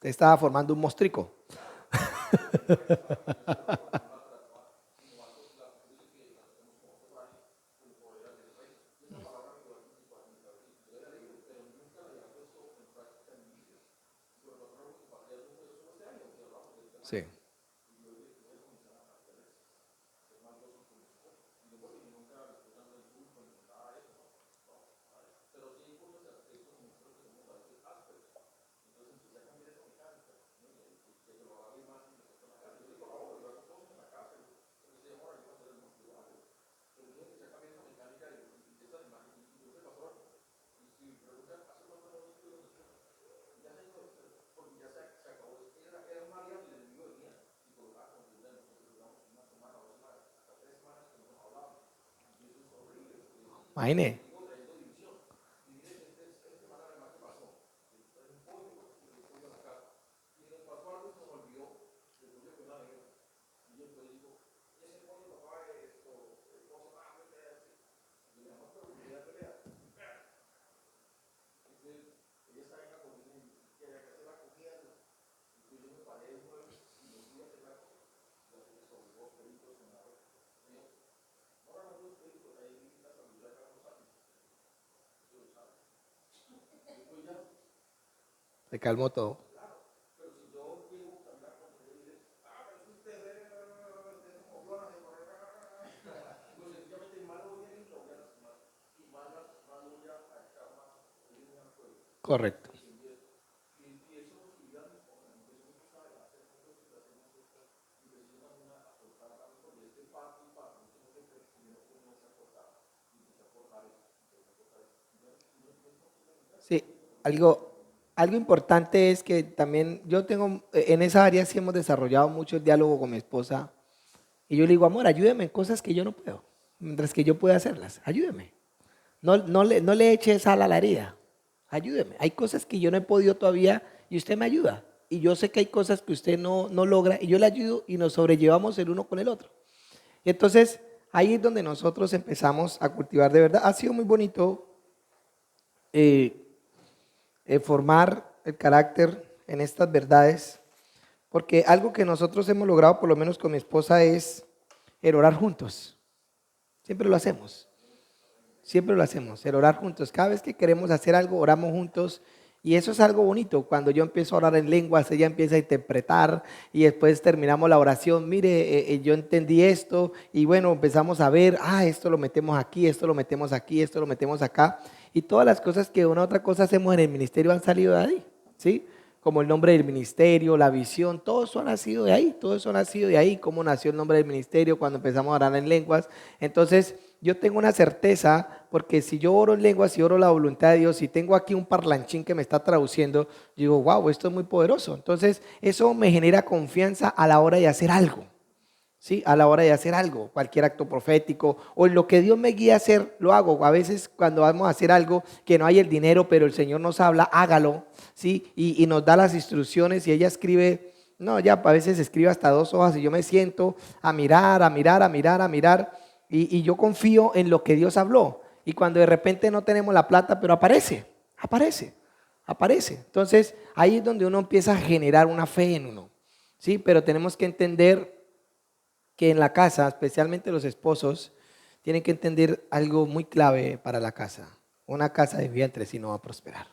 Te estaba formando un mostrico. Sí. Imagine. Se calmó todo. Correcto. Sí, algo importante es que también yo tengo, en esa área sí hemos desarrollado mucho el diálogo con mi esposa. Y yo le digo, amor, ayúdeme en cosas que yo no puedo, mientras que yo pueda hacerlas. Ayúdeme. No le eche sal a la herida. Ayúdeme. Hay cosas que yo no he podido todavía y usted me ayuda. Y yo sé que hay cosas que usted no logra y yo le ayudo y nos sobrellevamos el uno con el otro. Y entonces, ahí es donde nosotros empezamos a cultivar de verdad. Ha sido muy bonito eh, formar el carácter en estas verdades, porque algo que nosotros hemos logrado, por lo menos con mi esposa, es el orar juntos. Siempre lo hacemos. Siempre lo hacemos, el orar juntos. Cada vez que queremos hacer algo, oramos juntos. Y eso es algo bonito. Cuando yo empiezo a orar en lenguas, ella empieza a interpretar y después terminamos la oración. Mire, yo entendí esto y bueno, empezamos a ver, esto lo metemos aquí, esto lo metemos aquí, esto lo metemos acá. Y todas las cosas que una u otra cosa hacemos en el ministerio han salido de ahí, ¿sí? Como el nombre del ministerio, la visión, todo eso ha nacido de ahí, todo eso ha nacido de ahí, cómo nació el nombre del ministerio cuando empezamos a orar en lenguas. Entonces, yo tengo una certeza, porque si yo oro en lenguas, si oro la voluntad de Dios, si tengo aquí un parlanchín que me está traduciendo, yo digo, wow, esto es muy poderoso. Entonces, eso me genera confianza a la hora de hacer algo. ¿Sí? A la hora de hacer algo, cualquier acto profético o en lo que Dios me guía a hacer, lo hago. A veces cuando vamos a hacer algo que no hay el dinero, pero el Señor nos habla, hágalo, ¿sí? Y nos da las instrucciones y ella escribe, no, ya a veces escribe hasta 2 hojas y yo me siento a mirar, a mirar, a mirar, a mirar y yo confío en lo que Dios habló. Y cuando de repente no tenemos la plata, pero aparece. Entonces ahí es donde uno empieza a generar una fe en uno, ¿sí? Pero tenemos que entender que en la casa, especialmente los esposos, tienen que entender algo muy clave para la casa. Una casa de vientre si no va a prosperar.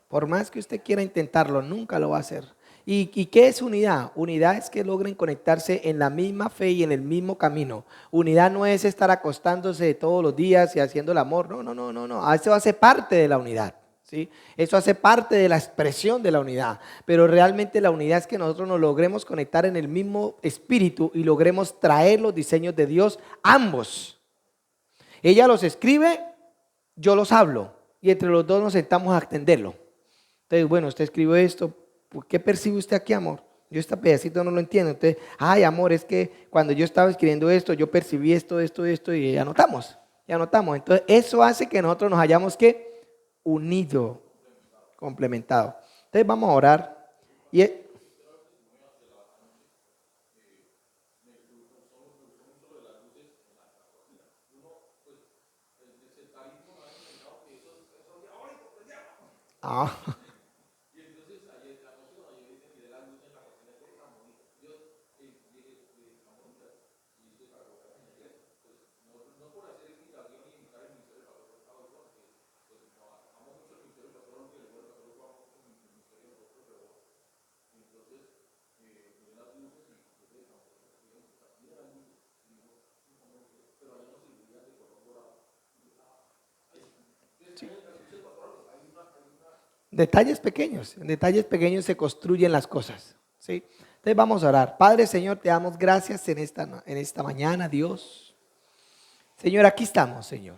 Por más que usted quiera intentarlo, nunca lo va a hacer. ¿Y qué es unidad? Unidad es que logren conectarse en la misma fe y en el mismo camino. Unidad no es estar acostándose todos los días y haciendo el amor. No, no, no, no, no. Eso hace parte de la unidad, ¿sí? Eso hace parte de la expresión de la unidad. Pero realmente la unidad es que nosotros nos logremos conectar en el mismo espíritu y logremos traer los diseños de Dios ambos. Ella los escribe, yo los hablo y entre los dos nos sentamos a atenderlo. Entonces, bueno, usted escribió esto. ¿Qué percibe usted aquí, amor? Yo este pedacito no lo entiendo. Entonces, ay, amor, es que cuando yo estaba escribiendo esto, yo percibí esto y anotamos. Entonces, eso hace que nosotros nos hayamos que unido, complementado. Entonces, vamos a orar. Ah. En detalles pequeños se construyen las cosas, ¿sí? Entonces vamos a orar. Padre, Señor, te damos gracias en esta mañana, Dios. Señor, aquí estamos, Señor.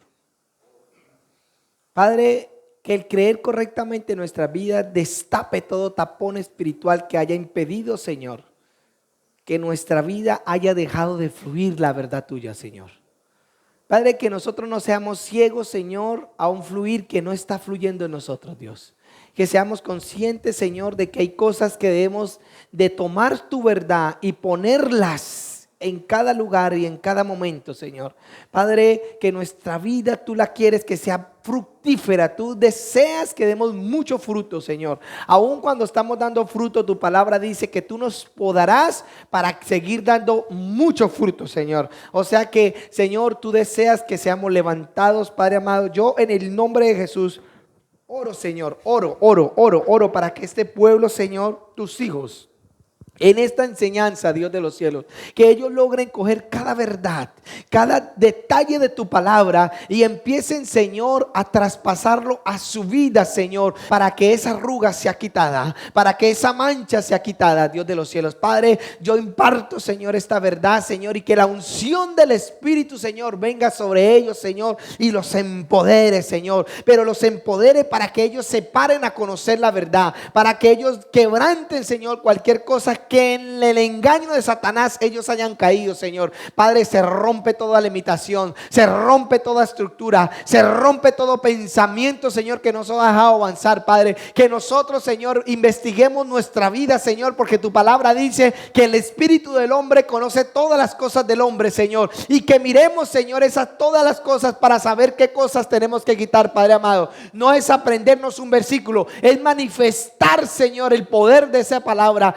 Padre, que el creer correctamente en nuestra vida destape todo tapón espiritual que haya impedido, Señor, que nuestra vida haya dejado de fluir la verdad tuya, Señor. Padre, que nosotros no seamos ciegos, Señor, a un fluir que no está fluyendo en nosotros, Dios. Que seamos conscientes, Señor, de que hay cosas que debemos de tomar tu verdad y ponerlas en cada lugar y en cada momento, Señor. Padre, que nuestra vida tú la quieres que sea fructífera. Tú deseas que demos mucho fruto, Señor. Aun cuando estamos dando fruto, tu palabra dice que tú nos podarás para seguir dando mucho fruto, Señor. O sea que, Señor, tú deseas que seamos levantados, Padre amado. Yo en el nombre de Jesús oro, Señor, oro para que este pueblo, Señor, tus hijos, en esta enseñanza, Dios de los cielos, que ellos logren coger cada verdad, cada detalle de tu palabra y empiecen, Señor, a traspasarlo a su vida, Señor, para que esa arruga sea quitada, para que esa mancha sea quitada, Dios de los cielos. Padre, yo imparto, Señor, esta verdad, Señor, y que la unción del Espíritu, Señor, venga sobre ellos, Señor, y los empodere, Señor, pero los empodere para que ellos se paren a conocer la verdad, para que ellos quebranten, Señor, cualquier cosa que en el engaño de Satanás ellos hayan caído, Señor. Padre, se rompe toda limitación, se rompe toda estructura, se rompe todo pensamiento, Señor, que nos ha dejado avanzar, Padre. Que nosotros, Señor, investiguemos nuestra vida, Señor, porque tu palabra dice que el espíritu del hombre conoce todas las cosas del hombre, Señor, y que miremos, Señor, todas las cosas para saber qué cosas tenemos que quitar, Padre amado. No es aprendernos un versículo, es manifestar, Señor, el poder de esa palabra,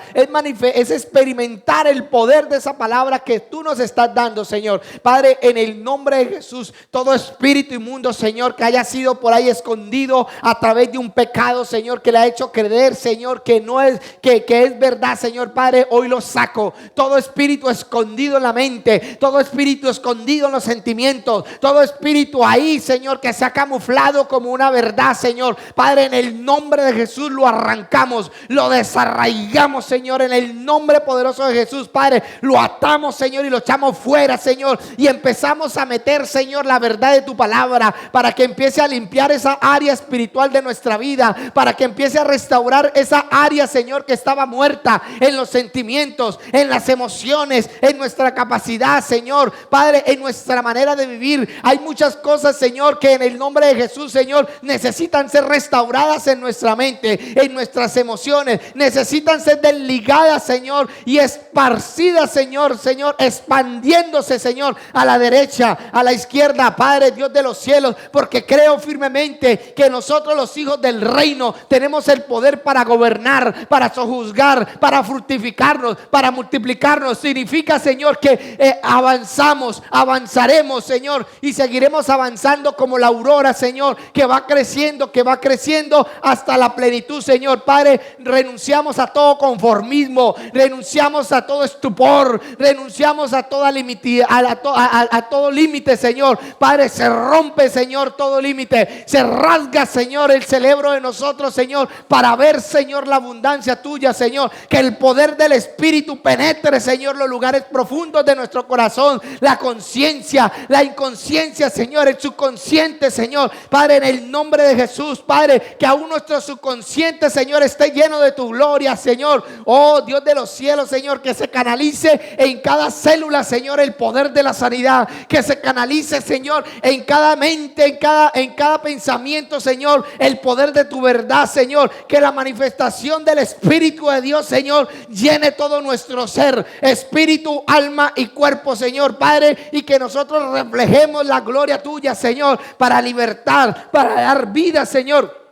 es experimentar el poder de esa palabra que tú nos estás dando, Señor. Padre, en el nombre de Jesús, todo espíritu inmundo, Señor, que haya sido por ahí escondido a través de un pecado, Señor, que le ha hecho creer, Señor, que no es, que es verdad, Señor, Padre, hoy lo saco. Todo espíritu escondido en la mente, todo espíritu escondido en los sentimientos, todo espíritu ahí, Señor, que se ha camuflado como una verdad, Señor, Padre, en el nombre de Jesús lo arrancamos, lo desarraigamos, Señor, en el nombre poderoso de Jesús, Padre, lo atamos, Señor, y lo echamos fuera, Señor, y empezamos a meter, Señor, la verdad de tu palabra para que empiece a limpiar esa área espiritual de nuestra vida, para que empiece a restaurar esa área, Señor, que estaba muerta en los sentimientos, en las emociones, en nuestra capacidad, Señor, Padre, en nuestra manera de vivir. Hay muchas cosas, Señor, que en el nombre de Jesús, Señor, necesitan ser restauradas en nuestra mente, en nuestras emociones, necesitan ser desligadas, regada, Señor, y esparcida, Señor, expandiéndose, Señor, a la derecha, a la izquierda, Padre Dios de los cielos, porque creo firmemente que nosotros, los hijos del reino, tenemos el poder para gobernar, para sojuzgar, para fructificarnos, para multiplicarnos. Significa, Señor, que avanzaremos, Señor, y seguiremos avanzando como la aurora, Señor, que va creciendo hasta la plenitud, Señor. Padre, renunciamos a todo conformismo, renunciamos a todo estupor, renunciamos a toda a todo límite, Señor. Padre, se rompe, Señor, todo límite, se rasga, Señor, el cerebro de nosotros, Señor, para ver, Señor, la abundancia tuya, Señor. Que el poder del Espíritu penetre, Señor, los lugares profundos de nuestro corazón, la conciencia, la inconsciencia, Señor, el subconsciente, Señor. Padre, en el nombre de Jesús, Padre, que aún nuestro subconsciente, Señor, esté lleno de tu gloria, Señor. Oh Dios de los cielos, Señor, que se canalice en cada célula, Señor, el poder de la sanidad. Que se canalice, Señor, en cada mente, en cada pensamiento, Señor, el poder de tu verdad, Señor. Que la manifestación del Espíritu de Dios, Señor, llene todo nuestro ser, espíritu, alma y cuerpo, Señor, Padre, y que nosotros reflejemos la gloria tuya, Señor, para libertar, para dar vida, Señor.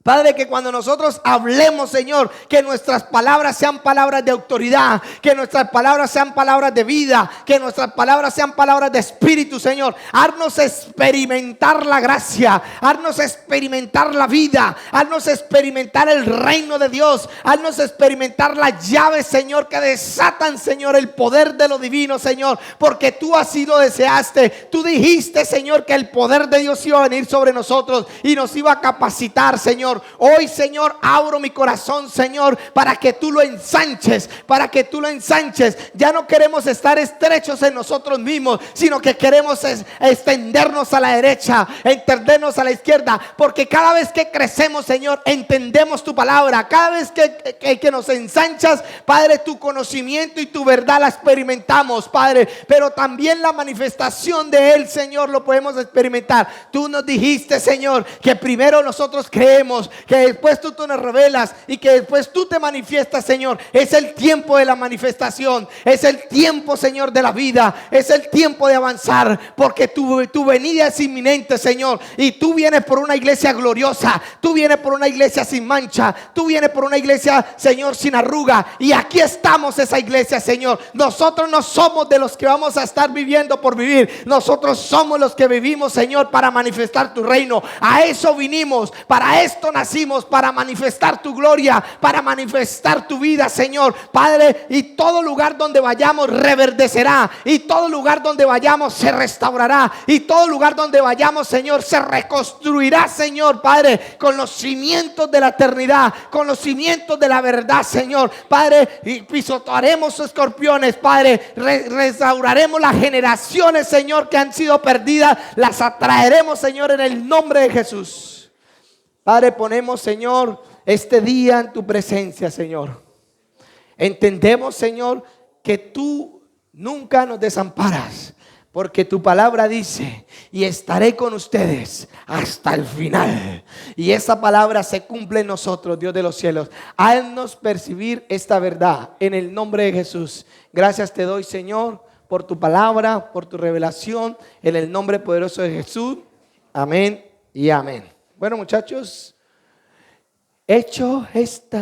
Padre, que cuando nosotros hablemos, Señor, que nuestras palabras sean palabras de autoridad, que nuestras palabras sean palabras de vida, que nuestras palabras sean palabras de espíritu, Señor. Haznos experimentar la gracia, haznos experimentar la vida, haznos experimentar el reino de Dios, haznos experimentar las llaves, Señor, que desatan, Señor, el poder de lo divino, Señor, porque tú así lo deseaste. Tú dijiste, Señor, que el poder de Dios iba a venir sobre nosotros y nos iba a capacitar, Señor. Hoy, Señor, abro mi corazón, Señor, para que tú lo ensanches, Ya no queremos estar estrechos en nosotros mismos, sino que queremos extendernos a la derecha, extendernos a la izquierda, porque cada vez que crecemos, Señor, entendemos tu palabra. Cada vez que nos ensanchas, Padre, tu conocimiento y tu verdad la experimentamos, Padre, pero también la manifestación de él, Señor, lo podemos experimentar. Tú nos dijiste, Señor, que primero nosotros creemos, que después tú nos revelas y que después tú te manifiestas, Señor. Es el tiempo de la manifestación, es el tiempo, Señor, de la vida, es el tiempo de avanzar, porque tu venida es inminente, Señor, y tú vienes por una iglesia gloriosa, tú vienes por una iglesia sin mancha, tú vienes por una iglesia, Señor, sin arruga, y aquí estamos, esa iglesia, Señor. Nosotros no somos de los que vamos a estar viviendo por vivir, nosotros somos los que vivimos, Señor, para manifestar tu reino. A eso vinimos, para esto nacimos, para manifestar tu gloria, para manifestar tu vida, Señor, Padre. Y todo lugar donde vayamos reverdecerá, y todo lugar donde vayamos se restaurará, y todo lugar donde vayamos, Señor, se reconstruirá, Señor, Padre, con los cimientos de la eternidad, con los cimientos de la verdad, Señor, Padre. Y pisotearemos escorpiones, Padre, restauraremos las generaciones, Señor, que han sido perdidas, las atraeremos, Señor, en el nombre de Jesús. Padre, ponemos, Señor, este día en tu presencia, Señor. Entendemos, Señor, que tú nunca nos desamparas, porque tu palabra dice: y estaré con ustedes hasta el final. Y esa palabra se cumple en nosotros, Dios de los cielos. Haznos percibir esta verdad en el nombre de Jesús. Gracias te doy, Señor, por tu palabra, por tu revelación, en el nombre poderoso de Jesús. Amén y amén. Bueno, muchachos, hecho está.